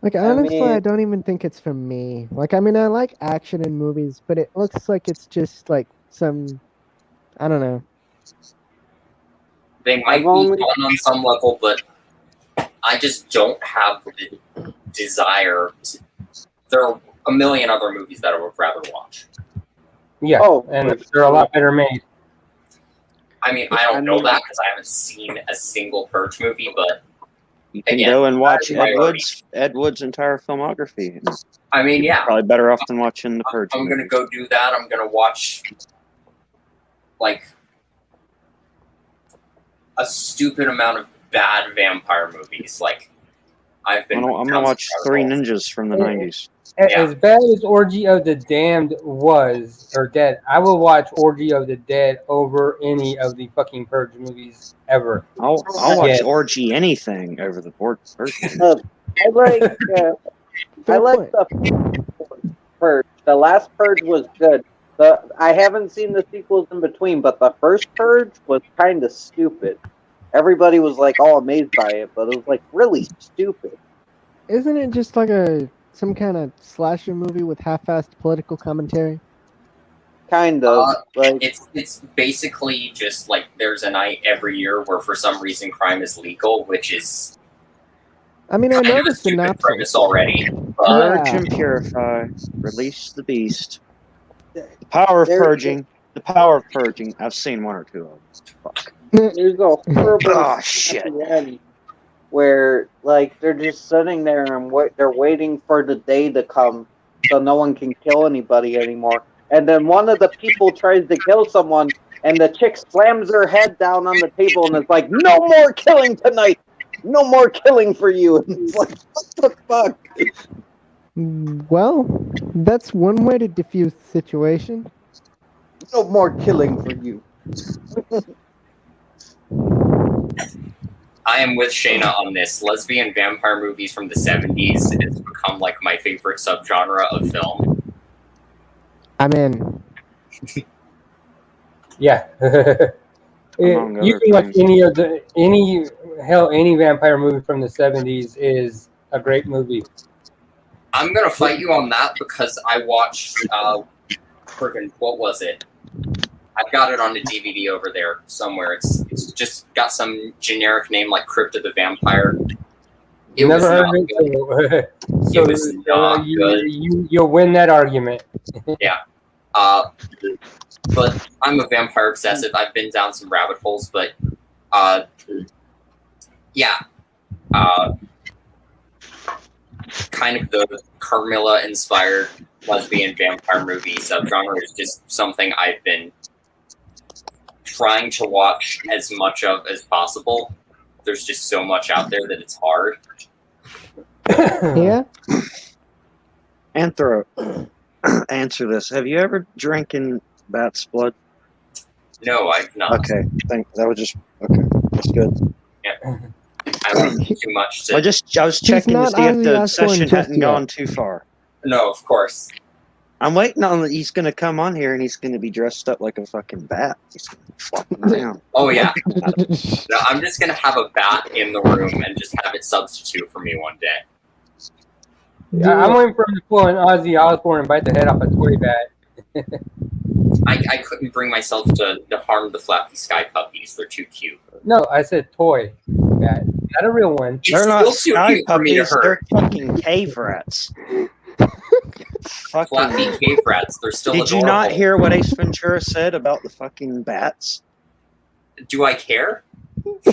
S4: Like, honestly, I don't even think it's for me. Like, I mean, I like action in movies, but it looks like it's just, like, some... I don't know.
S1: They might be fun on some level, but I just don't have the desire to... There are a million other movies that I would rather watch.
S6: Yeah, and they're a lot better made.
S1: I mean, I don't know that because I haven't seen a single Purge movie, but
S5: you can go and watch Ed Wood's entire filmography.
S1: I mean, yeah,
S5: probably better off than watching the Purge.
S1: I'm gonna go do that. I'm gonna watch like a stupid amount of bad vampire movies. Like I'm gonna
S5: watch Three Ninjas from the 90s.
S6: As bad as Orgy of the Damned was, or Dead, I will watch Orgy of the Dead over any of the fucking Purge movies ever.
S5: I'll watch Orgy anything over the Purge.
S2: I like the Purge. The last Purge was good. I haven't seen the sequels in between, but the first Purge was kind of stupid. Everybody was like all amazed by it, but it was like really stupid.
S4: Isn't it just like some kind of slasher movie with half-assed political commentary?
S2: Kind of.
S1: It's basically just like there's a night every year where for some reason crime is legal, which is.
S4: I mean, I know the
S1: synopsis premise already.
S5: Purge and purify, release the beast. The power of purging. The power of purging. I've seen one or two of them. Fuck.
S2: There's a horrible
S5: shit.
S2: Where like they're just sitting there and they're waiting for the day to come so no one can kill anybody anymore. And then one of the people tries to kill someone and the chick slams her head down on the table and is like, "No more killing tonight! No more killing for you!" And it's like, what the fuck?
S4: Well, that's one way to diffuse the situation.
S2: No more killing for you.
S1: I am with Shayna on this. Lesbian vampire movies from the 70s has become like my favorite subgenre of film.
S4: I'm in.
S6: Yeah. You can watch any vampire movie from the 70s is a great movie.
S1: I'm gonna fight you on that because I watched friggin' what was it? I've got it on the DVD over there somewhere. It's just got some generic name like Crypt of the Vampire. It was
S6: Never
S1: not
S6: heard
S1: good.
S6: it. So,
S1: It was not good.
S6: You'll win that argument.
S1: But I'm a vampire obsessive. I've been down some rabbit holes, but yeah. Kind of the Carmilla-inspired lesbian vampire movie subgenre is just something I've been trying to watch as much of as possible. There's just so much out there that it's hard.
S4: Yeah.
S5: Anthro, answer this. Have you ever drinking bat's blood?
S1: No, I've not.
S5: Okay, that was just okay. That's good.
S1: Yeah. I don't do too much to...
S5: I was checking to
S4: not
S5: see if
S4: Ozzy
S5: the
S4: Osbourne
S5: session
S4: just
S5: hadn't
S4: yet.
S5: gone too far.
S1: No, of course.
S5: I'm waiting on that. He's going to come on here and he's going to be dressed up like a fucking bat. He's going to be flopping around.
S1: Oh, yeah. No, I'm just going to have a bat in the room and just have it substitute for me one day.
S6: I'm waiting for him to pull an Ozzy Osbourne and bite the head off a toy bat.
S1: I couldn't bring myself to harm the flappy sky puppies. They're too cute.
S6: No, I said toy bat, not a real one.
S1: It's
S5: They're not
S1: still too
S5: sky
S1: cute for me to
S5: puppies. They're
S1: hurt.
S5: fucking cave rats.
S1: Flappy
S5: Fucking.
S1: cave rats. They're still
S5: Did you
S1: adorable.
S5: not hear what Ace Ventura said about the fucking bats?
S1: Do I care?
S6: Do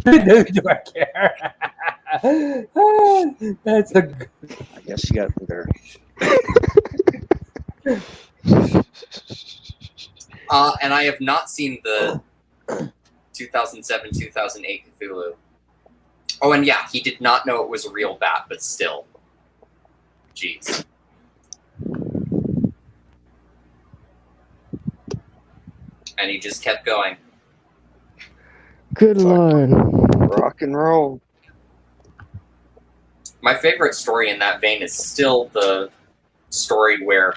S6: I care? That's a good...
S5: I guess you got there.
S1: And I have not seen the 2007-2008 Cthulhu. Oh, and yeah, he did not know it was a real bat, but still. Jeez. And he just kept going.
S4: Good lord.
S5: Rock and roll.
S1: My favorite story in that vein is still the story where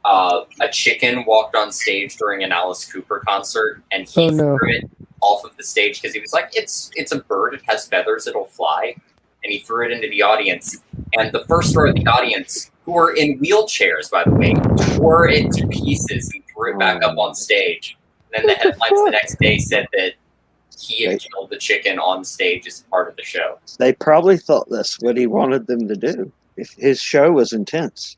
S1: a chicken walked on stage during an Alice Cooper concert, and he threw it off of the stage because he was like, it's a bird, it has feathers, it'll fly. And he threw it into the audience. And the first row of the audience, who were in wheelchairs, by the way, tore it to pieces and threw it back up on stage. And then the headlines the next day said that he had killed the chicken on stage as part of the show.
S5: They probably thought that's what he wanted them to do. If his show was intense.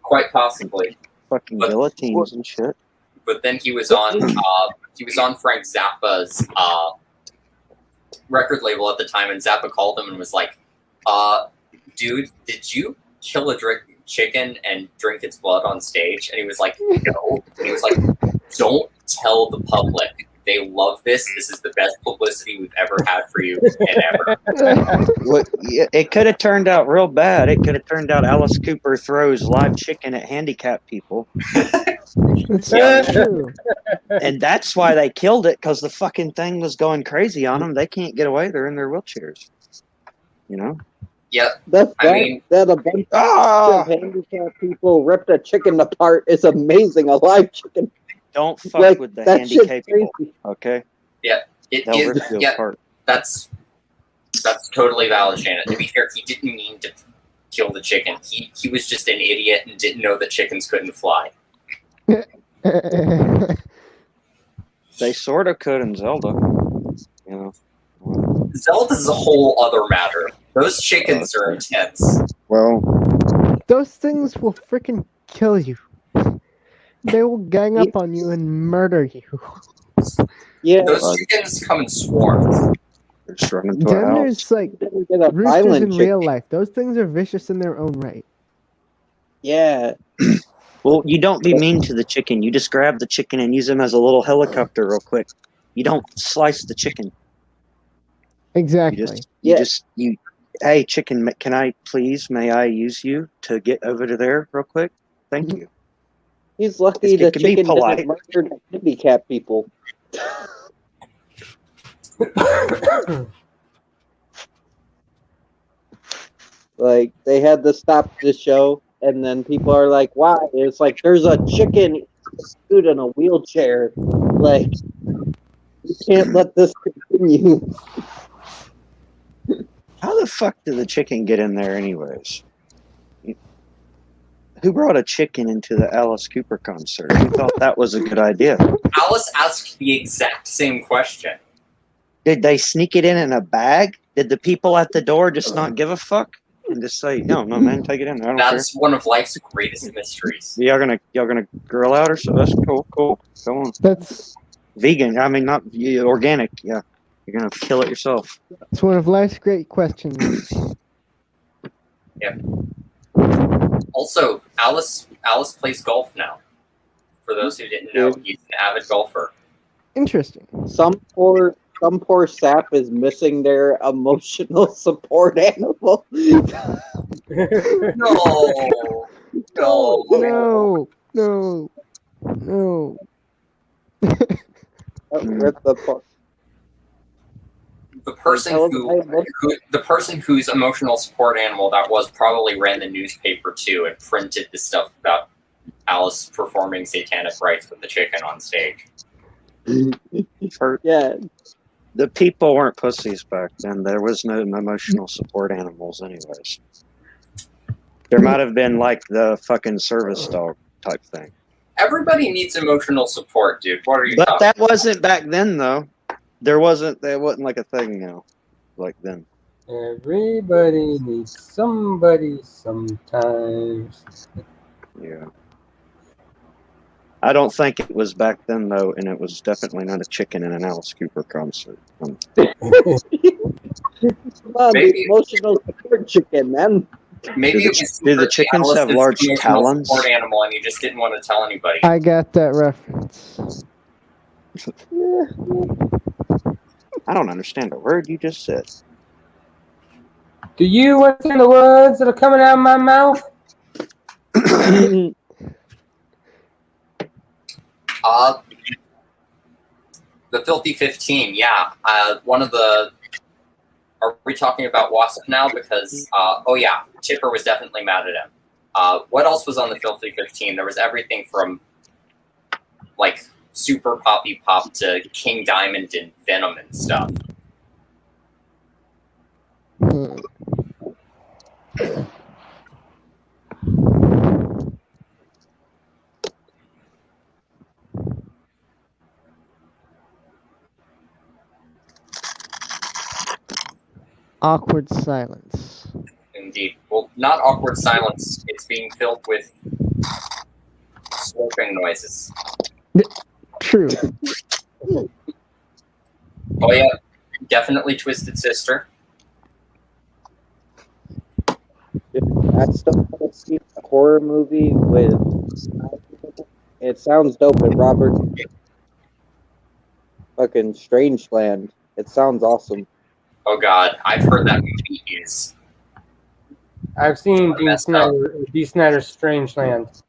S1: Quite possibly.
S5: Fucking guillotines and shit.
S1: But then he was on Frank Zappa's record label at the time, and Zappa called him and was like, dude, did you kill a chicken and drink its blood on stage? And he was like, no. And he was like, don't tell the public. They love this. This is the best publicity we've ever had for you and ever.
S5: It could have turned out real bad. It could have turned out Alice Cooper throws live chicken at handicapped people.
S4: It's so true.
S5: And that's why they killed it, because the fucking thing was going crazy on them. They can't get away. They're in their wheelchairs. You know?
S1: Yeah.
S2: That
S1: mean-
S2: a bunch of handicapped people ripped a chicken apart is amazing. A live chicken.
S5: Don't fuck
S2: Like,
S5: with the
S2: that shit's
S5: handicapped people.
S2: crazy.
S5: Okay?
S1: It
S5: They'll
S1: is,
S5: rip you
S1: yeah,
S5: apart.
S1: that's totally valid, Shannon. To be fair, he didn't mean to kill the chicken. He was just an idiot and didn't know that chickens couldn't fly.
S5: They sort of could in Zelda. You know?
S1: Zelda's a whole other matter. Those chickens are intense.
S5: Well,
S4: Those things will freaking kill you. They will gang up on you and murder you.
S2: Yeah,
S1: Those chickens come in swarms.
S5: they're just running to a
S4: Then
S5: house.
S4: there's like
S2: get a
S4: roosters
S2: violent
S4: in
S2: chicken.
S4: real life. Those things are vicious in their own right.
S2: Yeah,
S5: Well, you don't be mean to the chicken. You just grab the chicken and use him as a little helicopter real quick. You don't slice the chicken.
S4: Exactly.
S5: You hey, chicken, may I use you to get over to there real quick? Thank you.
S2: he's lucky
S5: It
S2: the
S5: can be
S2: chicken
S5: polite.
S2: didn't murder the handicapped people. Like, they had to stop the show, and then people are like, why? It's like, there's a chicken dude in a wheelchair. Like, you can't let this continue.
S5: How the fuck did the chicken get in there, anyways? Who brought a chicken into the Alice Cooper concert? Who thought that was a good idea?
S1: Alice asked the exact same question.
S5: Did they sneak it in a bag? Did the people at the door just not give a fuck and just say, "No, man, take it in. I don't care."
S1: That's one of life's greatest mysteries.
S5: Y'all gonna grill out or so? That's cool. Go on.
S4: That's
S5: Vegan. I mean, not organic. Yeah, you're gonna kill it yourself.
S4: it's one of life's great questions.
S2: Also,
S1: Alice plays golf now. For those who didn't know, he's an avid golfer.
S4: Interesting.
S2: some poor sap is missing their emotional support animal.
S1: No.
S4: No.
S2: Rip the po-
S1: The person whose emotional support animal that was probably ran the newspaper too and printed the stuff about Alice performing satanic rites with the chicken on stage.
S2: Yeah,
S5: The people weren't pussies back then. There was no emotional support animals, anyways. There might have been like the fucking service dog type thing.
S1: Everybody needs emotional support, dude. What are you
S5: But
S1: talking
S5: that
S1: about?
S5: wasn't back then, though. There wasn't like a thing now, like then.
S6: Everybody needs somebody sometimes.
S5: Yeah. I don't think it was back then, though, and it was definitely not a chicken in an Alice Cooper concert.
S2: come on,
S1: Maybe-
S2: the emotional support chicken, man.
S1: Maybe
S5: Do
S1: it
S5: the-
S1: was
S5: do the
S1: secretly
S5: chickens
S1: Alice's
S5: have large
S1: emotional
S5: talons?
S1: support animal, and you just didn't want to tell anybody.
S4: I got that reference.
S5: I don't understand a word you just said.
S6: Do you understand the words that are coming out of my mouth?
S1: The Filthy 15, yeah. One of the. Are we talking about Wasp now? Because oh yeah, Chipper was definitely mad at him. What else was on the Filthy 15? There was everything from like Super Poppy Pop to King Diamond and Venom and stuff.
S4: Hmm. Awkward silence.
S1: Indeed. Well, not awkward silence. It's being filled with slurping noises.
S4: True.
S1: Oh yeah, definitely Twisted Sister.
S2: I still want to see a horror movie with. It sounds dope, and Robert. Fucking Strangeland. It sounds awesome.
S1: Oh god, I've heard that movie is.
S6: I've seen
S1: I messed up.
S6: D. Snyder's Strangeland.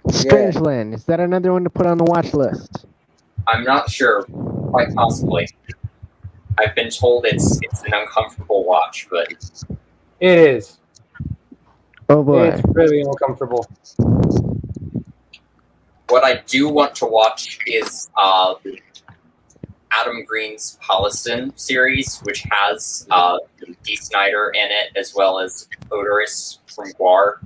S4: Strangeland. Is that another one to put on the watch list?
S1: I'm not sure, quite possibly. I've been told it's an uncomfortable watch, but
S6: It is.
S4: Oh boy.
S6: It's really uncomfortable.
S1: what I do want to watch is Adam Green's Holliston series, which has Dee Snider in it, as well as Odorous from Guar.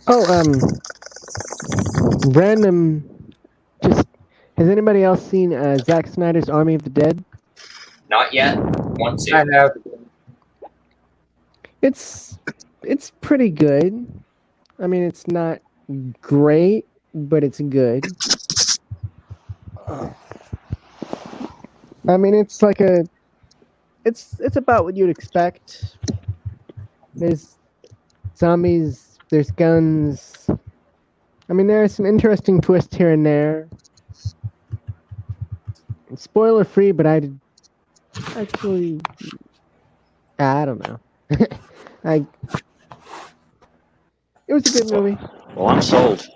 S4: Oh, random. Just has anybody else seen Zack Snyder's Army of the Dead?
S1: Not yet. Want to.
S6: I have.
S4: It's pretty good. I mean, it's not great, but it's good. I mean, it's like it's about what you'd expect. There's zombies, there's guns. I mean, there are some interesting twists here and there. It's spoiler free, but I don't know. It was a good movie.
S5: Well, I'm sold.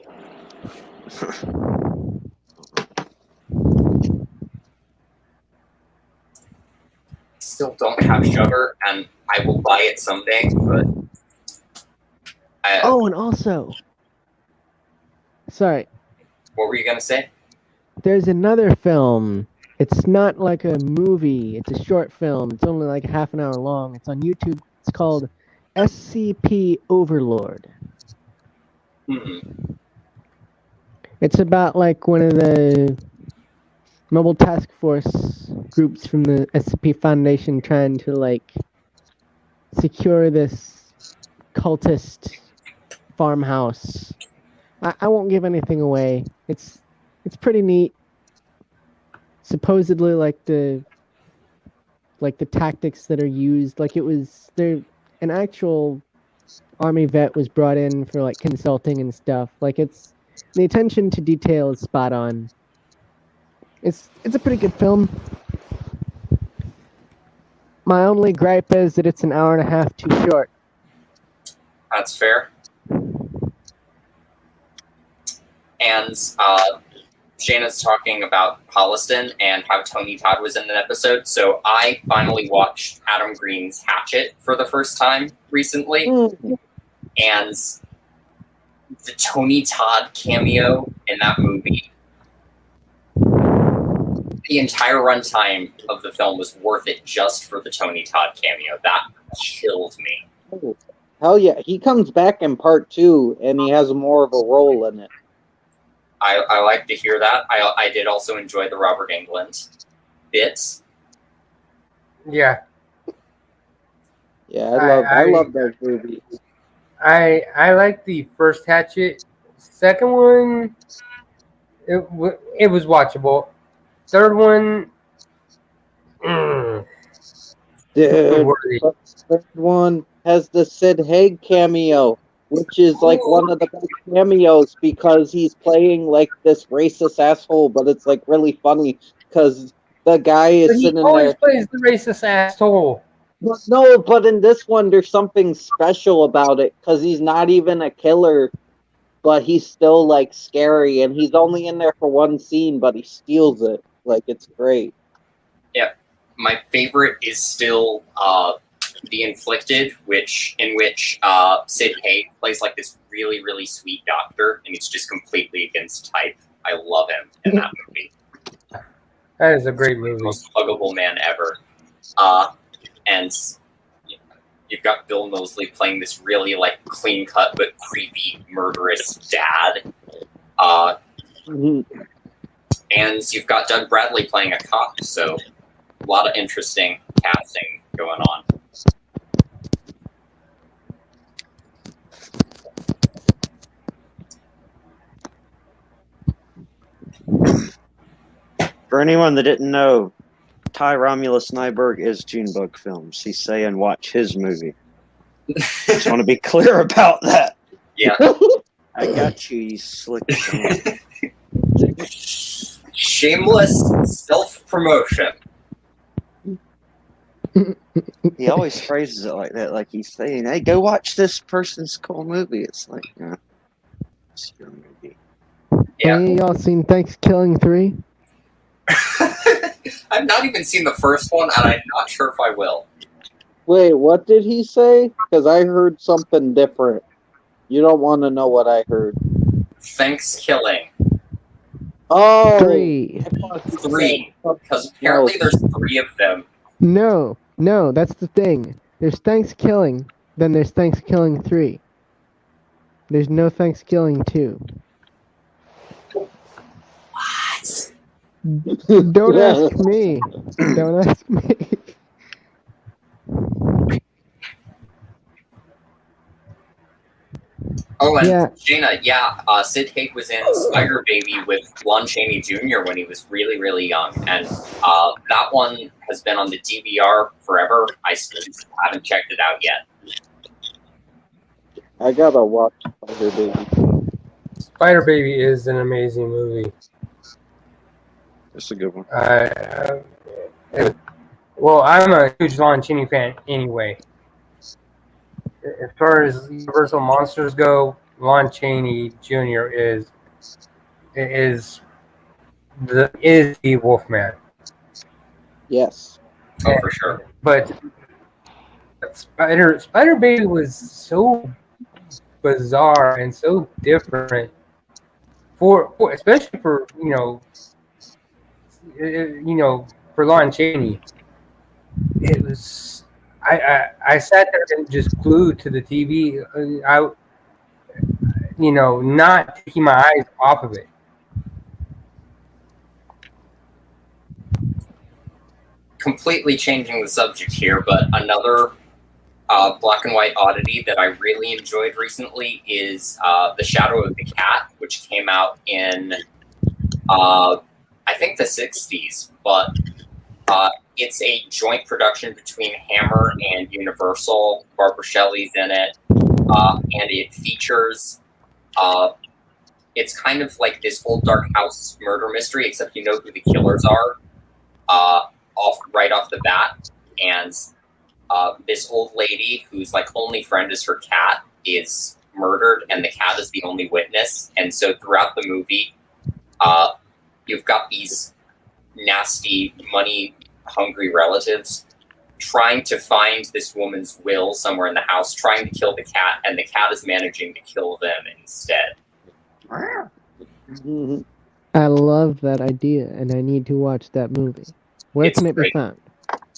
S1: Still don't have Shudder, and I will buy it someday, but
S4: Oh, and also, sorry,
S1: what were you gonna say?
S4: there's another film It's not like a movie. It's a short film. It's only like half an hour long. It's on YouTube. It's called SCP Overlord.
S1: Hmm.
S4: It's about like one of the mobile task force groups from the SCP Foundation trying to like secure this cultist farmhouse. I won't give anything away. It's pretty neat. Supposedly like the tactics that are used, like it was there an actual army vet was brought in for like consulting and stuff. Like it's the attention to detail is spot on. It's a pretty good film. My only gripe is that it's an hour and a half too short.
S1: That's fair. And Shayna's talking about Holliston and how Tony Todd was in an episode. So I finally watched Adam Green's Hatchet for the first time recently. And the Tony Todd cameo in that movie, the entire runtime of the film was worth it just for the Tony Todd cameo. That killed me.
S2: Hell yeah. He comes back in part 2, and he has more of a role in it.
S1: I like to hear that. I did also enjoy the Robert Englund bits.
S6: Yeah.
S2: Yeah, I love those movies.
S6: I like the first Hatchet. Second one, it was watchable. Third one,
S2: Dude, the third one has the Sid Haig cameo, which is like one of the best cameos because he's playing like this racist asshole, but it's like really funny because the guy is
S6: but he
S2: sitting
S6: always
S2: there.
S6: plays the racist asshole.
S2: No, but in this one, there's something special about it because he's not even a killer, but he's still like scary, and he's only in there for one scene, but he steals it. Like it's great.
S1: Yeah, my favorite is still The Inflicted, in which Sid Haig plays like this really, really sweet doctor, and he's just completely against type. I love him in that movie.
S6: That is a great movie.
S1: Most huggable man ever. And you've got Bill Moseley playing this really like clean cut but creepy murderous dad. And you've got Doug Bradley playing a cop, so a lot of interesting casting going on.
S5: For anyone that didn't know, Ty Romulus Nyberg is Junebug Films. He's saying watch his movie. Just want to be clear about that.
S1: Yeah.
S5: I got you, you slick.
S1: Shameless self-promotion.
S5: He always phrases it like that, like he's saying, hey, go watch this person's cool movie. It's like, no, it's your movie.
S1: Yeah.
S4: Hey, y'all seen Thanksgiving 3?
S1: I've not even seen the first one, and I'm not sure if I will.
S2: Wait, what did he say? Because I heard something different. You don't want to know what I heard.
S1: Thanksgiving.
S2: Oh,
S4: 3.
S1: 3. Because apparently there's 3 of them.
S4: No, that's the thing. There's Thanksgiving, then there's Thanksgiving 3. There's no Thanksgiving 2.
S1: What?
S4: Don't ask me. Don't ask me.
S1: Oh, and
S4: Yeah.
S1: Jaina, Sid Haig was in Spider Baby with Lon Chaney Jr. when he was really, really young. And that one has been on the DVR forever. I still haven't checked it out yet.
S2: I gotta watch Spider Baby.
S6: Spider Baby is an amazing movie.
S5: It's a good one.
S6: Well, I'm a huge Lon Chaney fan anyway. As far as Universal Monsters go, Lon Chaney Jr. is the Wolfman.
S2: Yes.
S1: Oh, for sure.
S6: But Spider Baby was so bizarre and so different for especially for for Lon Chaney. It was. I sat there and just glued to the TV. Not taking my eyes off of it.
S1: Completely changing the subject here, but another black and white oddity that I really enjoyed recently is The Shadow of the Cat, which came out in, I think, the 60s, but it's a joint production between Hammer and Universal. Barbara Shelley's in it, and it features, it's kind of like this old dark house murder mystery, except you know who the killers are right off the bat, and this old lady whose like only friend is her cat is murdered, and the cat is the only witness. And so throughout the movie, you've got these nasty, money-hungry relatives trying to find this woman's will somewhere in the house, trying to kill the cat, and the cat is managing to kill them instead.
S2: Mhm.
S4: I love that idea, and I need to watch that movie. Where
S1: It's
S4: can it be
S1: great.
S4: found?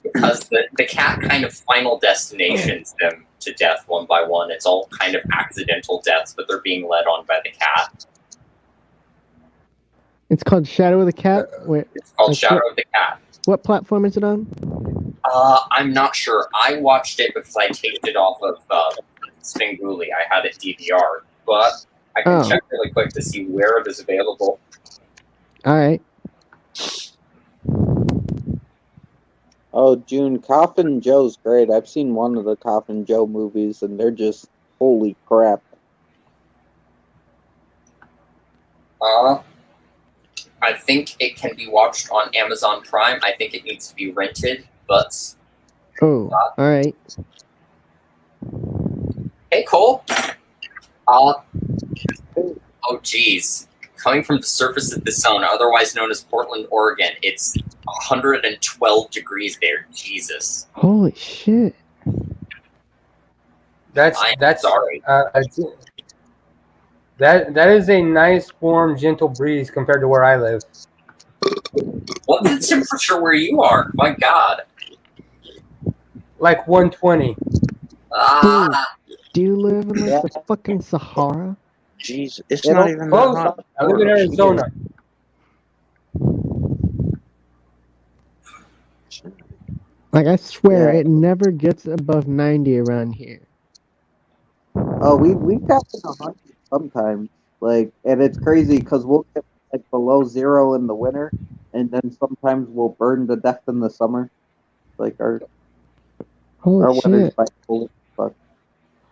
S1: Because the cat kind of final destinations them to death one by one. It's all kind of accidental deaths, but they're being led on by the cat.
S4: It's called Shadow of the Cat.
S1: It's called
S4: Like
S1: Shadow
S4: what-
S1: of the Cat.
S4: What platform is it on?
S1: I'm not sure. I watched it because I taped it off of Svengoolie. I had it DVR, but I can
S4: Oh.
S1: check really quick to see where it is available.
S4: All right.
S2: Oh, June, Coffin Joe's great. I've seen one of the Coffin Joe movies, and they're just holy crap.
S1: I think it can be watched on Amazon Prime. I think it needs to be rented, but
S4: Oh, all right.
S1: hey, Cole. Oh, geez. Coming from the surface of the sun, otherwise known as Portland, Oregon, it's 112 degrees there. Jesus.
S4: Holy shit.
S6: That's
S1: Sorry.
S6: That is a nice, warm, gentle breeze compared to where I live.
S1: What's the temperature where you are? My God.
S6: Like 120.
S4: Do you live in like the fucking Sahara?
S5: Jeez, it's
S2: It'll-
S5: not even that
S6: Close.
S5: hot.
S6: I live in Arizona.
S4: Like I swear,
S2: Yeah.
S4: it never gets above 90 around here.
S2: Oh, we got in 100 sometimes. Like, and it's crazy because we'll get like below 0 in the winter, and then sometimes we'll burn to death in the summer. Like our
S4: Holy
S2: weather's
S4: shit.
S2: bipolar as fuck.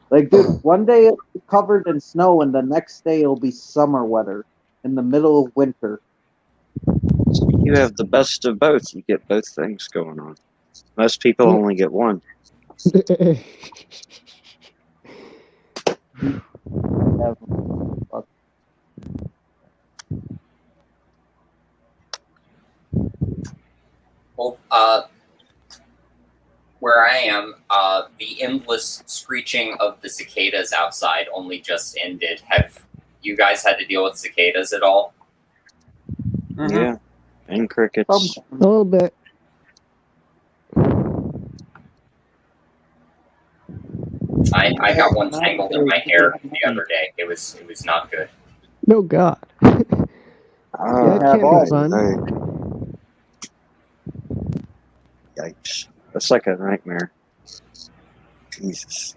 S2: Like, dude, one day it'll be covered in snow, and the next day it'll be summer weather in the middle of winter.
S5: You have the best of both. You get both things going on. Most people only get one.
S1: Well, where I am, the endless screeching of the cicadas outside only just ended. Have you guys had to deal with cicadas at all?
S6: Mhm.
S5: Yeah. And crickets.
S2: Sometimes.
S4: A little bit.
S1: I got one tangled in my hair the other day. It was not good.
S4: No God.
S5: Ah,
S4: That can't be
S2: all.
S4: fun.
S5: Yikes. That's like a nightmare. Jesus.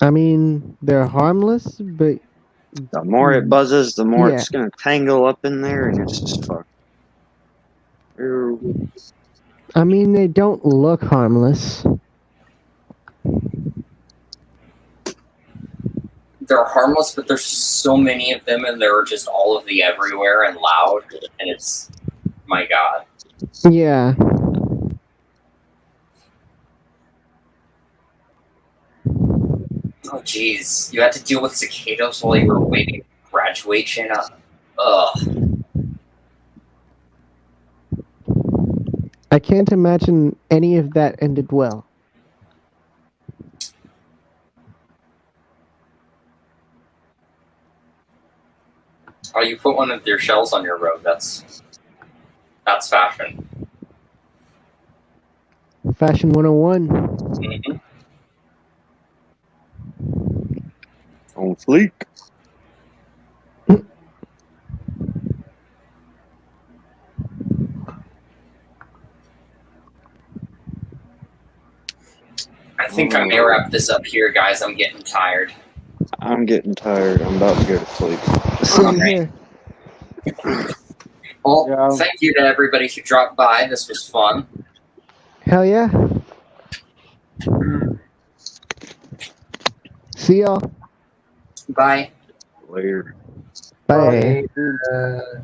S4: I mean, they're harmless, but
S5: The more it buzzes, the more
S4: Yeah.
S5: it's going to tangle up in there, and it's just fucked. Ew.
S4: I mean, they don't look harmless.
S1: They're harmless, but there's so many of them, and they're just all of the everywhere and loud, and it's, my God.
S4: Yeah.
S1: Oh, jeez. You had to deal with cicadas while you were waiting for graduation? Ugh.
S4: I can't imagine any of that ended well.
S1: Oh, you put one of their shells on your road. That's That's fashion.
S4: Fashion 101.
S1: Mhm.
S5: On fleek.
S1: I think I may wrap this up here, guys. I'm getting tired.
S5: I'm getting tired. I'm about to go to sleep.
S4: Same
S1: Alright.
S4: here.
S1: Well,
S2: Yeah.
S1: thank you to everybody who dropped by. This was fun.
S4: Hell yeah. See y'all.
S1: Bye.
S5: Later.
S4: Bye.
S6: Bye.